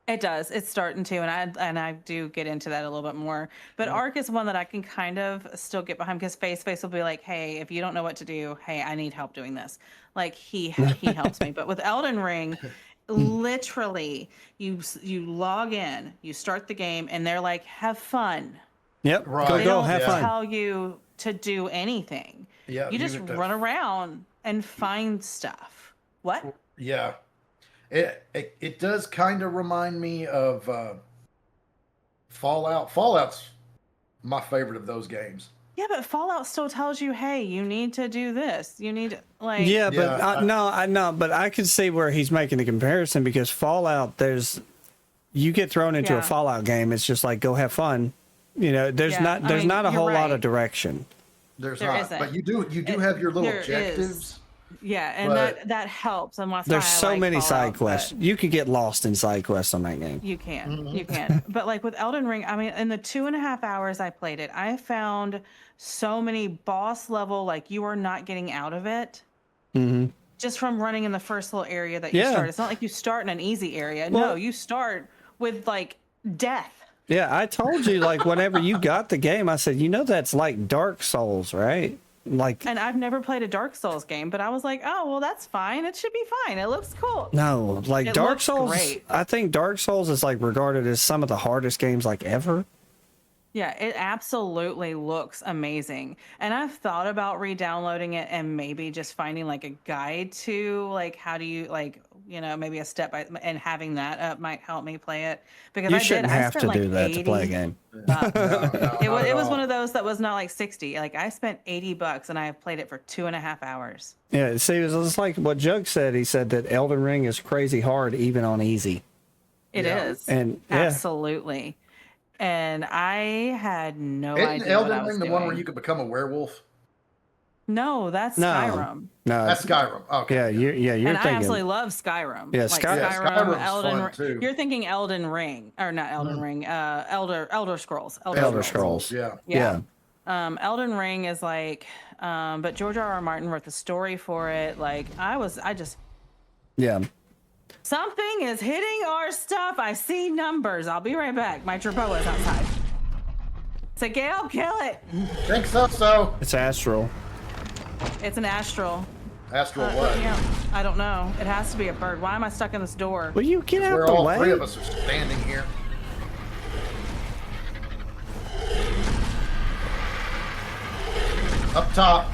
It does. It's starting to, and I do get into that a little bit more. But Ark is one that I can kind of still get behind because Face will be like, "Hey, if you don't know what to do, hey, I need help doing this." Like he helps me. But with Elden Ring, literally, you log in, you start the game, and they're like, "Have fun." Yep. Right. Go They go. don't Have fun. tell you to do anything. Yeah, You just get to- run around and find stuff. What? Yeah, it does kind of remind me of Fallout. Fallout's my favorite of those games. Yeah, but Fallout still tells you, hey, you need to do this. You need like. Yeah, but Yeah, no, I know, but I could see where he's making the comparison because Fallout, you get thrown into Yeah. a Fallout game, it's just like go have fun. You know, there's Yeah, not I there's mean, not a you're whole lot right. of direction. There's There not, isn't. but you do have your little there is. objectives. Yeah, and But- that helps. And that's There's why I so like many Fallout, side but quests. You could get lost in side quests on that game. You can, Mm-hmm. you can. But like with Elden Ring, I mean, in the 2.5 hours I played it, I found so many boss level, like you are not getting out of it. Just from running in the first little area that you Yeah. start. It's not like you start in an easy area. Well- No, you start with like death. Yeah, I told you like whenever you got the game, I said, that's like Dark Souls, right? Like And I've never played a Dark Souls game, but I was like, oh, well, that's fine. It should be fine. It looks cool. no, like It Dark looks Souls. great. I think Dark Souls is like regarded as some of the hardest games like ever. Yeah, it absolutely looks amazing. And I've thought about re-downloading it and maybe just finding like a guide to like how do you like, maybe a step by and having that up might help me play it because You I shouldn't did. I have spent to like do that to play a 80 game. No, not It was at all. one of those that was not like 60. Like I spent $80 and I have played it for 2.5 hours. Yeah, see, it was like what Jug said. He said that Elden Ring is crazy hard, even on easy. It is. Yeah. And yeah, Absolutely. And I had no Isn't idea what I Elden was Ring the doing. one where you could become a werewolf? No, that's no, Skyrim. no, That's Skyrim. Okay. yeah, you're And I thinking. absolutely love Skyrim. Yeah, like Yeah, Skyrim's Elden fun, Ring. too. You're thinking Elden Ring, or not Elden Ring? Elder Scrolls. Elder Scrolls. Yeah. Yeah. Elden Ring is like, but George R.R. Martin wrote the story for it. Like Yeah. something is hitting our stuff. I see numbers. I'll be right back. My Jerboa is outside. So Gail, kill it. Think so. It's Astral. It's an astral. Astral what? Yeah, I don't know. It has to be a bird. Why am I stuck in this door? Will you get out Where the all way? three of us are standing here. Up top.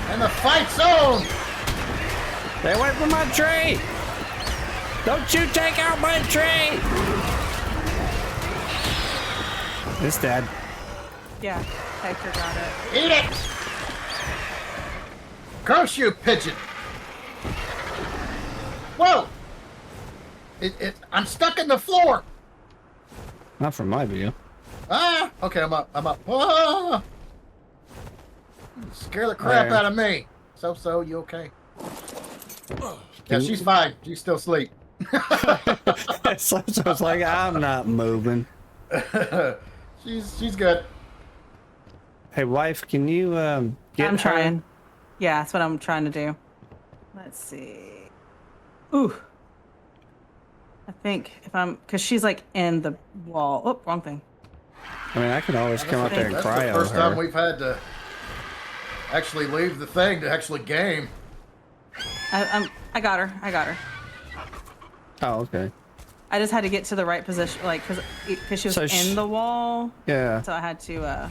And the fight's on! Stay away from my tree! Don't you take out my tree! It's dead. Yeah, Hector got it. Eat it! Curse you, pigeon! Whoa! I'm stuck in the floor! Not from my view. Ah! Okay, I'm up. Ah! Scare the crap There. out of me. So, you okay? Yeah, she's fine. She's still asleep. So it's like, I'm not moving. She's good. Hey, wife, can you get I'm her? trying. Yeah, that's what I'm trying to do. Let's see. Ooh. I think because she's like in the wall. Oh, wrong thing. I mean, I can always come up there and That's cry the over first time her. we've had to actually leave the thing to actually game. I got her. Oh, okay. I just had to get to the right position, like because she was So in the wall, Yeah. so I had to.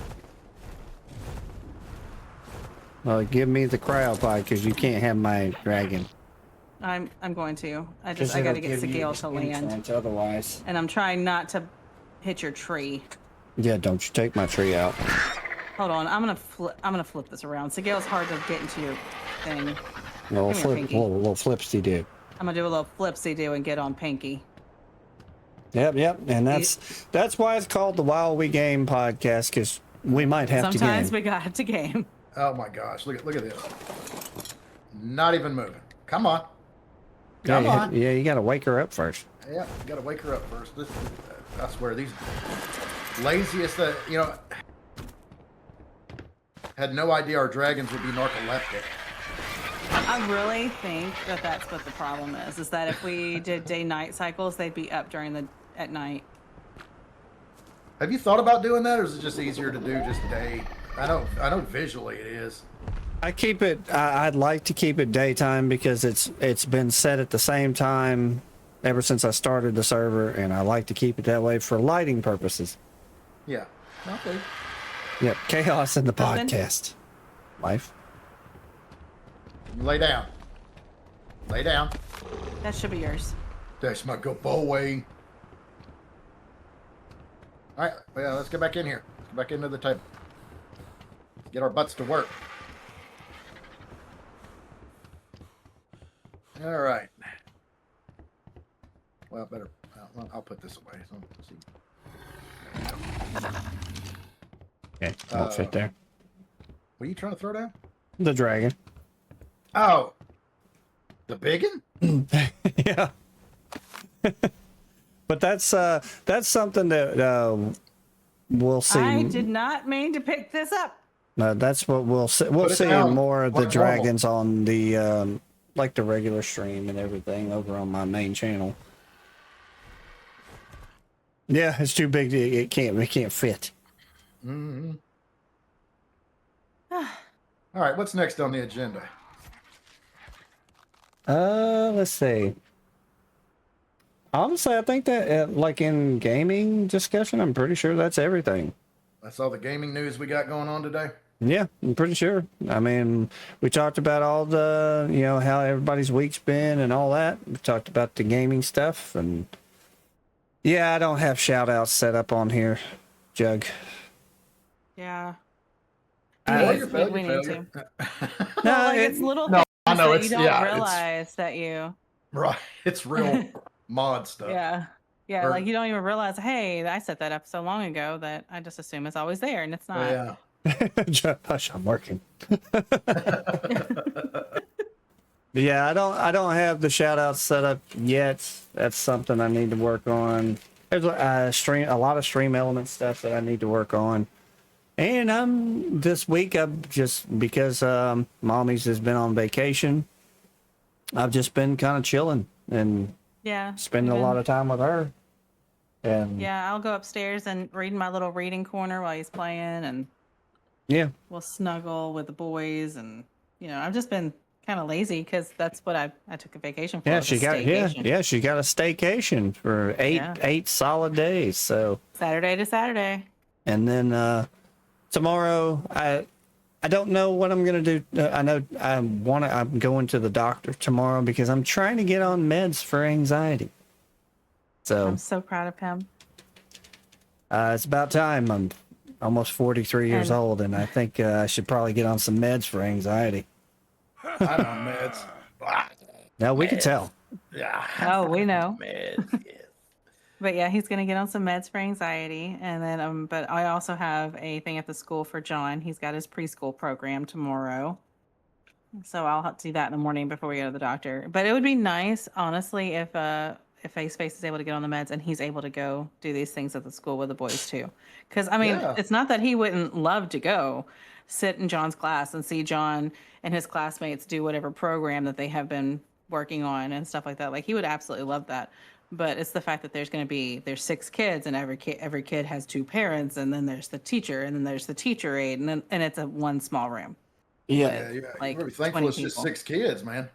Well, give me the cryo pod because you can't have my dragon. I'm going to. I got to get Sigil to land, Otherwise. and I'm trying not to hit your tree. Yeah, don't you take my tree out. Hold on, I'm gonna flip this around. Sigil's hard to get into your thing. Little Come here, Pinky. little flipsy do. I'm gonna do a little flipsy do and get on Pinky. Yep, and that's why it's called the While We Game podcast because we might have Sometimes to game. we got to game. Oh my gosh! Look at this. Not even moving. Come on. Come on. Yeah, you got to wake her up first. Yeah, you gotta wake her up first. I swear, these laziest had no idea our dragons would be narcoleptic. I really think that that's what the problem is that if we did day-night cycles, they'd be up at night. Have you thought about doing that, or is it just easier to do just day? I know visually it is. I keep it. I'd like to keep it daytime because it's been set at the same time ever since I started the server, and I like to keep it that way for lighting purposes. Yeah. Okay. Yep, chaos in the Husband? podcast. Life. Lay down. Lay down. That should be yours. That's my good boy. All right. Yeah, let's get back in here. Let's get back into the table. Let's get our butts to work. All right. Well, better. I'll put this away. So let's see. Okay, won't fit there. What are you trying to throw down? The dragon. Oh, the biggin? Yeah. But that's something that we'll see. I did not mean to pick this up. That's what we'll see. We'll Put it see down. more of the Like normal. dragons on the like the regular stream and everything over on my main channel. Yeah, it's too big. It can't fit. Mm-hmm. All right, what's next on the agenda? Let's see. Honestly, I think that like in gaming discussion, I'm pretty sure that's everything. That's all the gaming news we got going on today. Yeah, I'm pretty sure. I mean, we talked about all the, how everybody's week's been and all that. We talked about the gaming stuff, and yeah, I don't have shout outs set up on here, Jug. Yeah. Well, Maybe you're we need failure. to. No, Well, like it's little No, things I know, that it's- you don't yeah, it's- realize that you. Right, it's real mod stuff. Yeah. Yeah, Or- like you don't even realize, hey, I set that up so long ago that I just assume it's always there, and it's not. Yeah. Hush, I'm working. Yeah, I don't have the shout outs set up yet. That's something I need to work on. There's a lot of stream element stuff that I need to work on. And this week I'm just because mommy's has been on vacation, I've just been kind of chilling and Yeah. spending a lot of time with her. And Yeah, I'll go upstairs and read in my little reading corner while he's playing, and yeah. we'll snuggle with the boys, and I've just been kind of lazy because that's what I took a vacation for. Yeah, was a she got staycation. she got a staycation for eight solid days. So Saturday to Saturday. and then tomorrow I don't know what I'm gonna do. I know I'm going to the doctor tomorrow because I'm trying to get on meds for anxiety. So I'm so proud of him. it's about time. I'm almost 43 years And- old, and I think I should probably get on some meds for anxiety. I'm on meds. Now we can tell. Yeah. Oh, we know. Meds, yes. But yeah, he's gonna get on some meds for anxiety, and then but I also have a thing at the school for John. He's got his preschool program tomorrow, so I'll have to do that in the morning before we go to the doctor. But it would be nice, honestly, if Face is able to get on the meds and he's able to go do these things at the school with the boys too. Because I mean, Yeah. it's not that he wouldn't love to go sit in John's class and see John and his classmates do whatever program that they have been working on and stuff like that. Like he would absolutely love that. But it's the fact that there's 6 kids, and every kid has 2 parents, and then there's the teacher, and then there's the teacher aide, and it's a one small room. Yeah, yeah. Like You're thankful 20 it's just people. 6 kids, man.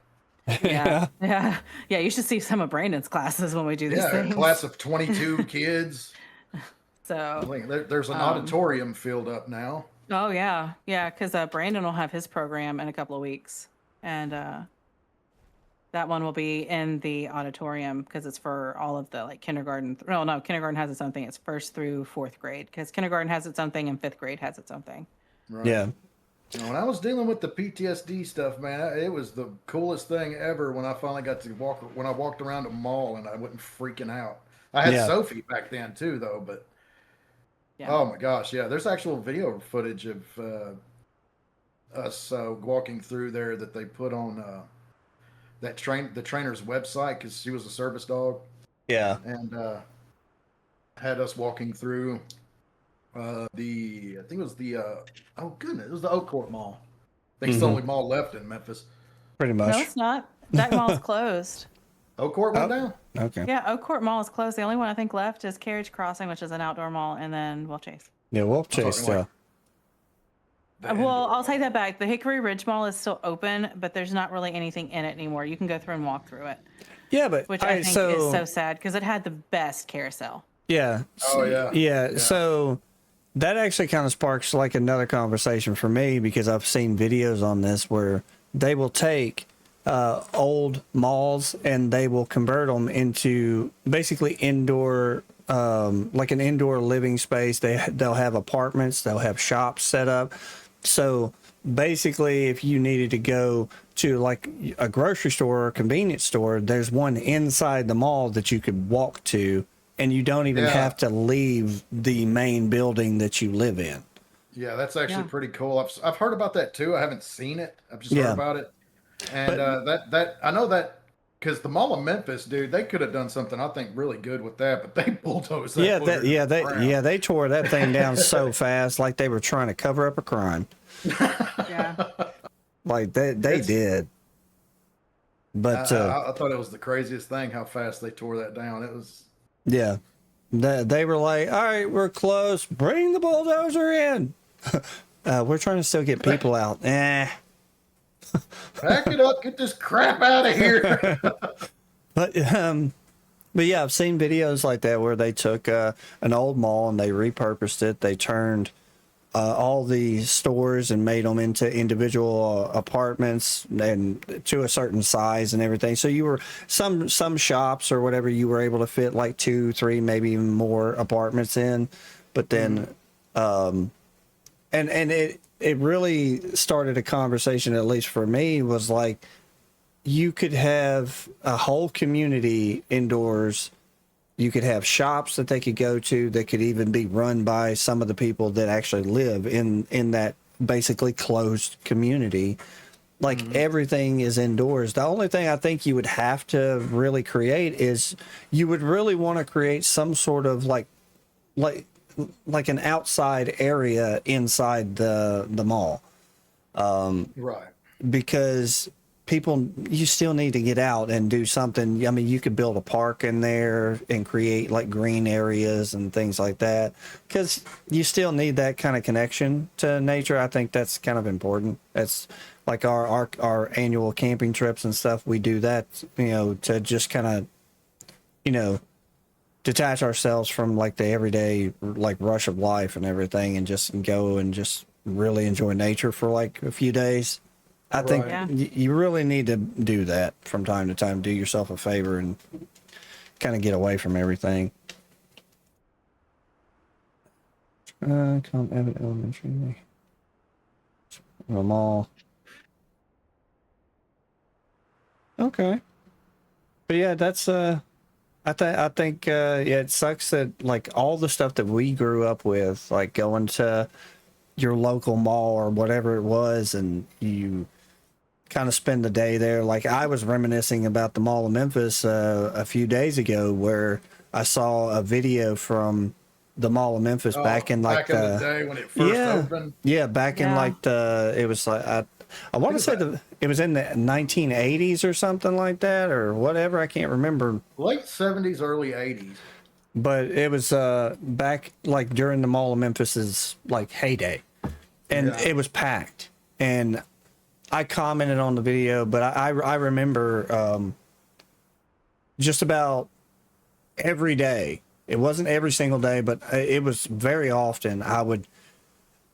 Yeah, yeah. You should see some of Brandon's classes when we do these Yeah, a things. class of 22 kids. I So, think there's an auditorium filled up now. oh yeah, because Brandon will have his program in a couple of weeks, and that one will be in the auditorium because it's for all of the like kindergarten. No, kindergarten has its own thing. It's 1st through 4th grade because kindergarten has its own thing and 5th grade has its own thing. Right. Yeah. You know, when I was dealing with the PTSD stuff, man, it was the coolest thing ever when I finally got to walked around a mall and I wasn't freaking out. I had Yeah. Sophie back then too, though, but Yeah. oh my gosh, yeah, there's actual video footage of us walking through there that they put on the trainer's website because she was a service dog Yeah. and had us walking through I think it was the oh goodness, it was the Oak Court Mall. I think it's the only mall left in Memphis. Pretty much. No, it's not. That mall's closed. Oak Court went down. Okay. Yeah, Oak Court Mall is closed. The only one I think left is Carriage Crossing, which is an outdoor mall, and then Wolf Chase. Yeah, Wolf Chase. talking like- The Well, indoor I'll take mall. that back. The Hickory Ridge Mall is still open, but there's not really anything in it anymore. You can go through and walk through it, Yeah, but which I think is so sad because it had the best carousel. yeah, Oh yeah. yeah. So that actually kind of sparks like another conversation for me because I've seen videos on this where they will take old malls and they will convert them into basically indoor, like an indoor living space. They'll have apartments, they'll have shops set up. So basically, if you needed to go to like a grocery store or a convenience store, there's one inside the mall that you could walk to, and you don't even Yeah. have to leave the main building that you live in. Yeah, that's actually Yeah. pretty cool. I've heard about that too. I haven't seen it. I've just Yeah. heard about it. And But- that I know that because the Mall of Memphis, dude, they could have done something I think really good with that, but they bulldozed that. They tore that thing down so fast, like they were trying to cover up a crime. Yeah. Like they did. But I thought it was the craziest thing how fast they tore that down. It was yeah, they were like, "All right, we're close. Bring the bulldozer in. We're trying to still get people out." pack it up, get this crap out of here. But yeah, I've seen videos like that where they took an old mall and they repurposed it. They turned all the stores and made them into individual apartments and to a certain size and everything. So you were some shops or whatever, you were able to fit like 2, 3, maybe even more apartments in. But then, and it really started a conversation, at least for me, was like you could have a whole community indoors. You could have shops that they could go to that could even be run by some of the people that actually live in that basically closed community. Like everything is indoors. The only thing I think you would have to really create is you would really want to create some sort of like an outside area inside the mall. Right. Because you still need to get out and do something. I mean, you could build a park in there and create like green areas and things like that, because you still need that kind of connection to nature. I think that's kind of important. That's like our annual camping trips and stuff. We do that, to just kind of, detach ourselves from like the everyday like rush of life and everything, and just go and just really enjoy nature for like a few days. I think Right. Yeah. you really need to do that from time to time. Do yourself a favor and kind of get away from everything. Come Evan Elementary. The mall. Okay. But yeah, that's I think yeah, it sucks that like all the stuff that we grew up with, like going to your local mall or whatever it was, and you kind of spend the day there. Like I was reminiscing about the Mall of Memphis a few days ago, where I saw a video from the Mall of Memphis back in like the day when it first opened. yeah, back in Yeah. like it was like I want to say it was in the 1980s or something like that or whatever. I can't remember. Late 70s, early 80s. But it was back like during the Mall of Memphis's like heyday, and Yeah. it was packed. And I commented on the video, but I remember just about every day. It wasn't every single day, but it was very often. I would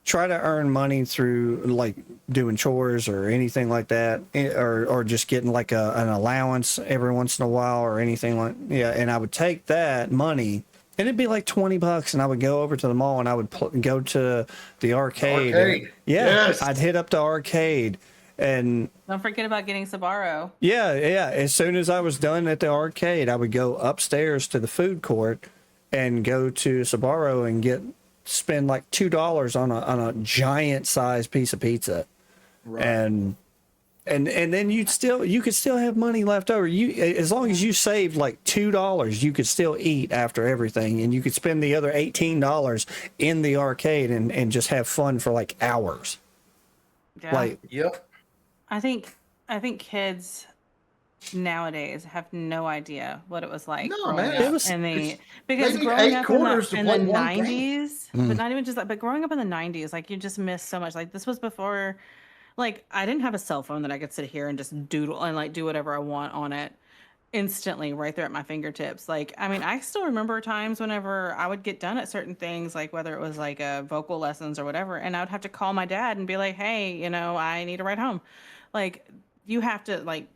try to earn money through like doing chores or anything like that, or just getting like an allowance every once in a while or anything like and I would take that money and it'd be like $20, and I would go over to the mall and I would go to the arcade. Arcade. Yes. I'd hit up the arcade. And Don't forget about getting Sbarro. yeah. As soon as I was done at the arcade, I would go upstairs to the food court and go to Sbarro and spend like $2 on a giant size piece of pizza. Right. And then you could still have money left over. As long as you saved like $2, you could still eat after everything, and you could spend the other $18 in the arcade and just have fun for like hours. Yeah. Like Yep. I think kids nowadays have no idea what it was like No, growing man. up It's, in it's, the because they need growing 8 up quarters to in play the one game. 90s, but not even just that, but growing up in the 90s, like you just miss so much. Like this was before, like I didn't have a cell phone that I could sit here and just doodle and like do whatever I want on it instantly right there at my fingertips. Like, I mean, I still remember times whenever I would get done at certain things, like whether it was like vocal lessons or whatever, and I would have to call my dad and be like, hey, you know, I need a ride home. Like, you have to, like,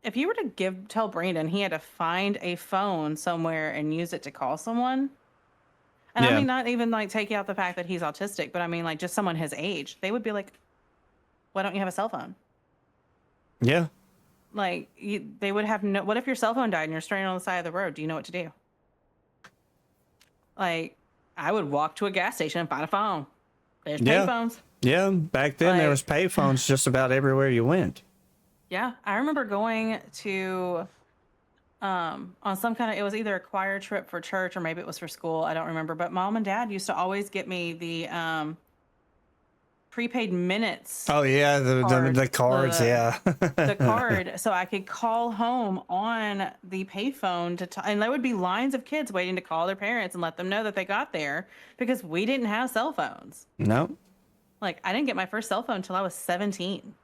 if you were to tell Brandon he had to find a phone somewhere and use it to call someone, and I Yeah. mean, not even like taking out the fact that he's autistic, but I mean, like, just someone his age, they would be like, why don't you have a cell phone? Yeah. Like, they would have no. What if your cell phone died and you're stranded on the side of the road? Do you know what to do? Like, I would walk to a gas station and find a phone. There's Yeah. payphones. Yeah. Back then, there Like- was payphones just about everywhere you went. Yeah, I remember going to on some kind of, it was either a choir trip for church or maybe it was for school. I don't remember. But mom and dad used to always get me the prepaid minutes. Oh yeah, the cards. Yeah. The card, so I could call home on the payphone and there would be lines of kids waiting to call their parents and let them know that they got there because we didn't have cell phones. No. Like, I didn't get my first cell phone until I was 17,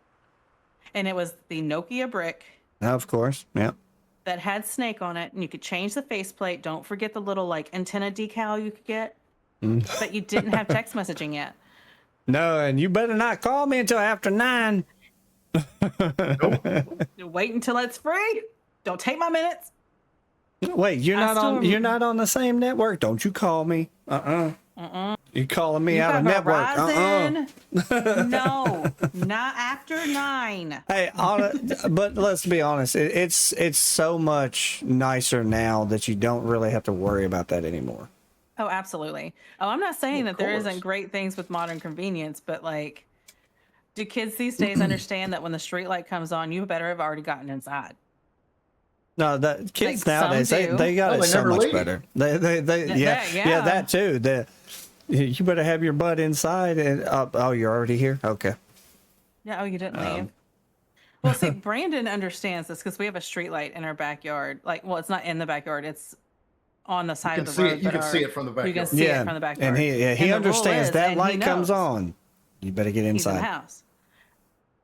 and it was the Nokia brick No, of course. Yeah. that had Snake on it, and you could change the faceplate. Don't forget the little like antenna decal you could get, but you didn't have text messaging yet. No, and you better not call me until after 9. Wait until it's free. Don't take my minutes. Wait, you're not on the same network. Don't you call me? You calling me You out of got network? Verizon? No, not after 9. Hey, but let's be honest. It's so much nicer now that you don't really have to worry about that anymore. Oh, absolutely. Oh, I'm not saying Of that there course. isn't great things with modern convenience, but like, do kids these days understand that when the street light comes on, you better have already gotten inside? No, the kids Like, some nowadays do. they got Oh, it they so never much leave. better. They yeah, that too. You better have your butt inside and oh, you're already here. Okay. Yeah. Oh, you didn't leave. Well, see, Brandon understands this because we have a street light in our backyard. Like, well, it's not in the backyard; it's on the side You of can the see road. it. You but can see it from the You can backyard. see it from the backyard. and he And the rule understands is, that and he light comes knows on. You better get He's in the inside. house.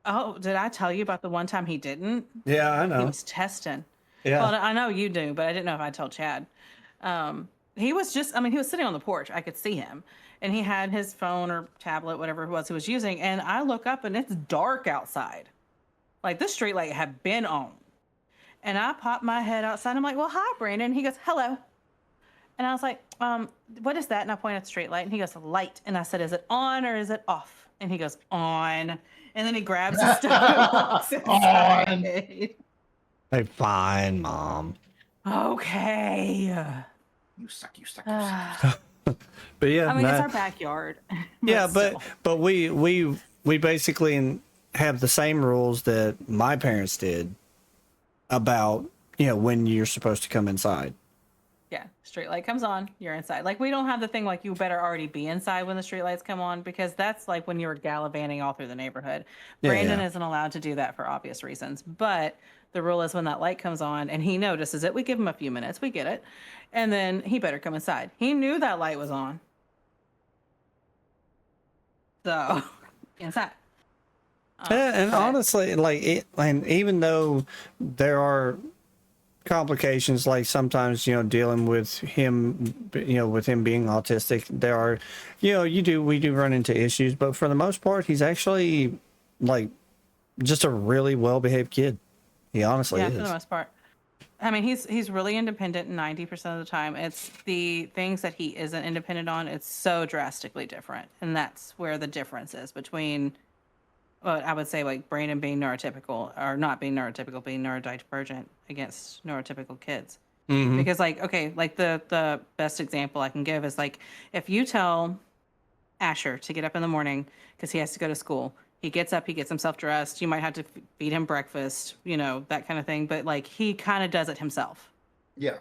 Oh, did I tell you about the one time he didn't? Yeah, I He know. was testing. Yeah. Well, I know you do, but I didn't know if I told Chad. He was just, I mean, he was sitting on the porch. I could see him. And he had his phone or tablet, whatever it was he was using. And I look up and it's dark outside. Like, this street light had been on. And I popped my head outside. I'm like, well, hi, Brandon. He goes, hello. And I was like, what is that? And I pointed at the street light. And he goes, light. And I said, is it on or is it off? And he goes, on. And then he grabs his stuff and walks inside. Hey, fine, Mom. Okay. You suck. You suck. But yeah, I mean, no. it's our backyard. Yeah, still. but we basically have the same rules that my parents did about, when you're supposed to come inside. Yeah, street light comes on, you're inside. Like, we don't have the thing like you better already be inside when the street lights come on, because that's like when you're gallivanting all through the neighborhood. Yeah, Brandon yeah. isn't allowed to do that for obvious reasons, but the rule is when that light comes on and he notices it, we give him a few minutes, we get it, and then he better come inside. He knew that light was on. So, inside. And but- honestly, and even though there are complications, like sometimes dealing with him, with him being autistic, there are, we do run into issues, but for the most part, he's actually like just a really well behaved kid. He honestly yeah, is. for the most part. I mean, he's really independent 90% of the time. It's the things that he isn't independent on, it's so drastically different. And that's where the difference is between what I would say, like, Brandon being neurotypical or not being neurotypical, being neurodivergent against neurotypical kids. Mhm. Because, like, okay, like the best example I can give is, like, if you tell Asher to get up in the morning because he has to go to school, he gets up, he gets himself dressed. You might have to feed him breakfast, that kind of thing. But like, he kind of does it himself. Yeah.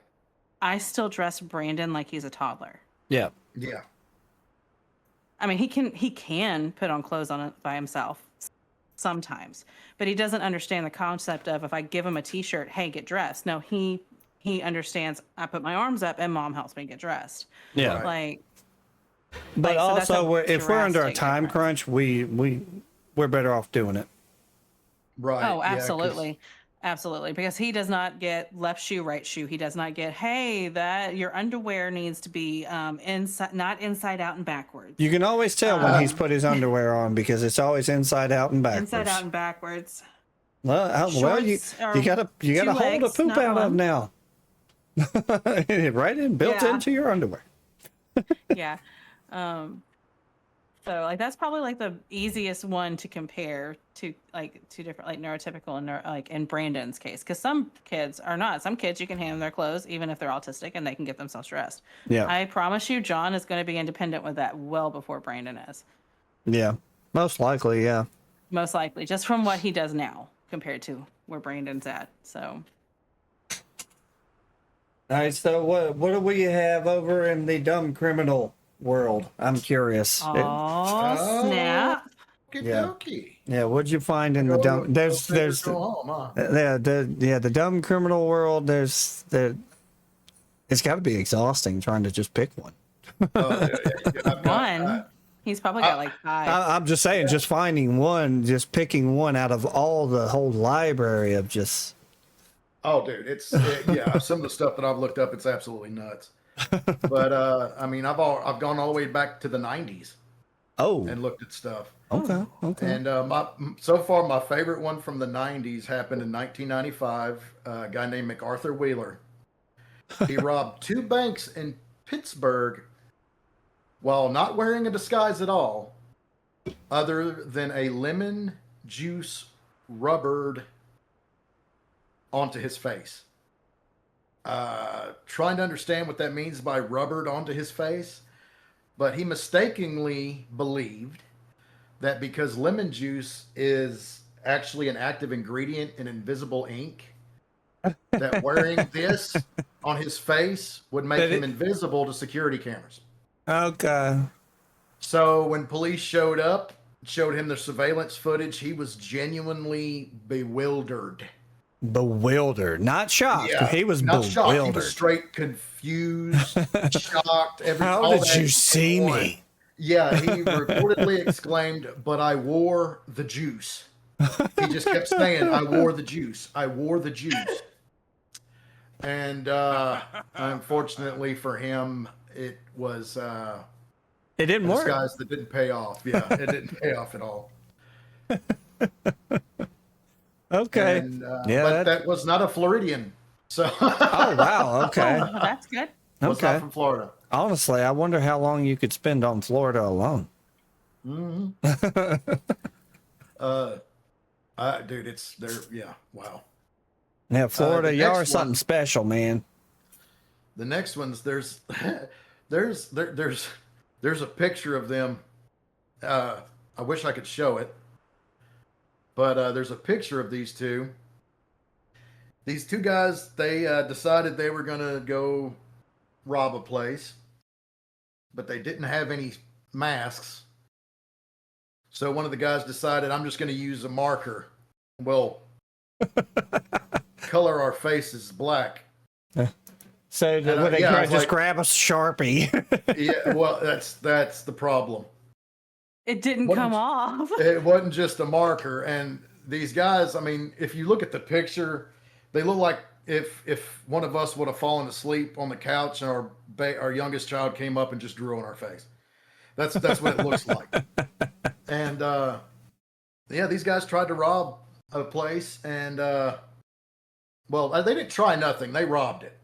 I still dress Brandon like he's a toddler. Yeah. Yeah. I mean, he can put on clothes on it by himself. sometimes, but he doesn't understand the concept of if I give him a t-shirt, hey, get dressed. No, he understands I put my arms up and mom helps me get dressed. Yeah. Right. Like, But so that's also, a if we're under a drastic time difference. crunch, we're better off doing it. Right. Oh, yeah, 'cause- absolutely. Absolutely. Because he does not get left shoe, right shoe. He does not get, hey, that your underwear needs to be inside, not inside out and backwards. You can always tell when he's put his underwear on because it's always inside out and backwards. Inside out and backwards. Well, you Shorts are got a two hold to legs, poop not out of one. now. Right in, built Yeah. into your underwear. Yeah. So like that's probably like the easiest one to compare to like two different like neurotypical and like in Brandon's case, because some kids are not. Some kids you can hand them their clothes even if they're autistic and they can get themselves dressed. Yeah. I promise you, John is going to be independent with that well before Brandon is. Yeah. Most likely, yeah. Most likely, just from what he does now compared to where Brandon's at. So All right, so what do we have over in the dumb criminal world? I'm curious. oh snap. Yeah. Okey-dokey. Yeah, what'd you find in the dumb? There's Go home, huh? the dumb criminal world. It's got to be exhausting trying to just pick one. I've got- One. He's probably got like five. I'm just saying, just finding one, just picking one out of all the whole library of just. Oh, dude, yeah. Some of the stuff that I've looked up, it's absolutely nuts. But I mean, I've gone all the way back to the '90s Oh, and looked at stuff. okay. And so far, my favorite one from the '90s happened in 1995. A guy named MacArthur Wheeler. He robbed 2 banks in Pittsburgh while not wearing a disguise at all, other than a lemon juice rubbered onto his face. Trying to understand what that means by rubbered onto his face, but he mistakenly believed that because lemon juice is actually an active ingredient in invisible ink, that wearing this on his face would make him invisible to security cameras. Okay. So when police showed up, showed him the surveillance footage, he was genuinely bewildered. Bewildered, not shocked. He was not bewildered. shocked. He was straight confused, shocked. How did you see me? Yeah, he reportedly exclaimed, "But I wore the juice." He just kept saying, "I wore the juice. I wore the juice." And unfortunately for him, it was It didn't work. disguise that didn't pay off. Yeah, it didn't pay off at all. Okay. And, Yeah, but that was not a Floridian. So Oh wow. Okay. Oh, that's good. was Okay. not from Florida. Honestly, I wonder how long you could spend on Florida alone. Dude, it's there. Yeah, wow. Yeah, Florida, the y'all are next something one- special, man. The next one's there's there's a picture of them. I wish I could show it, but there's a picture of these two. These 2 guys, they decided they were gonna go rob a place, but they didn't have any masks. So one of the guys decided, I'm just going to use a marker. Well, color our faces black. So And, would they yeah, I was just like- grab a Sharpie? Yeah, well, that's the problem. It didn't What come is- off. It wasn't just a marker. And these guys, I mean, if you look at the picture, they look like if one of us would have fallen asleep on the couch and our youngest child came up and just drew on our face. That's what it looks like. And yeah, these guys tried to rob a place, and well, they didn't try nothing. They robbed it,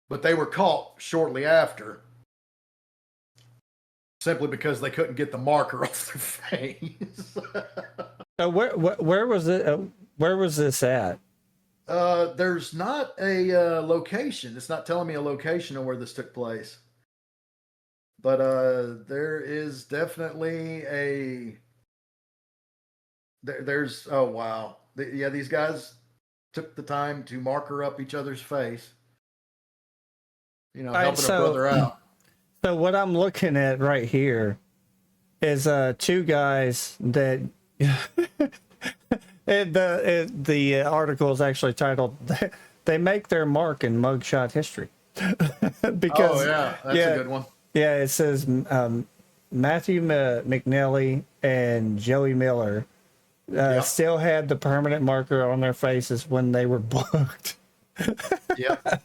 but they were caught shortly after, simply because they couldn't get the marker off their face. So where was it? Where was this at? There's not a location. It's not telling me a location of where this took place. But there is definitely there's oh wow. Yeah, these guys took the time to marker up each other's face. You know, All right, helping so- a brother out. So what I'm looking at right here is 2 guys that And the article is actually titled "They Make Their Mark in Mugshot History." Because Oh yeah, that's a good one. Yeah, it says Matthew McNally and Joey Miller Yep. still had the permanent marker on their faces when they were booked. Yep.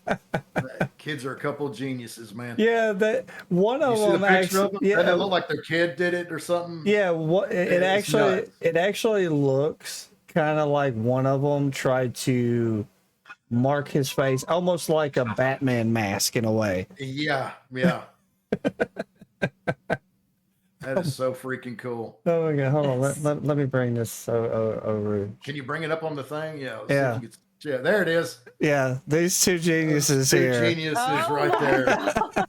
Kids are a couple geniuses, man. Yeah, that one You of see the them picture of actually. them? Yeah, Doesn't it look like their kid did it or something? yeah. What It's nuts. it actually looks kind of like one of them tried to mark his face, almost like a Batman mask in a way. Yeah, yeah. That is so freaking cool. Oh my god! Hold on, let me bring this over. Can you bring it up on the thing? Yeah. Let's see Yeah. if you can, yeah, there it is. Yeah, these two geniuses Two here. geniuses Oh right my there. God.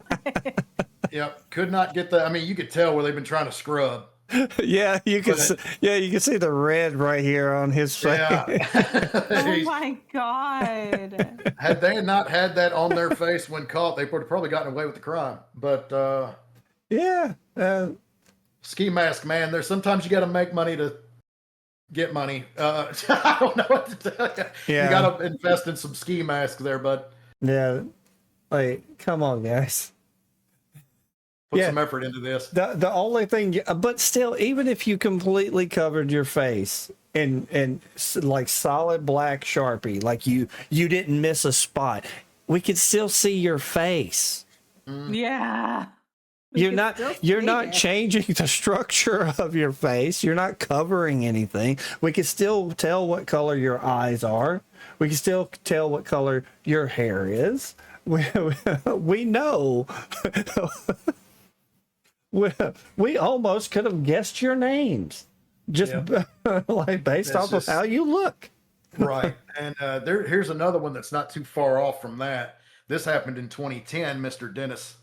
Yep. Could not get the. I mean, you could tell where they've been trying to scrub. Yeah, you can. You can see the red right here on his face. Yeah. Oh my God. Had they not had that on their face when caught, they would have probably gotten away with the crime. But Yeah. ski mask, man. There's sometimes you got to make money to get money. I don't know what to tell you. Yeah. You got to invest in some ski masks there, but Yeah. Like, come on, guys. put Yeah. some effort into this. The only thing, but still, even if you completely covered your face in like solid black Sharpie, like you didn't miss a spot, we could still see your face. Yeah. We You're can not still you're see not it. changing the structure of your face. You're not covering anything. We can still tell what color your eyes are. We can still tell what color your hair is. We know. We almost could have guessed your names just like based It's off just- of how you look. Right. And here's another one that's not too far off from that. This happened in 2010, Mr. Dennis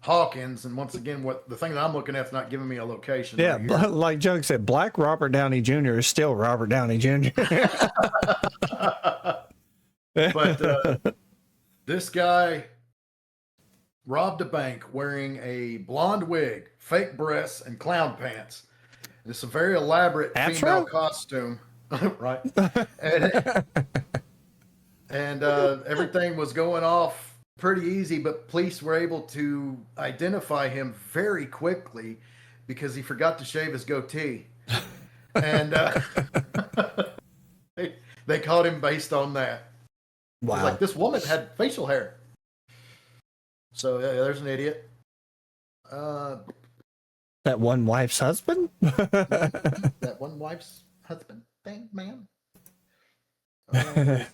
Hawkins. And once again, what the thing that I'm looking at is not giving me a location. Yeah, right here. like Jug said, Black Robert Downey Jr. is still Robert Downey Jr. But this guy robbed a bank wearing a blonde wig, fake breasts, and clown pants. It's a very elaborate Afro? female costume, right? And everything was going off pretty easy, but police were able to identify him very quickly because he forgot to shave his goatee. And they caught him based on that. Wow. Like, this woman had facial hair. So yeah, there's an idiot. That one wife's husband? That one wife's husband thing, man.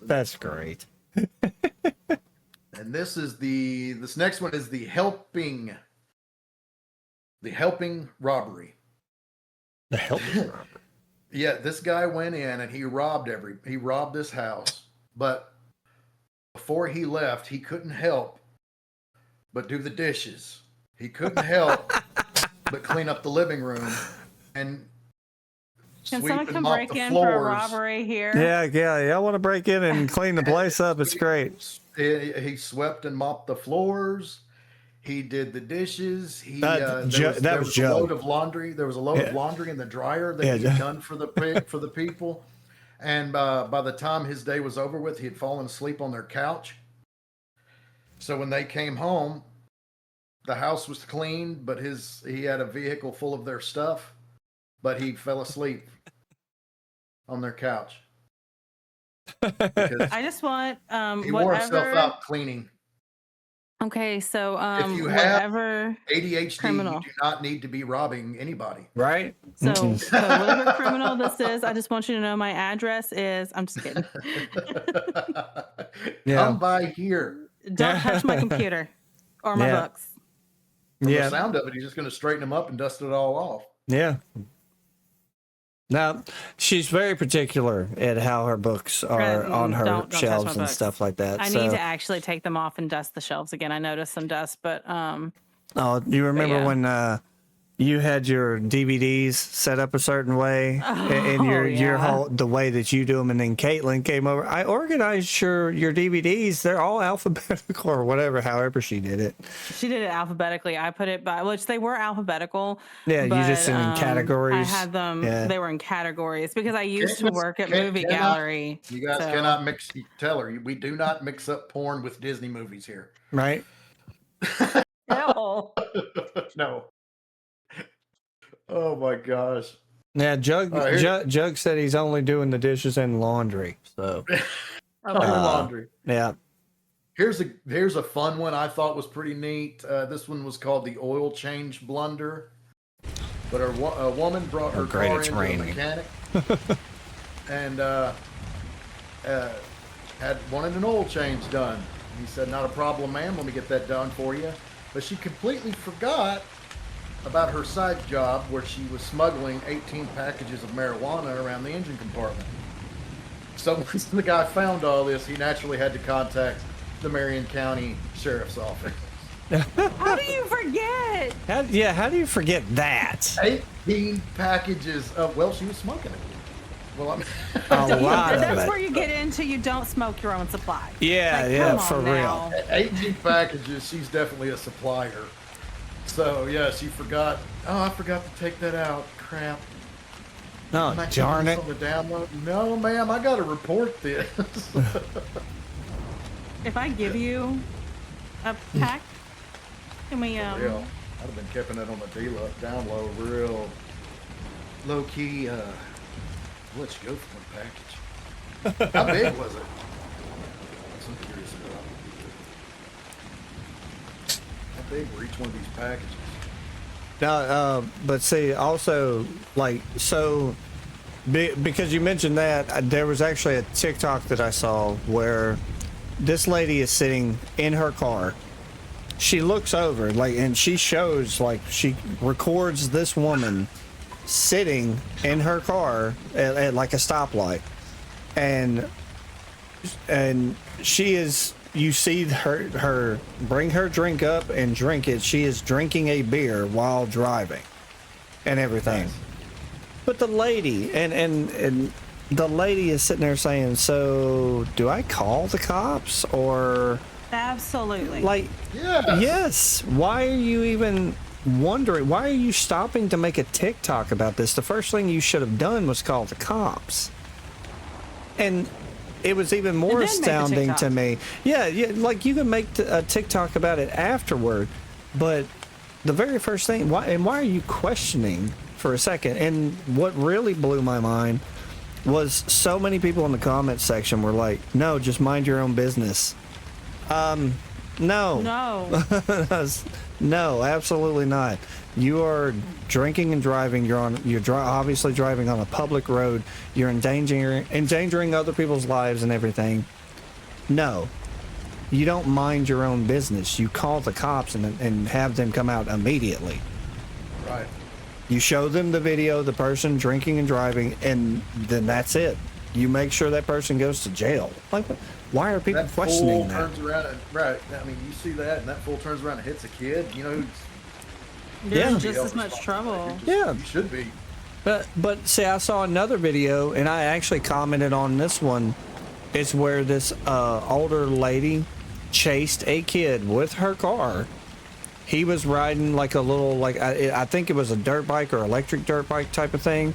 That's great. And this next one is the helping robbery. The help. Yeah, this guy went in and he robbed this house, but before he left, he couldn't help but do the dishes. He couldn't help but clean up the living room and Can sweep someone and come mop break the in for a floors. robbery here? Yeah. I want to break in and clean the place up. It's great. He swept and mopped the floors. He did the dishes. There was was Joe. a load of laundry. There was a load of laundry in the dryer that he'd done for the people. And by the time his day was over with, he had fallen asleep on their couch. So when they came home, the house was clean, but he had a vehicle full of their stuff, but he fell asleep on their couch. Because I just want he wore himself whatever. out cleaning. Okay, so If you have whatever ADHD, criminal. you do not need to be robbing anybody. Right? so whatever criminal this is, I just want you to know my address is. I'm just kidding. Come by here. Don't touch my computer or my Yeah. books. From Yeah. the sound of it, he's just going to straighten them up and dust it all off. Yeah. Now, she's very particular at how her books are Right, on her don't touch shelves my and books. stuff like that. I so, need to actually take them off and dust the shelves again. I noticed some dust, but oh, do you remember yeah. when you had your DVDs set up a certain way, and your whole the way that you do them, and then Caitlin came over. I organized your DVDs. They're all alphabetical or whatever, however she did it. She did it alphabetically. I put it by, which they were alphabetical. Yeah, you just in categories. I had them. Yeah. They were in categories because I used to work at Movie Gallery. You guys cannot mix. Tell her we do not mix up porn with Disney movies here. Right. No. No. Oh my gosh. Yeah, Jug said he's only doing the dishes and laundry. So laundry. Yeah. Here's a fun one I thought was pretty neat. This one was called the oil change blunder. But a woman brought her car into a mechanic and wanted an oil change done. He said, "Not a problem, ma'am. Let me get that done for you." But she completely forgot about her side job where she was smuggling 18 packages of marijuana around the engine compartment. So once the guy found all this, he naturally had to contact the Marion County Sheriff's Office. How do you forget? How do you forget that? 18 packages of, well, she was smoking it. Well, I mean, that's where you get into you don't smoke your own supply. Yeah, for real. 18 packages, she's definitely a supplier. So, yeah, she forgot. Oh, I forgot to take that out. Crap. No, darn it. On the download? No, ma'am, I got to report this. If I give you a pack, can we, Real. I'd have been keeping it on the download real low-key, let you go for one package. How big was it? That's what I'm curious about. How big were each one of these packages? No, but see, also, like, so, because you mentioned that, there was actually a TikTok that I saw where this lady is sitting in her car. She looks over, like, and she shows, like, she records this woman sitting in her car at like a stoplight, and she is, you see her bring her drink up and drink it. She is drinking a beer while driving and everything. Nice. But the lady and the lady is sitting there saying, "So do I call the cops or?" Absolutely. Like, yes. Why are you even wondering? Why are you stopping to make a TikTok about this? The first thing you should have done was call the cops. And it was even more astounding to me. Yeah, like you can make a TikTok about it afterward, but the very first thing, why are you questioning for a second? And what really blew my mind was so many people in the comment section were like, "No, just mind your own business." No. No, absolutely not. You are drinking and driving. You're obviously driving on a public road. You're endangering other people's lives and everything. No, you don't mind your own business. You call the cops and have them come out immediately. Right. You show them the video, the person drinking and driving, and then that's it. You make sure that person goes to jail. Like, why are people questioning that? Turns around and, right. I mean, you see that, and that fool turns around and hits a kid. You know, there's just as much trouble. You should be. But see, I saw another video, and I actually commented on this one. It's where this older lady chased a kid with her car. He was riding like a little, like I think it was a dirt bike or electric dirt bike type of thing.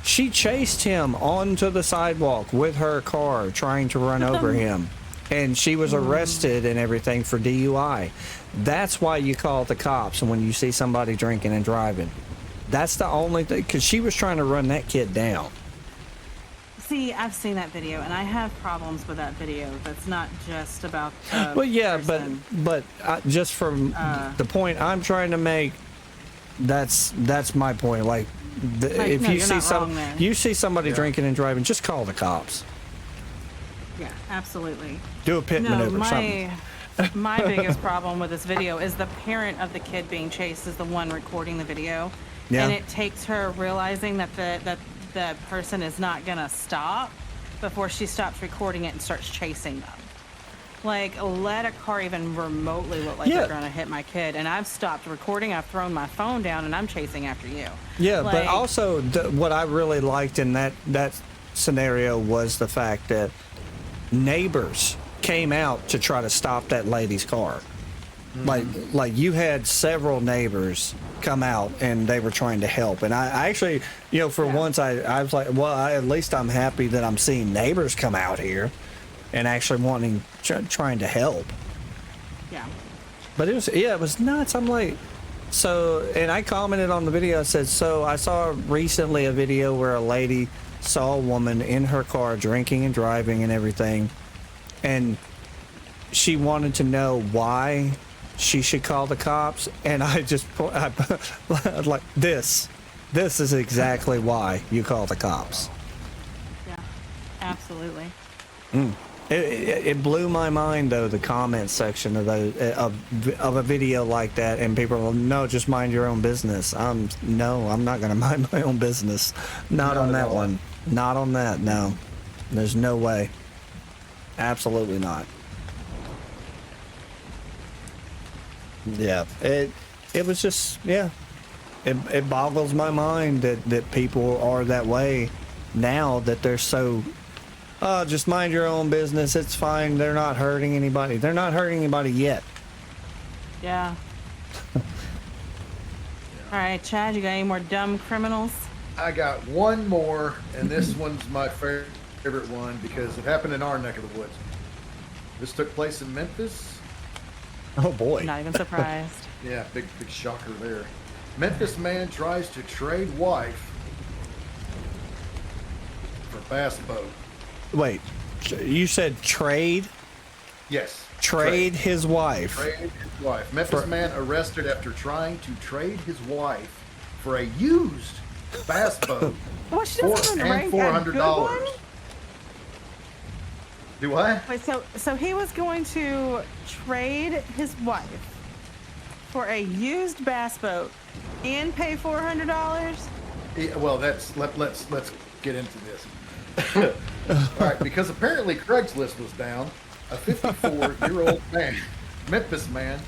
She chased him onto the sidewalk with her car, trying to run over him. And she was arrested and everything for DUI. That's why you call the cops when you see somebody drinking and driving. That's the only thing, because she was trying to run that kid down. See, I've seen that video, and I have problems with that video. That's not just about well, yeah, person. but just from the point I'm trying to make, that's my point. Like, if you see somebody drinking and driving, just call the cops. Yeah, absolutely. Do a pit maneuver. My biggest problem with this video is the parent of the kid being chased is the one recording the video, and it takes her realizing that the person is not gonna stop before she stops recording it and starts chasing them. Like, let a car even remotely look like Yeah. they're going to hit my kid. And I've stopped recording. I've thrown my phone down, and I'm chasing after you. Yeah, but Like, also what I really liked in that scenario was the fact that neighbors came out to try to stop that lady's car. Like you had several neighbors come out and they were trying to help. And I actually, for once I was like, well, at least I'm happy that I'm seeing neighbors come out here and actually trying to help. Yeah. But it was nuts. I'm like, and I commented on the video. I said, so I saw recently a video where a lady saw a woman in her car drinking and driving and everything, and she wanted to know why she should call the cops. And I like this is exactly why you call the cops. Yeah. Absolutely. It blew my mind though, the comment section of a video like that, and people are, no, just mind your own business. No, I'm not gonna mind my own business. Not on that one. Not on that. No, there's no way. Absolutely not. Yeah, it was just, yeah, it boggles my mind that people are that way now, that they're so, oh, just mind your own business, it's fine, they're not hurting anybody. They're not hurting anybody yet. Yeah. All right, Chad, you got any more dumb criminals? I got one more, and this one's my favorite one because it happened in our neck of the woods. This took place in Memphis. Oh boy. Not even surprised. Yeah, big shocker there. Memphis man tries to trade wife for bass boat. Wait, you said trade? Yes. Trade his wife. Trade his wife. Memphis man arrested after trying to trade his wife for a used bass boat Well, she doesn't even rank a good $400. one? Do I? Wait, so he was going to trade his wife for a used bass boat and pay $400? Yeah, well, let's get into this. All right, because apparently Craigslist was down. A 54-year-old man, Memphis man,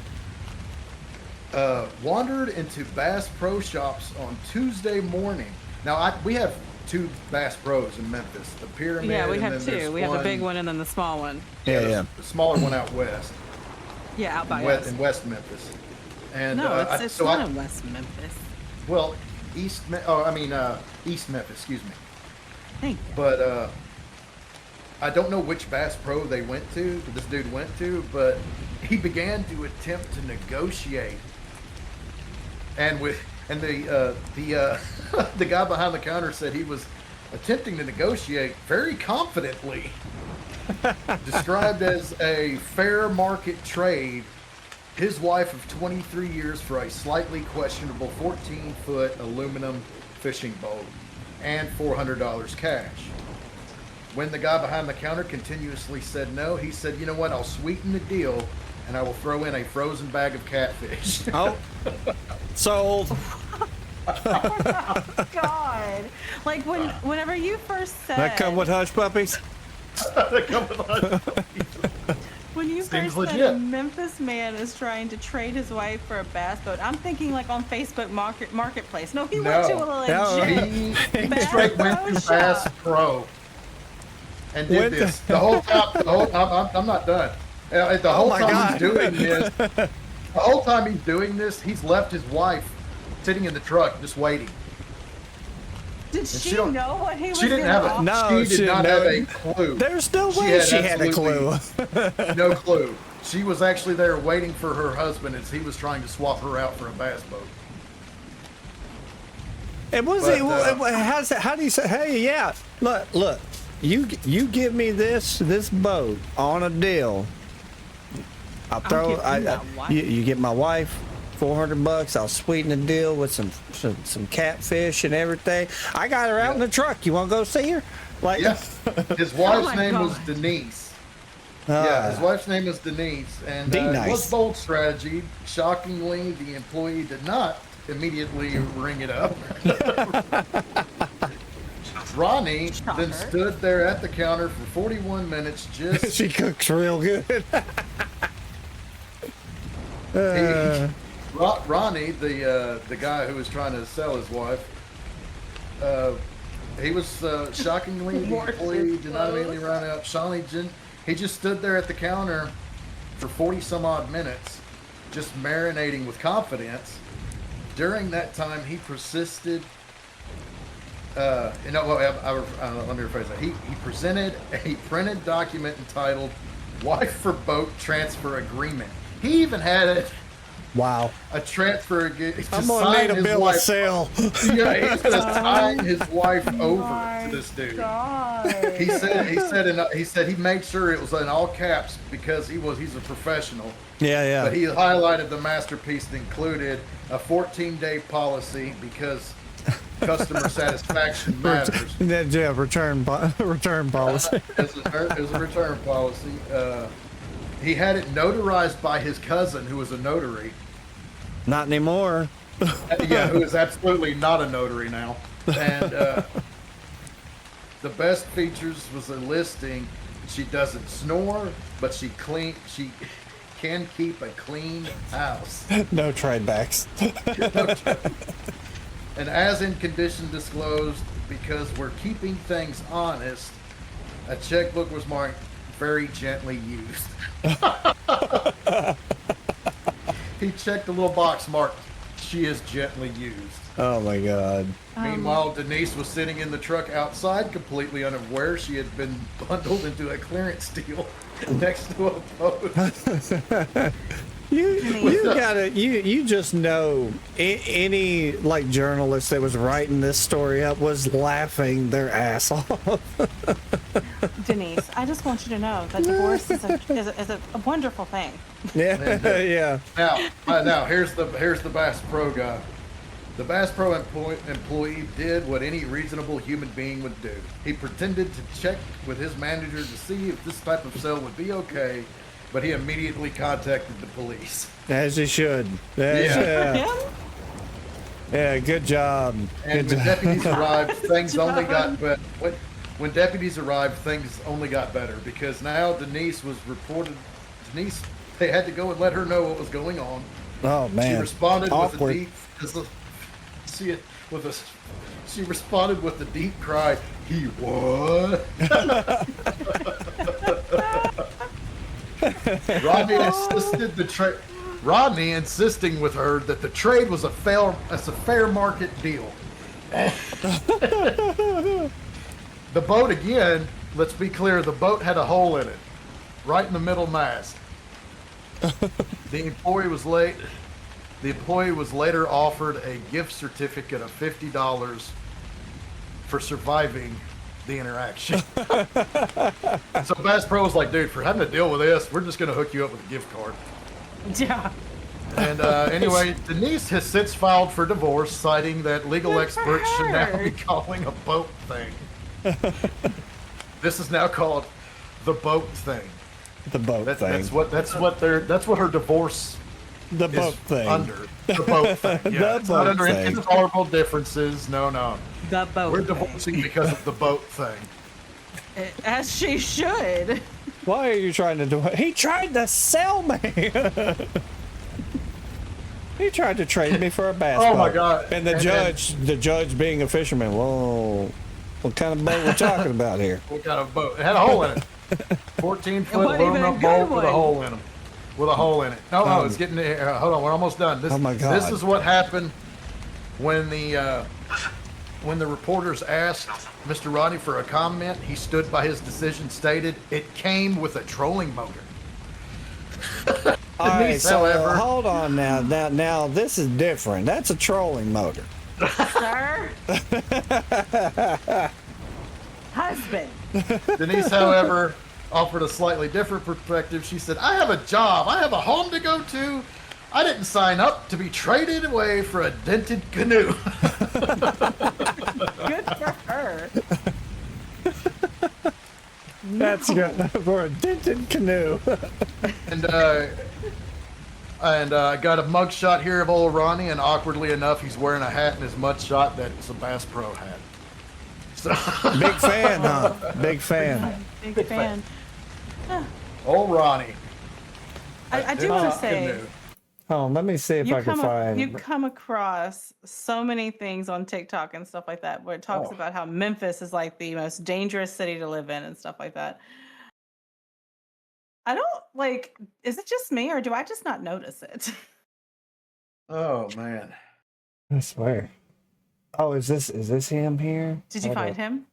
wandered into Bass Pro Shops on Tuesday morning. Now, we have two Bass Pros in Memphis, the Pyramid. Yeah, we and have then two. there's We have the big one and then the small one. Yeah. The smaller one out west. Yeah, out by in us. in West Memphis. And No, it's not in West Memphis. well, East Memphis, excuse me. Thank you. But I don't know which Bass Pro they went to, that this dude went to, but he began to attempt to negotiate. And the the guy behind the counter said he was attempting to negotiate very confidently. Described as a fair market trade, his wife of 23 years for a slightly questionable 14-foot aluminum fishing boat and $400 cash. When the guy behind the counter continuously said no, he said, you know what, I'll sweeten the deal and I will throw in a frozen bag of catfish. Oh, sold. God. Like whenever you first said That come with hush puppies? when you Seems first said legit. a Memphis man is trying to trade his wife for a bass boat, I'm thinking like on Facebook Marketplace. No, he went to a legit He Bass straight went Pro to shop. Bass Pro and did Went this the whole time. I'm not done. The whole my time God. he's doing this, the whole time he's doing this, he's left his wife sitting in the truck just waiting. Did she she don't- know what he was She didn't gonna have a offer? No, she did not have a clue. There's no way she had a clue. absolutely no clue. She was actually there waiting for her husband as he was trying to swap her out for a bass boat. And was But, it? How do you say? Hey, yeah. Look. You give me this boat on a deal. I'll throw. give you my wife. You get my wife $400. I'll sweeten the deal with some catfish and everything. I got her out in the truck. You want to go see her? Like, Yeah. His wife's my name was God. Denise. Yeah, his wife's name is Denise, and it D-nice. was bold strategy. Shockingly, the employee did not immediately ring it up. Ronnie Shocker. then stood there at the counter for 41 minutes just She cooks real good. Ronnie, the guy who was trying to sell his wife, he was shockingly the More employee shit did not immediately run up. He just stood there at the counter for 40 some odd minutes, just marinating with confidence. During that time, he persisted. Let me rephrase that. He presented a printed document entitled "Wife for Boat Transfer Agreement." He even had it. Wow. A transfer agreement. I'm gonna need a bill of sale. Yeah, he's gonna sign his wife over My to this dude. God. He said he made sure it was in all caps because he's a professional. Yeah. But he highlighted the masterpiece that included a 14-day policy because customer satisfaction matters. Yeah, return policy. It was a return policy. He had it notarized by his cousin, who was a notary. Not anymore. Yeah, who is absolutely not a notary now. And the best features was a listing. She doesn't snore, but she can keep a clean house. No trade backs. And as in condition disclosed, because we're keeping things honest, a checkbook was marked very gently used. He checked the little box marked, she is gently used. Oh my God. Meanwhile, Denise was sitting in the truck outside, completely unaware she had been bundled into a clearance deal next to a boat. You just know any like journalist that was writing this story up was laughing their ass off. Denise, I just want you to know that divorce is a wonderful thing. Yeah, yeah. Now here's the Bass Pro guy. The Bass Pro employee did what any reasonable human being would do. He pretended to check with his manager to see if this type of sale would be okay, but he immediately contacted the police. As he should. Him? Yeah, good job. And when deputies arrived, things only got better. When deputies arrived, things only got better because now Denise was reported. They had to go and let her know what was going on. Oh man. She responded Awkward. She responded with a deep cry. He what? Rodney insisting with her that the trade was a fair market deal. The boat again. Let's be clear. The boat had a hole in it, right in the middle mast. The employee was later offered a gift certificate of $50 for surviving the interaction. So Bass Pro was like, dude, for having to deal with this, we're just going to hook you up with a gift card. Yeah. And anyway, Denise has since filed for divorce, citing that legal Good for experts should now her. be calling a boat thing. This is now called the boat thing. The boat thing. That's what her divorce The boat is thing. under. The boat thing. Yeah, The it's not boat under thing. intolerable differences. No. The boat. We're thing. divorcing because of the boat thing. As she should. Why are you trying to do it? He tried to sell me. He tried to trade me for a bass Oh boat. my God. And the judge being a fisherman. Whoa. What kind of boat we're talking about here? What kind of boat? It had a hole in it. 14-foot wasn't even a aluminum good bolt with a one. hole in them. With a hole in it. No, it's getting there. Hold on, we're almost done. Oh my God. This is what happened when the reporters asked Mr. Rodney for a comment. He stood by his decision, stated it came with a trolling motor. All right, Denise, so however- hold on now. Now this is different. That's a trolling motor. Sir? Husband. Denise, however, offered a slightly different perspective. She said, I have a job. I have a home to go to. I didn't sign up to be traded away for a dented canoe. Good for her. That's good for a dented canoe. And I got a mug shot here of old Ronnie, and awkwardly enough, he's wearing a hat in his mud shot that's a Bass Pro hat. Big fan, huh? Big fan. Big fan. Oh, Ronnie. I do want to say, Canoe. Oh, let me see if I can find. you come across so many things on TikTok and stuff like that where it talks Oh. about how Memphis is like the most dangerous city to live in and stuff like that. I don't like, is it just me or do I just not notice it? Oh man. I swear. Oh, is this him here? Did you Hold find up. him?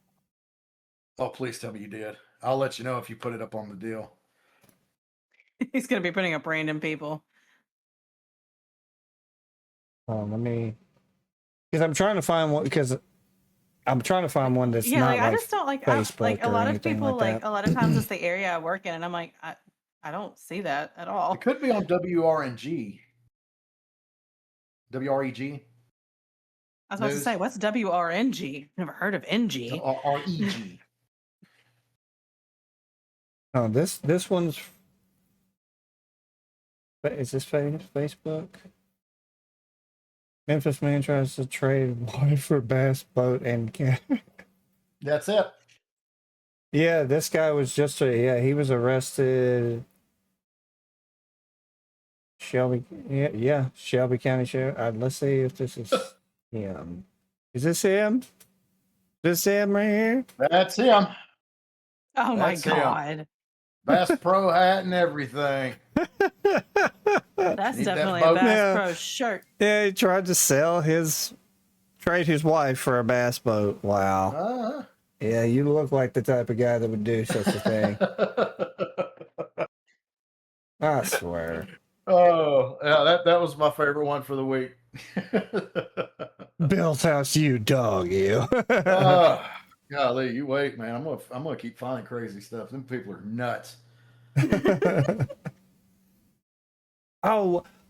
Oh, please tell me you did. I'll let you know if you put it up on the deal. He's going to be putting up random people. Let me, because I'm trying to find one. Because I'm trying to find one that's Yeah, not like, I like just don't like Facebook like a or lot of anything people like that. a lot of times it's the area I work in and I'm like I don't see that at all. It could be on WRNG. WREG? I was about to News. say, what's WRNG? Never heard of NG. REG. Oh, this one's. Is this Facebook? Memphis man tries to trade wife for bass boat and cat. That's it. Yeah, this guy was just he was arrested. Shelby, Shelby County Sheriff. Let's see if this is him. Is this him? This him right here? That's him. Oh my That's him. god. Bass Pro hat and everything. That's Need that definitely a boat? Bass Yeah. Pro shirt. Yeah, he tried to trade his wife for a bass boat. Wow. Uh-huh. Yeah, you look like the type of guy that would do such a thing. I swear. Oh, yeah, that was my favorite one for the week. Built house, you dog, you. Golly, you wait, man. I'm gonna keep finding crazy stuff. Them people are nuts.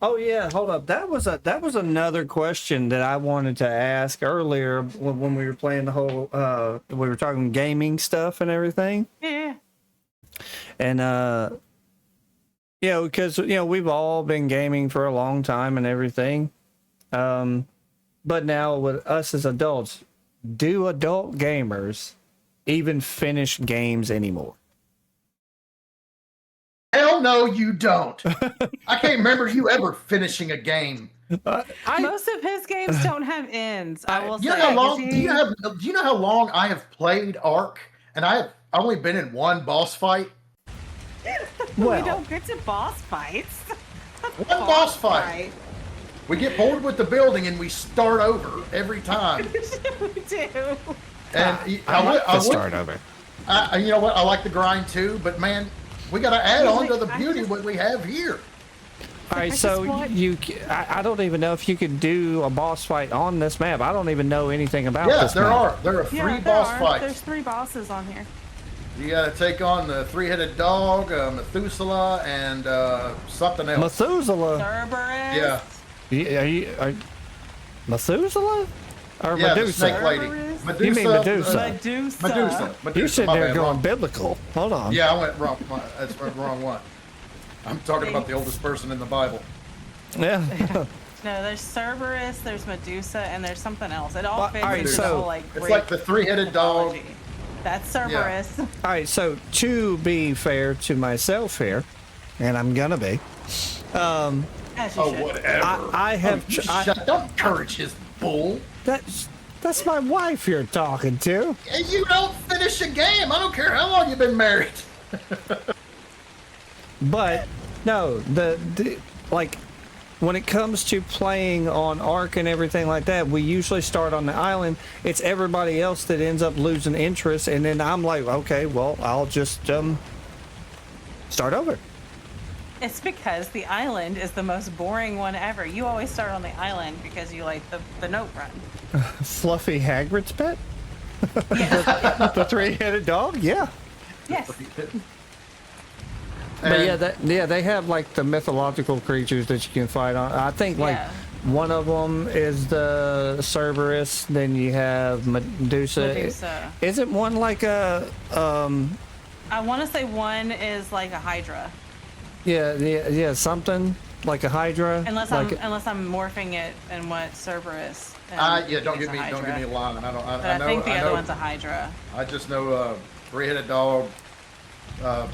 Oh yeah, hold up. That was another question that I wanted to ask earlier when we were playing the whole we were talking gaming stuff and everything. Yeah. And because we've all been gaming for a long time and everything. But now with us as adults, do adult gamers even finish games anymore? Hell no, you don't. I can't remember you ever finishing a game. Most of his games don't have ends. I will You say. know how long? 'cause Do you know how long I have played Ark? And I have only been in one boss fight. we Well, don't get to boss fights. One boss fight. We get bored with the building and we start over every time. we do. And start over. you know what? I like the grind too, but man, we got to add Yeah, on to like, the I beauty just- what we have here. All right, I so just want- I don't even know if you could do a boss fight on this map. I don't even know anything about Yeah, this there map. are. There are Yeah, three there boss are. fights. There's 3 bosses on here. You got to take on the three-headed dog, Methuselah, and something else. Methuselah. Yeah, Are Methuselah? Or yeah, the Medusa? snake lady. Cerberus? Medusa. You mean Medusa? Medusa. You sitting my there bad, going wrong. biblical. Hold on. Yeah, I went wrong. That's the wrong one. I'm talking about the oldest person in the Bible. Yeah. No, there's Cerberus, there's Medusa, and there's something else. It all Well, fits all right, into the so- whole like It's Greek like the three-headed dog. mythology. That's Cerberus. All right, so to be fair to myself here, and I'm gonna be, As you Oh, should. whatever. I have You tr- I- don't encourage his bull. that's my wife you're talking to. And you don't finish a game. I don't care how long you've been married. But no, the like when it comes to playing on Ark and everything like that, we usually start on the island. It's everybody else that ends up losing interest, and then I'm like, okay, well, I'll just start over. It's because the island is the most boring one ever. You always start on the island because you like the note run. Fluffy Hagrid's pet, Yes. the three-headed dog. Yeah. Yes. But yeah, they have like the mythological creatures that you can fight on. I think like Yeah. one of them is the Cerberus. Then you have Medusa. Medusa. Isn't one like a I want to say one is like a Hydra. yeah something? like a Hydra. Unless like I'm morphing it in what Cerberus. Yeah, don't give me a line. I think the other one's a Hydra. I just know three-headed dog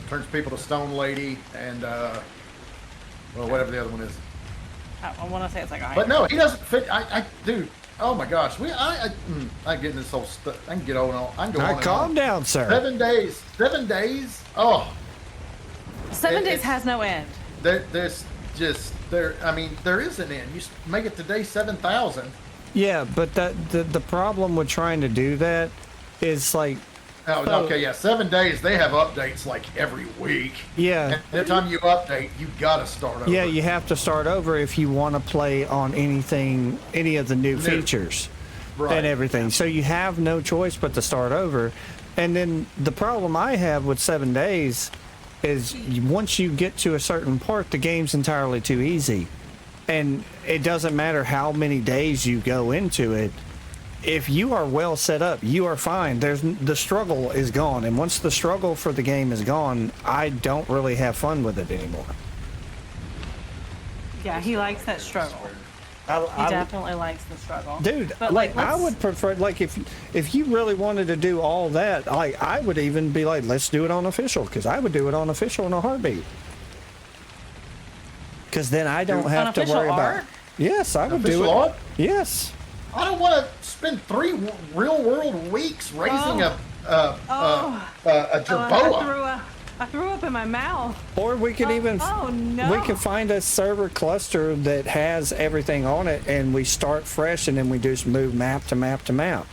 turns people to stone lady, and well, whatever the other one is. I want to say it's like a Hydra. But no, he doesn't fit. Dude. Oh my gosh, I get in this whole stuff. I can get on. I can go on. Calm down, sir. 7 days. 7 days. Oh. 7 days has no end. There's just there. I mean, there is an end. You make it to day 7,000. Yeah, but the problem with trying to do that is like. Oh, okay, yeah, 7 days. They have updates like every week. Yeah. And every time you update, you gotta start over. Yeah, you have to start over if you want to play on any of the new features and everything. So you have no choice but to start over. And then the problem I have with 7 days is once you get to a certain part, the game's entirely too easy. And it doesn't matter how many days you go into it. If you are well set up, you are fine. The struggle is gone, and once the struggle for the game is gone, I don't really have fun with it anymore. Yeah, he likes that struggle. He definitely likes the struggle. Dude, but like I would prefer, like if you really wanted to do all that, like I would even be like, let's do it on official, because I would do it on official in a heartbeat. Because then I don't have to worry about. Yes, I would do it. Art? Yes. I don't want to spend 3 real-world weeks raising a jerboa. I threw up in my mouth. Or we could even we could find a server cluster that has everything on it, and we start fresh, and then we just move map to map to map.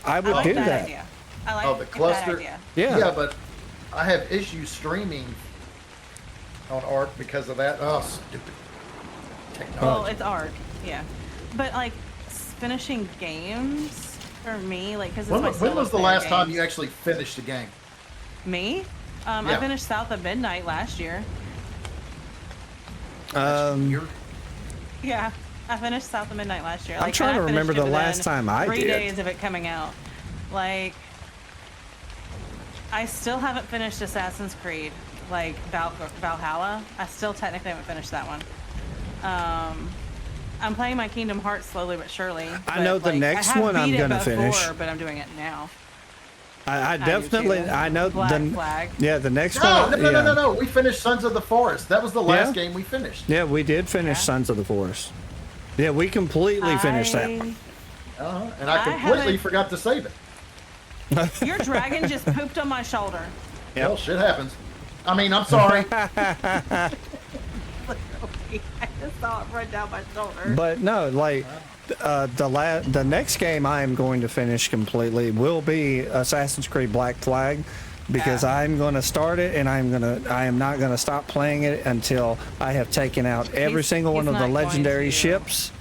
I would like do that. that. Idea. I like the cluster. that idea. Yeah. Yeah, but I have issues streaming on Arc because of that. Oh, stupid technology. Well, it's art. Yeah, but like finishing games for me, like because when was the last time you actually finished a game? Me? Yeah. I finished South of Midnight last year. Yeah, I finished South of Midnight last year. I'm trying to remember the last time I did. 3 days of it coming out. Like, I still haven't finished Assassin's Creed, like Valhalla. I still technically haven't finished that one. I'm playing my Kingdom Hearts slowly but surely. I know the next one I'm gonna finish, but I'm doing it now. I definitely know Black Flag. Yeah, the next one. No. We finished Sons of the Forest. That was the last game we finished. Yeah, we did finish Sons of the Forest. Yeah, we completely finished that one. And I completely forgot to save it. Your dragon just pooped on my shoulder. Yep. Well, shit happens. I mean, I'm sorry. I just saw it run down my shoulder. But no, like the next game I am going to finish completely will be Assassin's Creed Black Flag, because I'm going to start it, and I am not going to stop playing it until I have taken out every single one of the legendary ships,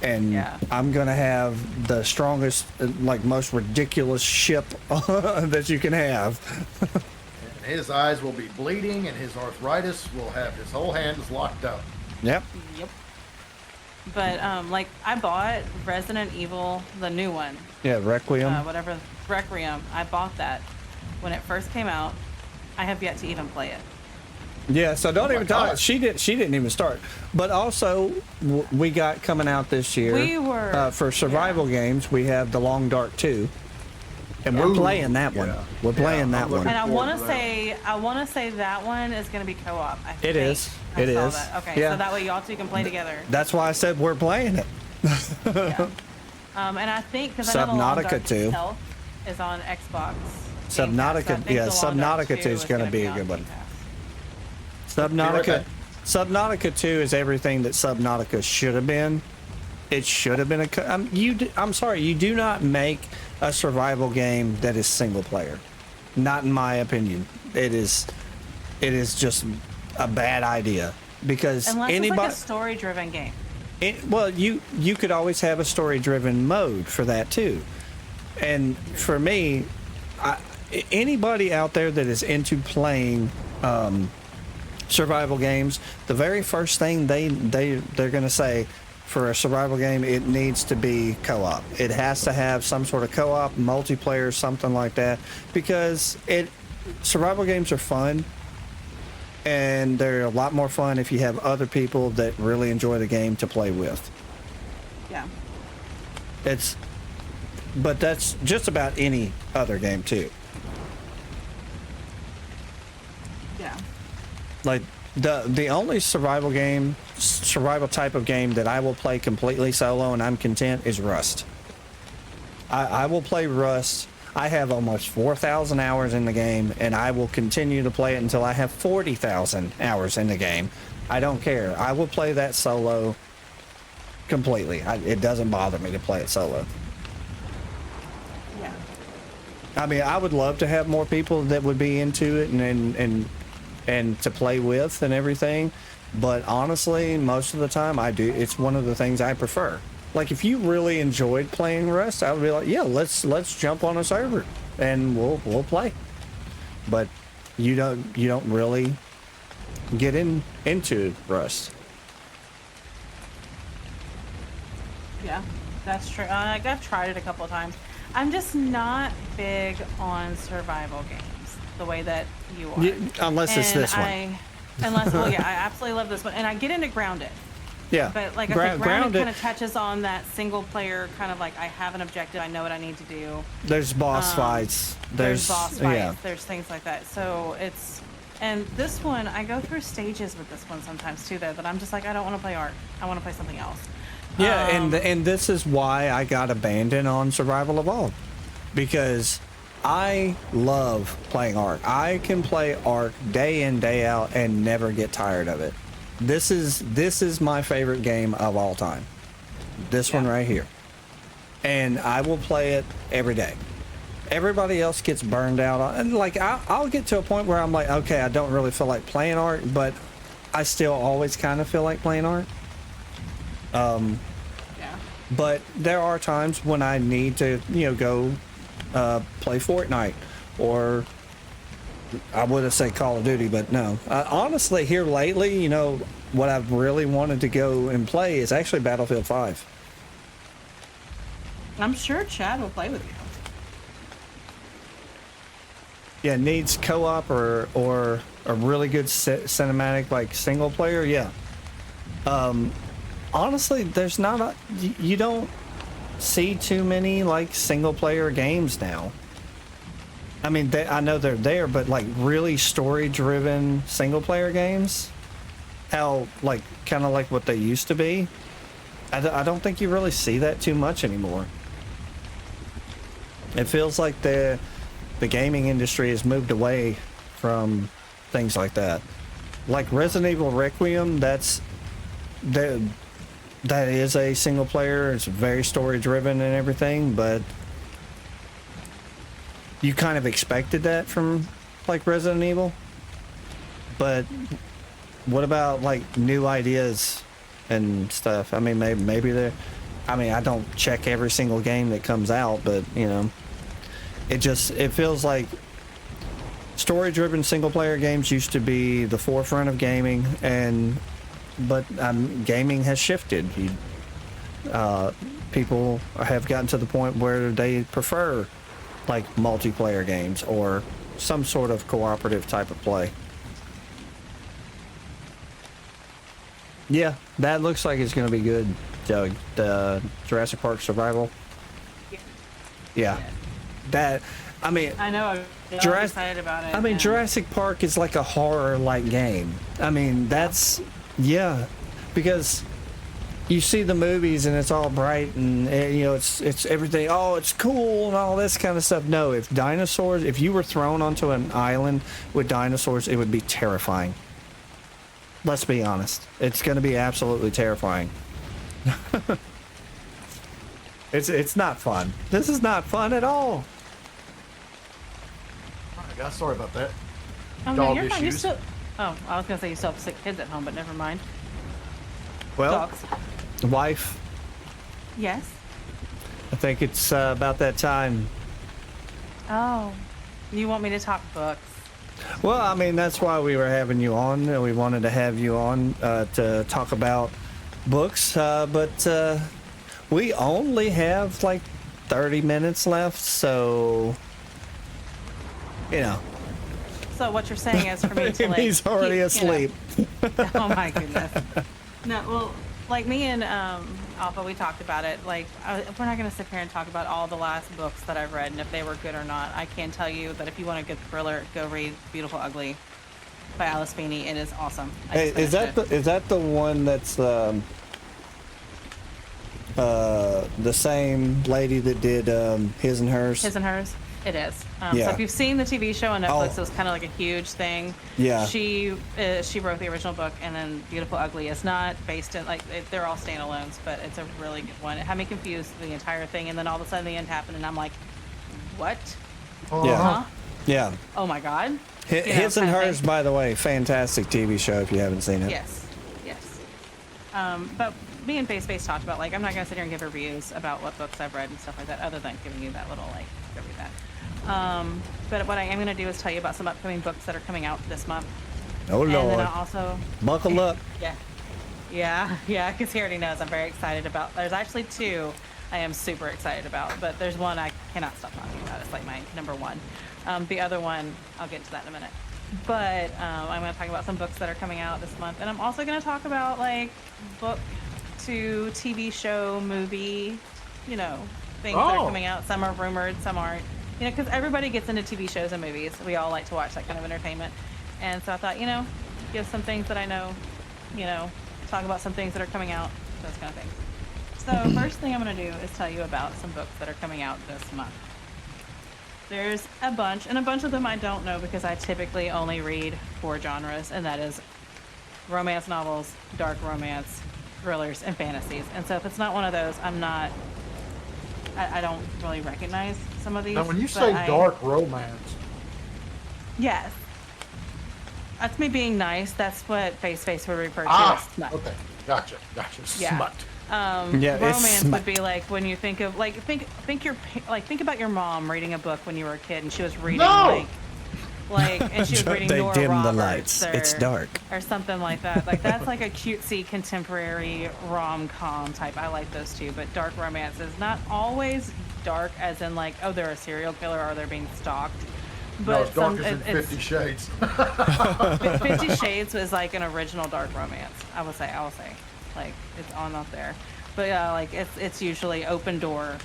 and I'm going to have the strongest, like most ridiculous ship that you can have. His eyes will be bleeding, and his arthritis will have his whole hands locked up. Yep. But like I bought Resident Evil, the new one. Yeah, Requiem. Requiem. I bought that when it first came out. I have yet to even play it. Yeah, so don't even talk. She didn't even start. But also, we got coming out this year. We were for survival games. We have The Long Dark 2, and we're playing that one. We're playing that one. And I want to say that one is going to be co-op. It is. It is. Okay, so that way y'all two can play together. That's why I said we're playing it. And I think because I know The Long Dark 2 itself is on Xbox. Subnautica, Subnautica 2 is going to be a good one. Subnautica 2 is everything that Subnautica should have been. It should have been I'm sorry, you do not make a survival game that is single player. Not in my opinion. It is just a bad idea, because unless it's like a story-driven game. Well, you could always have a story-driven mode for that too. And for me, anybody out there that is into playing survival games, the very first thing they're going to say for a survival game, it needs to be co-op. It has to have some sort of co-op, multiplayer, something like that, because survival games are fun, and they're a lot more fun if you have other people that really enjoy the game to play with. Yeah. But that's just about any other game too. Yeah. Like the only survival type of game that I will play completely solo and I'm content is Rust. I will play Rust. I have almost 4,000 hours in the game, and I will continue to play it until I have 40,000 hours in the game. I don't care. I will play that solo completely. It doesn't bother me to play it solo. Yeah. I mean, I would love to have more people that would be into it and to play with and everything, but honestly, most of the time I do. It's one of the things I prefer. Like, if you really enjoyed playing Rust, I would be like, yeah, let's jump on a server and we'll play. But you don't really get into Rust. Yeah, that's true. I've tried it a couple of times. I'm just not big on survival games the way that you are. Unless it's this one. Well, yeah, I absolutely love this one. And I get into Grounded. Yeah. But like I think Grounded kind of touches on that single player kind of like, I have an objective, I know what I need to do. There's boss fights. There's boss fights. Yeah. There's things like that. So and this one, I go through stages with this one sometimes too, though, that I'm just like, I don't want to play Ark. I want to play something else. Yeah, and this is why I got abandoned on Survival Evolved, because I love playing Ark. I can play Ark day in, day out and never get tired of it. This is my favorite game of all time. This one right here. And I will play it every day. Everybody else gets burned out on, and like I'll get to a point where I'm like, okay, I don't really feel like playing Ark, but I still always kind of feel like playing Ark. But there are times when I need to, go play Fortnite, or I would have said Call of Duty, but no. Honestly, here lately, what I've really wanted to go and play is actually Battlefield 5. I'm sure Chad will play with you. Yeah, it needs co-op or a really good cinematic, like single player. Yeah. Honestly, there's not you don't see too many like single player games now. I mean, I know they're there, but like really story driven single player games, kind of like what they used to be. I don't think you really see that too much anymore. It feels like the gaming industry has moved away from things like that. Like Resident Evil Requiem, that is a single player. It's very story driven and everything, but you kind of expected that from like Resident Evil. But what about like new ideas and stuff? I mean, maybe they're, I don't check every single game that comes out, but it feels like story driven single player games used to be the forefront of gaming, but gaming has shifted. People have gotten to the point where they prefer like multiplayer games or some sort of cooperative type of play. Yeah, that looks like it's going to be good, Doug. The Jurassic Park Survival. Yeah. I know. I'm excited about it. Jurassic Park is like a horror-like game. Yeah, because you see the movies and it's all bright and it's everything. Oh, it's cool and all this kind of stuff. No, if you were thrown onto an island with dinosaurs, it would be terrifying. Let's be honest. It's going to be absolutely terrifying. It's not fun. This is not fun at all. Alright, guys, sorry about that. Oh, Dog no, you're fine. issues. I was gonna say you still have 6 kids at home, but never mind. Well, Dogs. wife, Yes. I think it's about that time. Oh, you want me to talk books? Well, that's why we were having you on. We wanted to have you on to talk about books, but we only have like 30 minutes left, so So So what you're saying is for me to like He's already asleep. Oh my goodness. No, well, like me and Alpha, we talked about it. Like, we're not going to sit here and talk about all the last books that I've read and if they were good or not. I can tell you that if you want a good thriller, go read Beautiful Ugly by Alice Feeney. It is awesome. Hey, is that the one that's the same lady that did His and Hers? His and Hers? It is. Yeah. So if you've seen the TV show on Netflix, it was kind of like a huge thing. Yeah. She wrote the original book, and then Beautiful Ugly is not based in they're all standalones, but it's a really good one. It had me confused the entire thing, and then all of a sudden the end happened, and I'm like, what? Yeah. Huh? Yeah. Oh my God. His and Hers, by the way, fantastic TV show if you haven't seen it. Yes. Yes. But me and Face talked about, like, I'm not going to sit here and give reviews about what books I've read and stuff like that, other than giving you that little, like, go read that. But what I am going to do is tell you about some upcoming books that are coming out this month. Oh, Lord. And then I also... Buckle up. Yeah, because he already knows I'm very excited about. There's actually two I am super excited about, but there's one I cannot stop talking about. It's like my number one. The other one, I'll get to that in a minute. But I'm going to talk about some books that are coming out this month. And I'm also going to talk about, like, book to TV show, movie, things that are coming out. Some are rumored, some aren't. Because everybody gets into TV shows and movies. We all like to watch that kind of entertainment. And so I thought, give some things that I know, talk about some things that are coming out, those kind of things. So first thing I'm going to do is tell you about some books that are coming out this month. There's a bunch, and a bunch of them I don't know because I typically only read 4 genres, and that is romance novels, dark romance, thrillers, and fantasies. And so if it's not one of those, I don't really recognize some of these. Now, when you say dark romance, yes, that's me being nice. That's what Face would refer to as smut. Okay, gotcha. Yeah. Smut. Romance would be like when you think of think about your mom reading a book when you were a kid and she was reading and she was reading They Nora dim Roberts the lights. It's dark. or something like that. Like that's like a cutesy contemporary rom-com type. I like those too, but dark romance is not always dark as in like, oh, they're a serial killer or they're being stalked. But No, it's dark as in 50 Shades. 50 Shades was like an original dark romance. I will say, like it's on up there. But yeah, like it's usually open door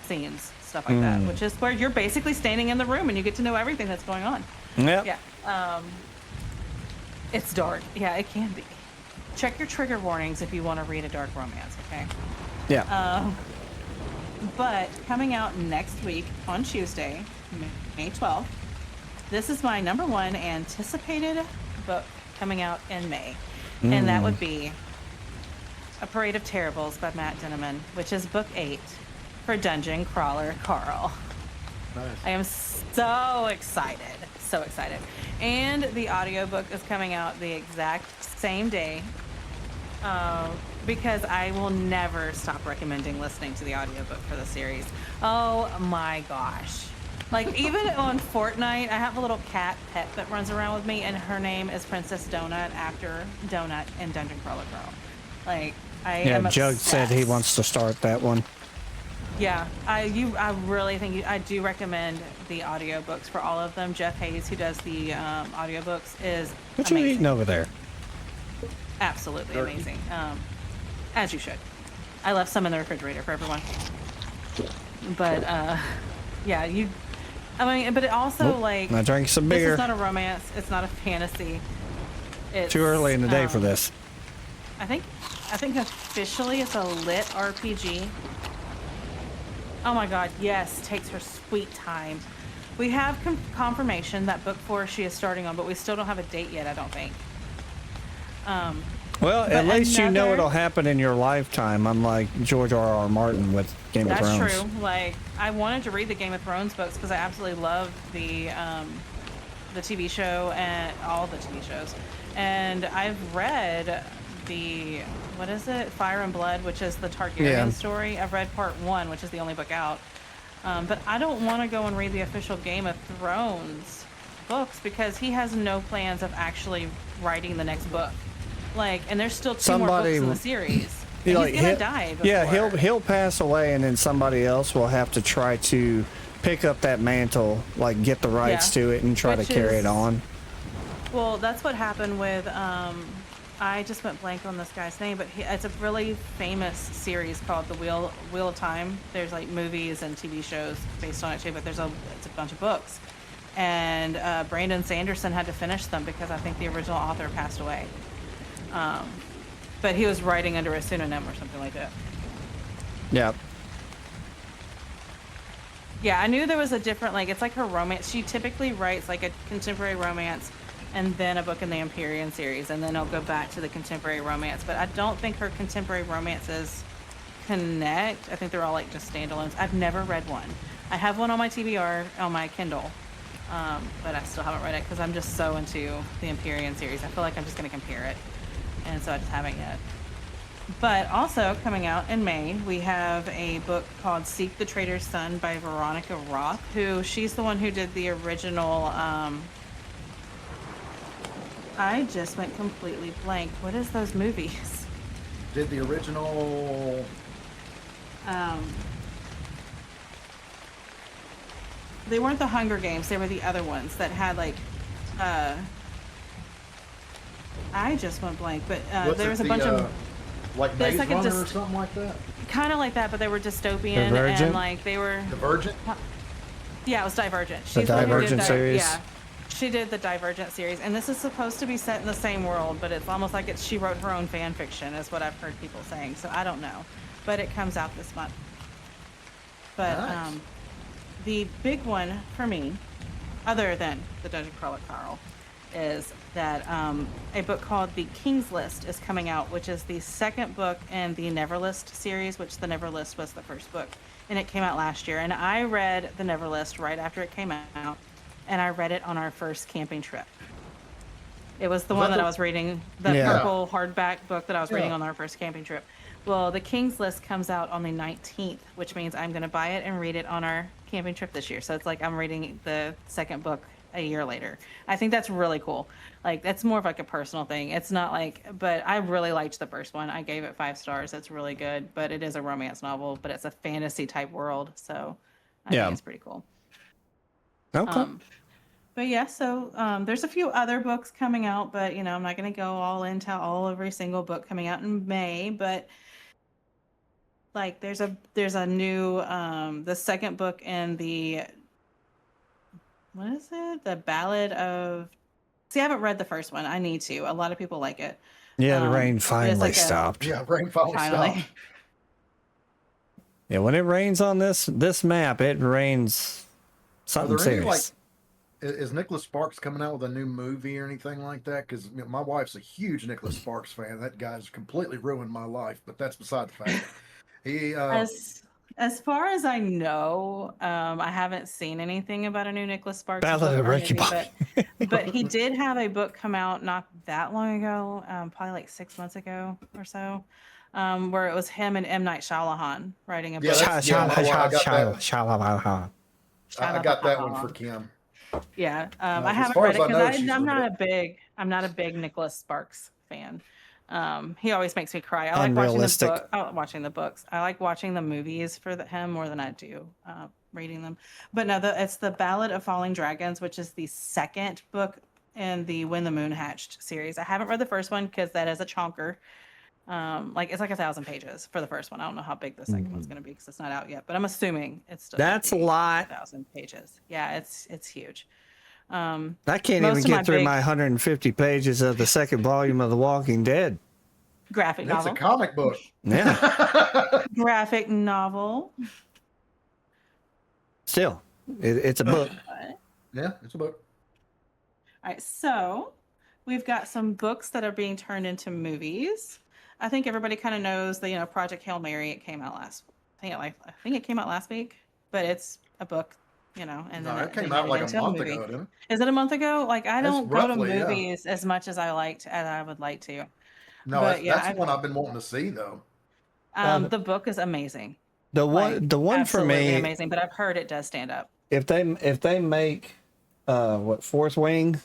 scenes, stuff like that, which is where you're basically standing in the room and you get to know everything that's going on. Yep. Yeah. It's dark. Yeah, it can be. Check your trigger warnings if you want to read a dark romance, okay? Yeah. But coming out next week on Tuesday, May 12th, this is my number one anticipated book coming out in May. And that would be A Parade of Terribles by Matt Dinniman, which is book 8 for Dungeon Crawler Carl. Nice. I am so excited. So excited. And the audiobook is coming out the exact same day because I will never stop recommending listening to the audiobook for the series. Oh my gosh. Like, even on Fortnite, I have a little cat pet that runs around with me, and her name is Princess Donut, after Donut in Dungeon Crawler Girl. Like, I am Jug obsessed. said he wants to start that one. Yeah, I really think I do recommend the audiobooks for all of them. Jeff Hayes, who does the audiobooks, is What you amazing. eating over there? Absolutely amazing. As you should. I left some in the refrigerator for everyone. But yeah, but it also like I drank some this beer. is not a romance. It's not a fantasy. It's Too early in the day for this. I think officially it's a lit RPG. Oh my god, yes, takes her sweet time. We have confirmation that book 4 she is starting on, but we still don't have a date yet, I don't think. Well, at least you know another- it'll happen in your lifetime, unlike George R.R. Martin with Game of Thrones. That's true. Like, I wanted to read the Game of Thrones books because I absolutely love the TV show and all the TV shows. And I've read the, what is it? Fire and Blood, which is the Targaryen story. I've read part 1, which is the only book out. But I don't want to go and read the official Game of Thrones books because he has no plans of actually writing the next book. Like, and there's still 2 more books in the series. And he's gonna die before. Yeah, he'll pass away, and then somebody else will have to try to pick up that mantle, like get the rights Yeah. to it and try Which to carry it is- on. Well, that's what happened with I just went blank on this guy's name, but it's a really famous series called The Wheel of Time. There's like movies and TV shows based on it too, but it's a bunch of books. And Brandon Sanderson had to finish them because I think the original author passed away. But he was writing under a pseudonym or something like that. Yeah. Yeah, I knew there was a different, like, it's like her romance. She typically writes like a contemporary romance and then a book in the Empyrean series, and then I'll go back to the contemporary romance. But I don't think her contemporary romances connect. I think they're all like just standalones. I've never read one. I have one on my TBR, on my Kindle, but I still haven't read it because I'm just so into the Empyrean series. I feel like I'm just going to compare it, and so I just haven't yet. But also coming out in May, we have a book called Seek the Traitor's Son by Veronica Roth, she's the one who did the original, I just went completely blank. What is those movies? Did the original? They weren't the Hunger Games, they were the other ones that had like, I just went blank, but there was a bunch of... Like There's Maze like a Runner or something like that? Kind of like that, but they were dystopian Divergent? and like they were... Divergent? Yeah, it was Divergent. The She's the one who did Divergent series? Yeah, she did the Divergent series, and this is supposed to be set in the same world, but it's almost like she wrote her own fan fiction, is what I've heard people saying. So I don't know, but it comes out this month. But Nice. the big one for me, other than the Dungeon Crawler Carl, is that a book called The King's List is coming out, which is the second book in the Neverlist series, which the Neverlist was the first book, and it came out last year. And I read the Neverlist right after it came out, and I read it on our first camping trip. It was the one that I was reading, the Yeah. purple hardback book that I was reading Yeah. on our first camping trip. Well, The King's List comes out on the 19th, which means I'm going to buy it and read it on our camping trip this year. So it's like I'm reading the second book a year later. I think that's really cool. Like, that's more of like a personal thing. It's not like, but I really liked the first one. I gave it 5 stars. It's really good, but it is a romance novel, but it's a fantasy type world. So I Yeah. think it's pretty cool. Okay. But yeah, so there's a few other books coming out, but you know, I'm not going to go all into every single book coming out in May, but like there's a new the second book in the, what is it? The Ballad of, see, I haven't read the first one. I need to. A lot of people like it. Yeah, the rain but it's finally like stopped. Yeah, rain finally Finally. stopped. Yeah, when it rains on this map, it rains something Are there any, serious. Is Nicholas Sparks coming out with a new movie or anything like that? Because my wife's a huge Nicholas Sparks fan. That guy's completely ruined my life, but that's beside the fact. He As far as I know, I haven't seen anything about a new Nicholas Sparks Ballad book of or Ricky anything, but he did have a book come out not that long ago, probably like 6 months ago or so, where it was him and M. Night Shyamalan writing a book. Yeah, that's- I got that one for Kim. Yeah, as I haven't far read as it I know, because she's I'm read not a big Nicholas Sparks fan. He always makes me cry. I like watching the Unrealistic. book. I like watching the books. I like watching the movies for him more than I do reading them. But no, it's the Ballad of Falling Dragons, which is the second book in the When the Moon Hatched series. I haven't read the first one because that is a chonker. Like it's like 1,000 pages for the first one. I don't know how big the second one's going to be because it's not out yet. But I'm assuming it's still. That's a lot. 1,000 pages. Yeah, it's huge. I can't Most even of my get through big- my 150 pages of the second volume of The Walking Dead. Graphic It's a novel. comic book. Yeah, Graphic novel. still, it's a book. Yeah, it's a book. All right, so we've got some books that are being turned into movies. I think everybody kind of knows the Project Hail Mary. It came out I think it came out last week, but it's a book, and No, then it they came made out it like into a month movie. ago, didn't it? Is it a month ago? Like I It's don't go to roughly, yeah. movies as much as I would like to. No, But, that's, yeah, that's the one I've been wanting to see, though. The book is amazing. The one, Like, the one for absolutely me, amazing. But I've heard it does stand up. if they make Fourth Wing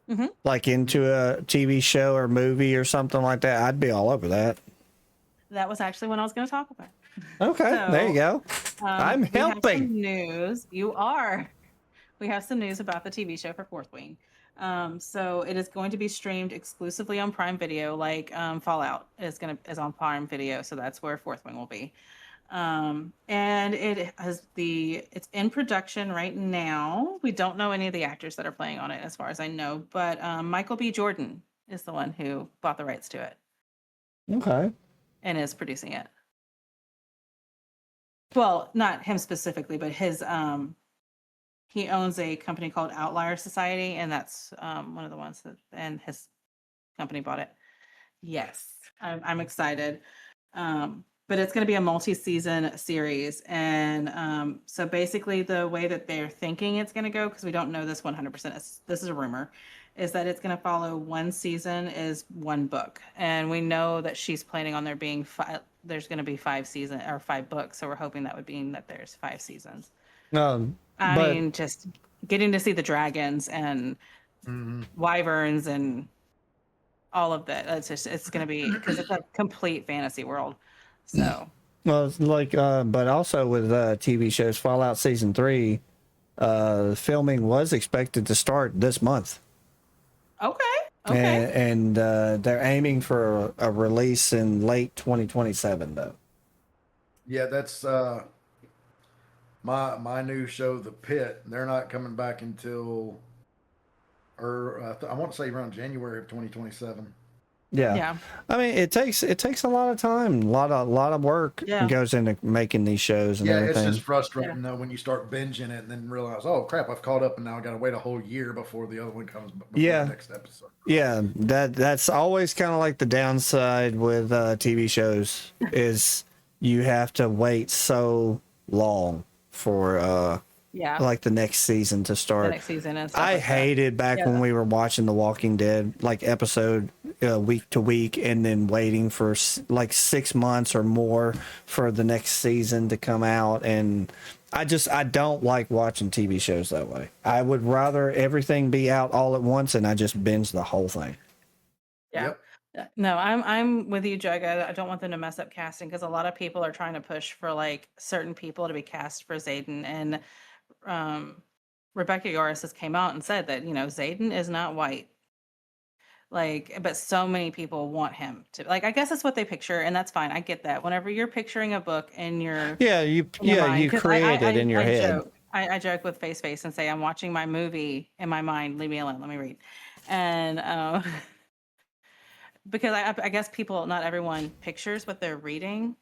Mhm. like into a TV show or movie or something like that, I'd be all over that. That was actually what I was going to talk about. Okay, there you go. I'm We have helping. some news. You are. We have some news about the TV show for Fourth Wing. So it is going to be streamed exclusively on Prime Video, like Fallout is on Prime Video, so that's where Fourth Wing will be. And it's in production right now. We don't know any of the actors that are playing on it, as far as I know, but Michael B. Jordan is the one who bought the rights to it Okay. and is producing it. Well, not him specifically, but his he owns a company called Outlier Society, and that's one of the ones and his company bought it. Yes, I'm excited. But it's going to be a multi-season series, and so basically the way that they're thinking it's going to go, because we don't know this 100%, this is a rumor, is that it's going to follow one season is one book, and we know that she's planning on there being there's going to be 5 books, so we're hoping that would mean that there's 5 seasons. I mean, just getting to see the dragons and wyverns and all of that. It's going to be, because it's a complete fantasy world. So, well, it's like, but also with TV shows, Fallout Season 3, filming was expected to start this month. okay. And they're aiming for a release in late 2027, though. Yeah, that's my new show, The Pit. They're not coming back until, I want to say around January of 2027. Yeah. I mean, it takes a lot of time, a lot of work goes into making these shows and everything. It's just frustrating though when you start binging it and then realize, oh crap, I've caught up and now I got to wait a whole year before the other one comes. The next episode. Yeah, that's always kind of like the downside with TV shows is you have to wait so long for like the next season to start. The next season and stuff I like that. hated back when we were watching The Walking Dead, like episode week to week, and then waiting for like 6 months or more for the next season to come out. And I don't like watching TV shows that way. I would rather everything be out all at once and I just binge the whole thing. Yeah. Yep. No, I'm with you, Jug. I don't want them to mess up casting, because a lot of people are trying to push for like certain people to be cast for Xaden, and Rebecca Yarros has came out and said that, Xaden is not white. Like, but so many people want him to, like, I guess that's what they picture, and that's fine. I get that. Whenever you're picturing a book in your you create it in your head. I joke with Face and say I'm watching my movie in my mind. Leave me alone. Let me read. And because I guess not everyone pictures what they're reading.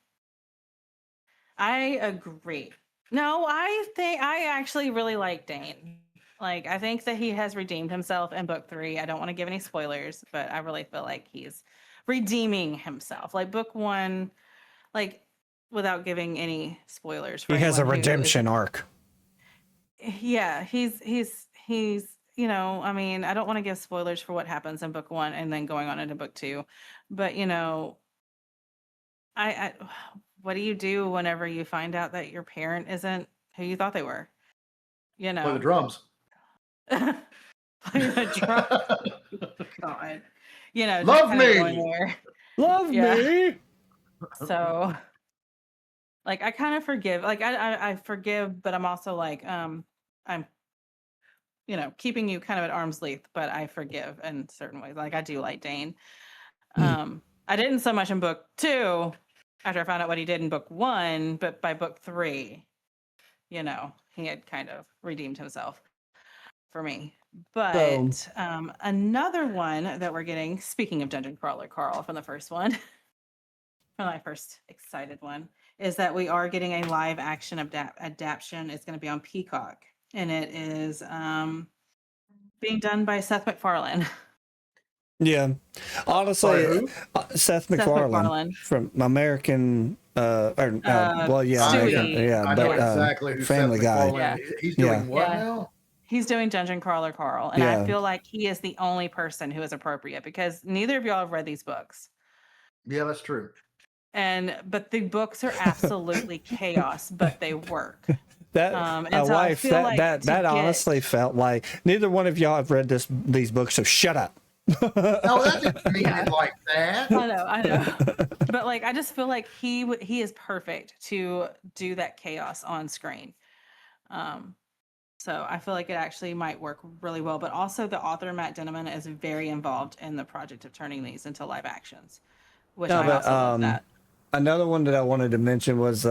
I agree. No, I actually really like Dane. Like, I think that he has redeemed himself in book 3. I don't want to give any spoilers, but I really feel like he's redeeming himself. Like book 1, like, without giving any spoilers. He has a redemption arc. Yeah, he's I mean, I don't want to give spoilers for what happens in book 1 and then going on into book 2, but I what do you do whenever you find out that your parent isn't who you thought they were? Play the drums. Play the drums. God. Love me. Love me. So, like, I kind of forgive. Like, I forgive, but I'm also like, I'm, keeping you kind of at arm's length, but I forgive in certain ways. Like, I do like Dane. I didn't so much in book 2 after I found out what he did in book 1, but by book 3, he had kind of redeemed himself for me. But another one that we're getting, speaking of Dungeon Crawler Carl from the first one, from my first excited one, is that we are getting a live action adaptation. It's going to be on Peacock, and it is being done by Seth MacFarlane. Yeah, honestly, Seth MacFarlane from American, Stewie. I know exactly who Family Guy. Yeah. He's doing what now? He's doing Dungeon Crawler Carl, and I feel like he is the only person who is appropriate, because neither of y'all have read these books. Yeah, that's true. But the books are absolutely chaos, but they work. Honestly felt like neither one of y'all have read these books, so shut up. No, that didn't mean Yeah. it like that. I know. But like, I just feel like he is perfect to do that chaos on screen. So I feel like it actually might work really well. But also, the author Matt Denneman is very involved in the project of turning these into live actions, which No, I but also love that. another one that I wanted to mention was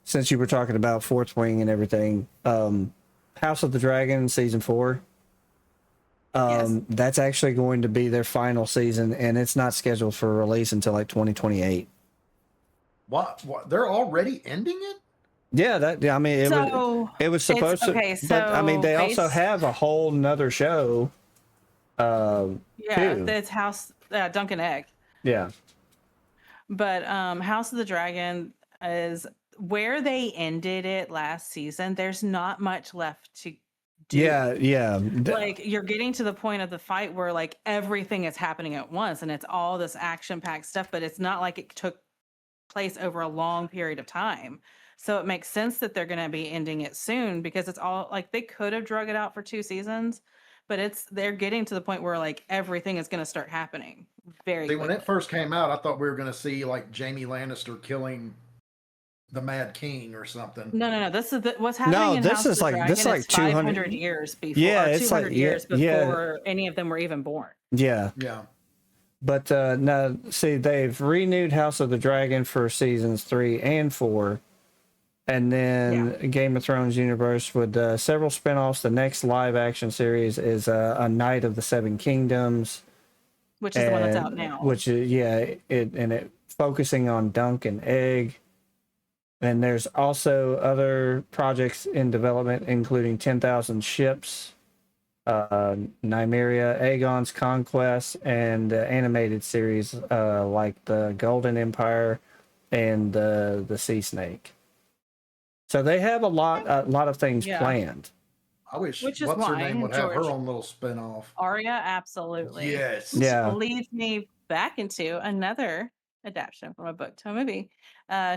since you were talking about Fourth Wing and everything, House of the Dragon season 4. Yes. That's actually going to be their final season, and it's not scheduled for release until like 2028. What? They're already ending it? Yeah, I mean, So it was supposed to, okay. but I mean, So they also have a whole nother show. yeah, too. it's House Duncan Egg. Yeah. But House of the Dragon is where they ended it last season. There's not much left to do. Yeah. Like, you're getting to the point of the fight where like everything is happening at once and it's all this action-packed stuff, but it's not like it took place over a long period of time. So it makes sense that they're going to be ending it soon, because it's all like they could have drug it out for 2 seasons, but they're getting to the point where like everything is going to start happening very See, when quickly. it first came out, I thought we were going to see like Jamie Lannister killing the Mad King or something. No. This is what's happening in this House is of the like Dragon. this is like It's 200 years before. Yeah, Or it's 200 like years yeah. before any of them were even born. Yeah. Yeah. But no, see, they've renewed House of the Dragon for seasons 3 and 4. And then Game of Thrones universe with several spinoffs. The next live action series is A Night of the Seven Kingdoms, Which is the one that's out now. which is it focusing on Dunk and Egg. And there's also other projects in development, including 10,000 Ships, Nymeria, Aegon's Conquest, and animated series like the Golden Empire and the Sea Snake. So they have a lot of things planned. I wish Which is what's her why name would have her George- own little spinoff. Arya, absolutely. Yes. Yeah. Leads me back into another adaptation from a book to a movie.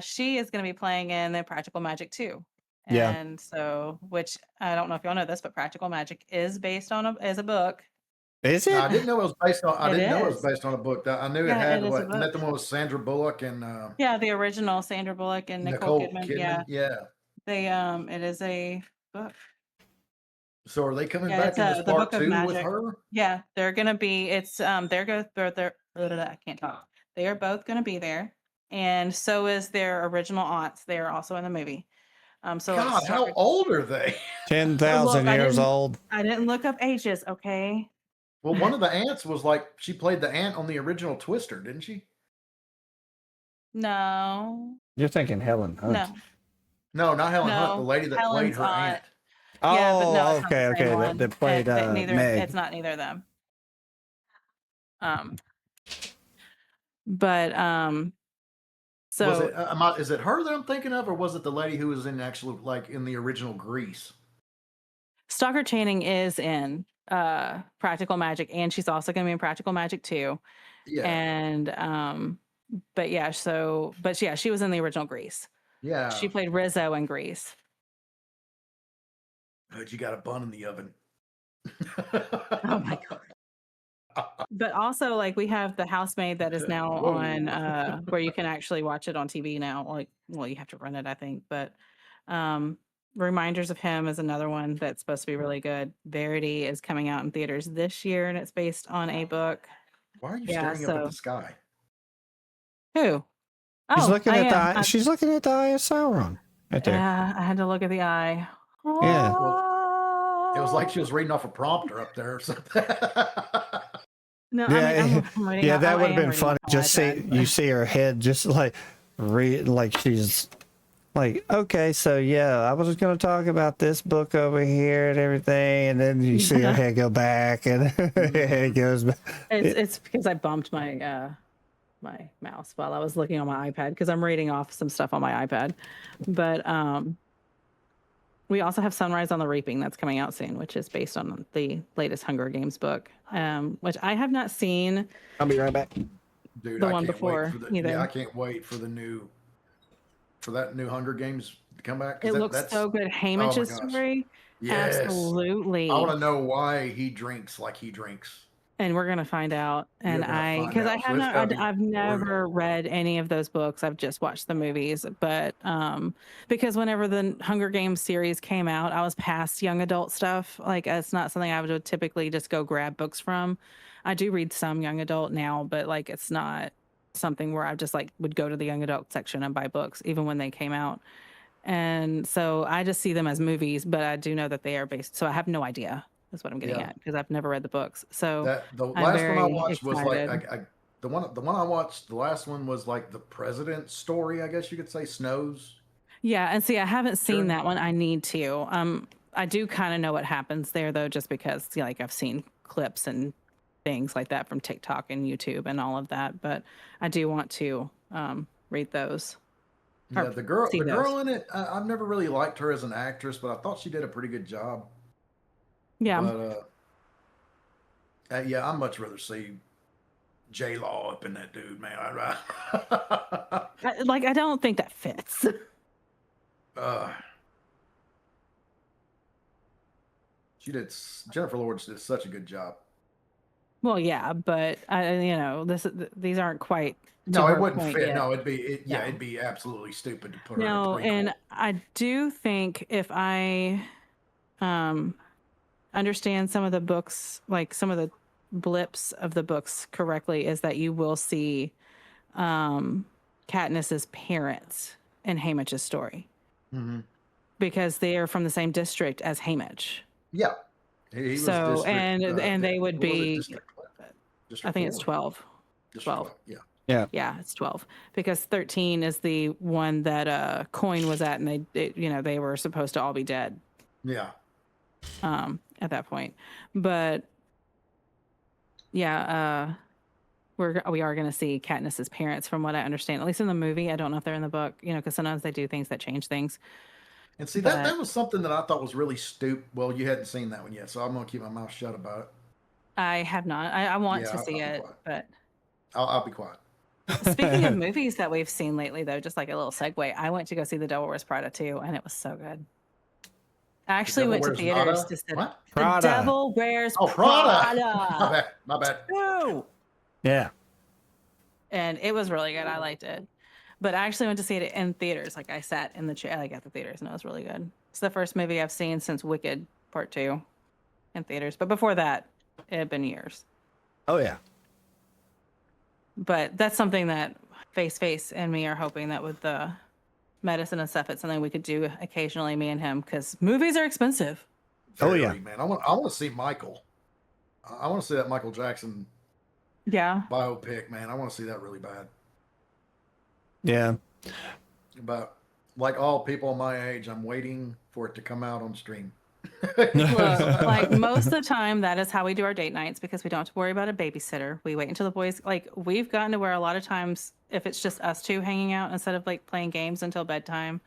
She is going to be playing in the Practical Magic 2. Yeah. And so, which I don't know if y'all know this, but Practical Magic is based on a book. Is it? No, I didn't know it was based on. I It didn't know it was is. based on a book. I knew Yeah, it had it is a what? book. Isn't that the one with Sandra Bullock and Yeah, the original Sandra Bullock and Nicole Kidman. Yeah, Yeah. they it is a book. So are they coming Yeah, back it's, in this the part Book of 2 with Magic. her? Yeah, they're gonna be. It's they're I can't talk. They are both gonna be there, and so is their original aunts. They are also in the movie. So God, how old are they? 10,000 Look, I years didn't- old. I didn't look up ages. Okay. Well, one of the ants was like she played the ant on the original Twister, didn't she? No. You're thinking Helen Hunt. No. No, not Helen Hunt, No, the lady that played Helen's her aunt. aunt. Oh, Yeah, but no, it's not okay, the same okay. one. That played Meg. It's not neither of them. But so Was it? Is it her that I'm thinking of, or was it the lady who was in actually like in the original Grease? Stalker Channing is in Practical Magic, and she's also going to be in Practical Magic 2. Yeah, And but yeah, she was in the original Grease. yeah. She played Rizzo in Grease. Heard you got a bun in the oven. Oh my god. But also, like, we have The Housemaid that is now Whoa. on where you can actually watch it on TV now. Like, well, you have to rent it, I think. But Reminders of Him is another one that's supposed to be really good. Verity is coming out in theaters this year, and it's based on a book. Why are you Yeah, staring up at so- the sky? Who? She's Oh, looking I at the am. eye. She's looking at the eye of Sauron right there. Yeah, I had to look at the eye. Yeah. It was like she was reading off a prompter up there or something. No, Yeah, I'm reading yeah, off- that I would have am been reading funny. off my Just see iPad, you but- see her head just like like she's like, okay, so yeah, I was going to talk about this book over here and everything, and then you see her Yeah. head go back and her head goes back. It's because I bumped my my mouse while I was looking on my iPad, because I'm reading off some stuff on my iPad. But we also have Sunrise on the Reaping that's coming out soon, which is based on the latest Hunger Games book, which I have not seen. I'll be right back. Dude, The I one can't before, wait for the, either. yeah, I can't wait for that new Hunger Games to come back. 'cause It looks that's, so good. Haymitch's gosh. story, Yes. absolutely. I want to know why he drinks like he drinks. And we're gonna find out. And You're gonna find because I out. So have it's gotta not, be I've brutal. never read any of those books. I've just watched the movies. But because whenever the Hunger Games series came out, I was past young adult stuff. Like it's not something I would typically just go grab books from. I do read some young adult now, but like it's not something where I just like would go to the young adult section and buy books, even when they came out. And so I just see them as movies, but I do know that they are based. So I have no idea. Is what I'm getting Yeah. at because I've never read the books. So That the I'm last one I very watched was like excited. the one I watched, the last one was like the president's story, I guess you could say, Snow's Yeah, and see, I haven't seen journey. that one. I need to. I do kind of know what happens there though, just because like I've seen clips and things like that from TikTok and YouTube and all of that. But I do want to read those Yeah, or the girl see the those. girl in it, I've never really liked her as an actress, but I thought she did a pretty good job. Yeah, But yeah, I'd much rather see J Law up in that dude, man. like I don't think that fits. uh, Jennifer Lawrence did such a good job. Well, yeah, but these aren't quite to No, it her wouldn't point fit. yet. No, yeah, No. it'd be absolutely stupid to put her in a No, and prequel. I do think if I um understand some of the books, like some of the blips of the books correctly, is that you will see Katniss's parents in Haymitch's story Hmm. because they are from the same district as Haymitch. Yeah, he was So district. and they would What was it? be, District what? I District think it's 4? 12. District 12. 12. Yeah. Yeah. Yeah, it's 12 because 13 is the one that Coin was at, and they were supposed to all be dead Yeah. at that point. But yeah, we are going to see Katniss's parents, from what I understand, at least in the movie. I don't know if they're in the book, because sometimes they do things that change things. And see, that But was something that I thought was really stupid. Well, you hadn't seen that one yet, so I'm gonna keep my mouth shut about it. I have not. I want Yeah, to I'll see be it. quiet. But I'll be quiet. speaking of movies that we've seen lately, though, just like a little segue, I went to go see The Devil Wears Prada 2, and it was so good. I The actually Devil went to Wears theaters Nada? to sit. What? The Prada. Devil Wears Oh, Prada. My Prada bad. My bad. 2. Yeah. And it was really good. I liked it. But I actually went to see it in theaters. Like I sat in the chair, like at the theaters, and it was really good. It's the first movie I've seen since Wicked Part 2 in theaters. But before that, it had been years. Oh yeah. But that's something that Face and me are hoping that with the medicine and stuff, it's something we could do occasionally, me and him, because movies are expensive. Oh, yeah. Man. I want to see Michael. I want to see that Michael Jackson Yeah. biopic, man. I want to see that really bad. Yeah. But like all people my age, I'm waiting for it to come out on stream. Look, like most of the time, that is how we do our date nights because we don't have to worry about a babysitter. We wait until the boys, like, we've gotten to where a lot of times, if it's just us two hanging out instead of like playing games until bedtime,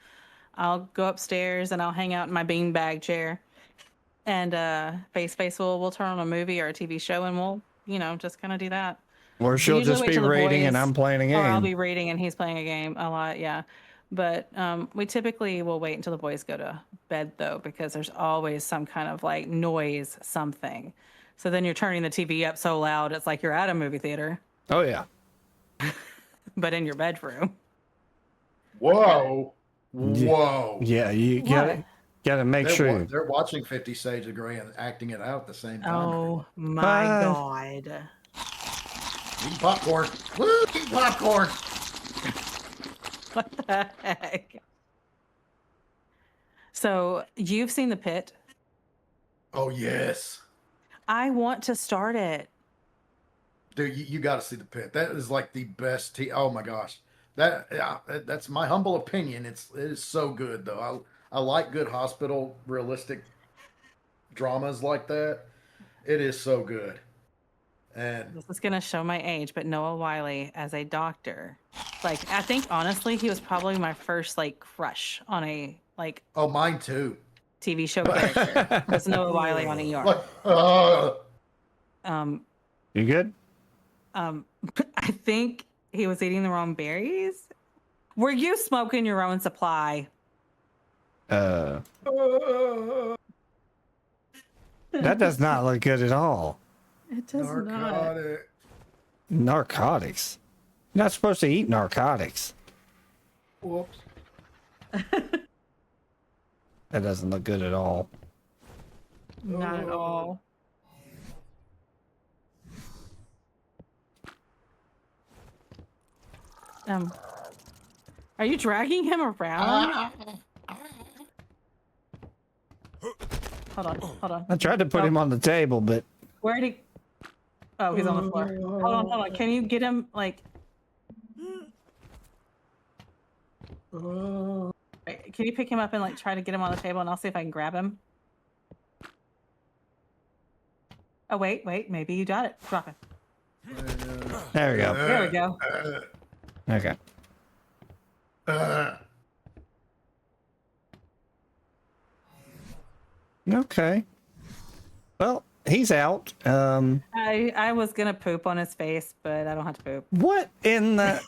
I'll go upstairs and I'll hang out in my beanbag chair. And Face will turn on a movie or a TV show and we'll, just kind of do that. Or We she'll usually just wait be till the rating and boys- I'm playing a Or I'll game. be reading and he's playing a game a lot, yeah. But we typically will wait until the boys go to bed, though, because there's always some kind of like noise, something. So then you're turning the TV up so loud, it's like you're at a movie theater, Oh yeah. but in your bedroom. Whoa. Whoa. Yeah, you What? gotta make sure. They're watching 50 Shades of Grey and acting it out at the same time. Oh my Bye. God. Eating popcorn. Woo! Eating popcorn. What the heck? So you've seen The Pit. Oh yes, I want to start it. dude, you got to see The Pit. That is like the best. Oh my gosh, that's my humble opinion. It is so good though. I like good hospital realistic dramas like that. It is so good. And This is going to show my age, but Noah Wiley as a doctor. Like, I think honestly, he was probably my first like crush on a like oh, mine too. TV show character. Was Noah Wiley on ER. Like, Um, You good? I think he was eating the wrong berries. Were you smoking your own supply? That does not look good at all. It does not. Narcotic. Narcotics. You're not supposed to eat narcotics. Whoops. That doesn't look good at all. Not at all. Are you dragging him around? Hold on. I tried to put him on the table, but Where'd he? Oh, he's on the floor. Hold on. Can you get him, like... Wait, can you pick him up and, like, try to get him on the table, and I'll see if I can grab him? Oh, wait. Maybe you got it. Drop it. there we go. There we go. Okay. Okay. Well, he's out. I was gonna poop on his face, but I don't have to poop. What in the...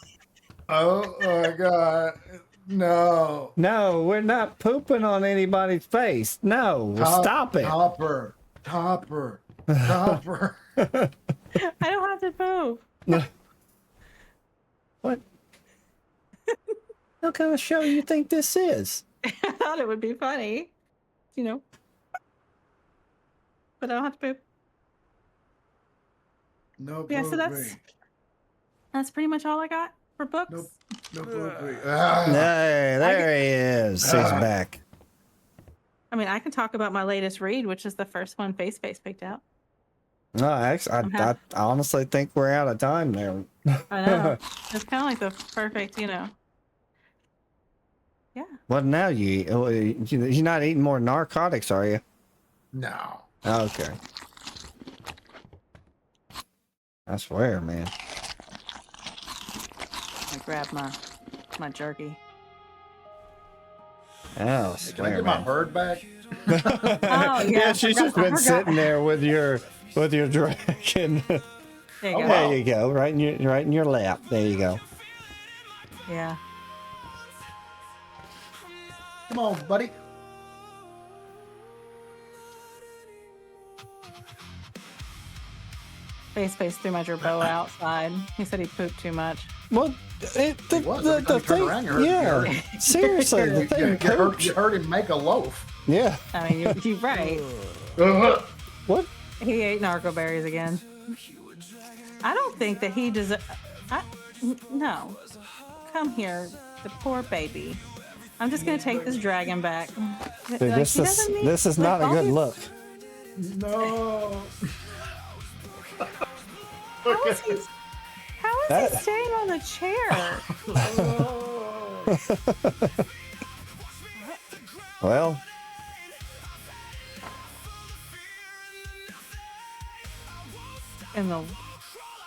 Oh my God. No. No, we're not pooping on anybody's face. No, stop it. Topper. I don't have to poop. What? What kind of show you think this is? I thought it would be funny, you know. But I don't have to poop. No. Yeah, so pooping. that's pretty much all I got for books. No pooping. Hey, there he is. He's back. I mean, I can talk about my latest read, which is the first one Face picked out. No, actually, I honestly think we're out of time there. I know. It's kind of like the perfect, you know. Yeah. What now? You're not eating more narcotics, are you? No. Okay. I swear, man. I grabbed my jerky. Oh, Can I swear, get my man. bird back? Oh yeah. She's I just been forgot. sitting there with your dragon. There you go. There you go, right in your lap. There you go. Yeah. Come on, buddy. Face threw my gerbo outside. He said he pooped too much. Well, He was. Every time you turn around, you heard him. seriously, the thing poops. You heard him make a loaf. Yeah. I mean, you're right. What? He ate narco berries again. I don't think that he deserves. No. Come here, the poor baby. I'm just gonna take this dragon back. Dude, Like, this is not a good look. No. How is he staying on the chair? Well,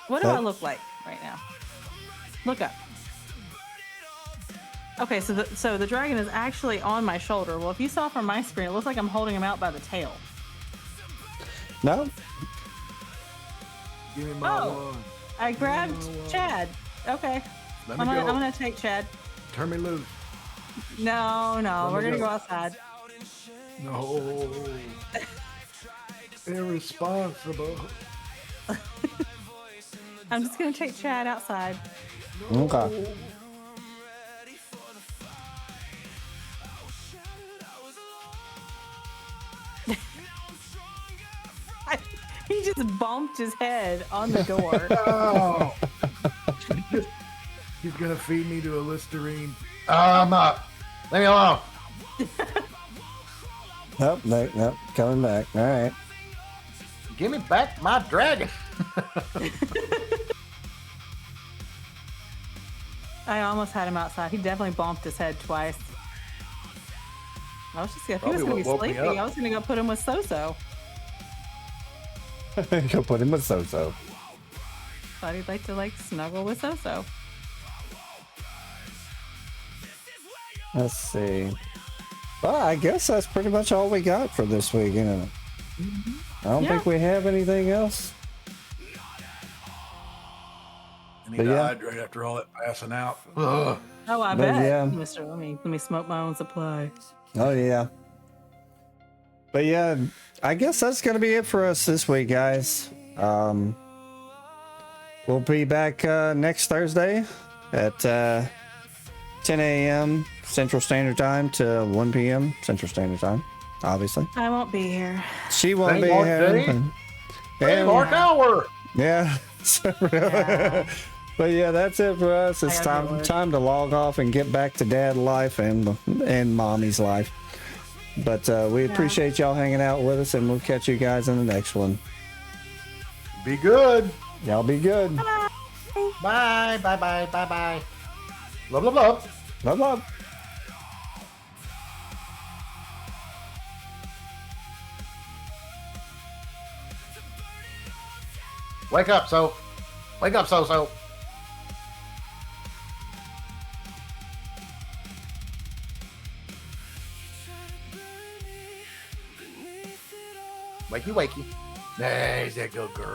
What do I look like right now? Look up. Okay, so the dragon is actually on my shoulder. Well, if you saw from my screen, it looks like I'm holding him out by the tail. no. Give me my Oh. one. I grabbed Chad. Okay. Let I'm me gonna, go. I'm gonna take Chad. Turn me loose. No, Let we're me gonna go. go outside. No. Irresponsible. I'm just gonna take Chad outside. Okay. He just bumped his head on the door. Oh. He's gonna feed me to a Listerine. I'm up. Leave me alone. Nope, coming back. All right. Give me back my dragon. I almost had him outside. He definitely bumped his head twice. I was just if he was Probably gonna be what woke me sleepy, up. I was gonna go put him with Soso. Go put him with Soso. Thought he'd like to snuggle with Soso. Let's see. Well, I guess that's pretty much all we got for this week, isn't it? I don't think we have anything else. I need But to yeah. hydrate after all that passing out. Ugh. Oh, I But bet. yeah. Mister, let me smoke my own supply. Oh yeah. But yeah, I guess that's gonna be it for us this week, guys. We'll be back next Thursday at 10 a.m. Central Standard Time to 1 p.m. Central Standard Time, obviously. I won't be here. She won't Hey, be Mark here. Day. Hey, Yeah. Mark Hour. Yeah. Yeah. But yeah, that's it for us. It's I gotta go to work. time to log off and get back to dad life and mommy's life. But we appreciate y'all hanging out with us, and we'll catch you guys in the next one. Be good. Y'all be good. Bye. Bye. Bye. Bye. Bye. Love. Love. Love. Love, love. Wake up, so. Wake up, so. Wakey, wakey. There's a good girl.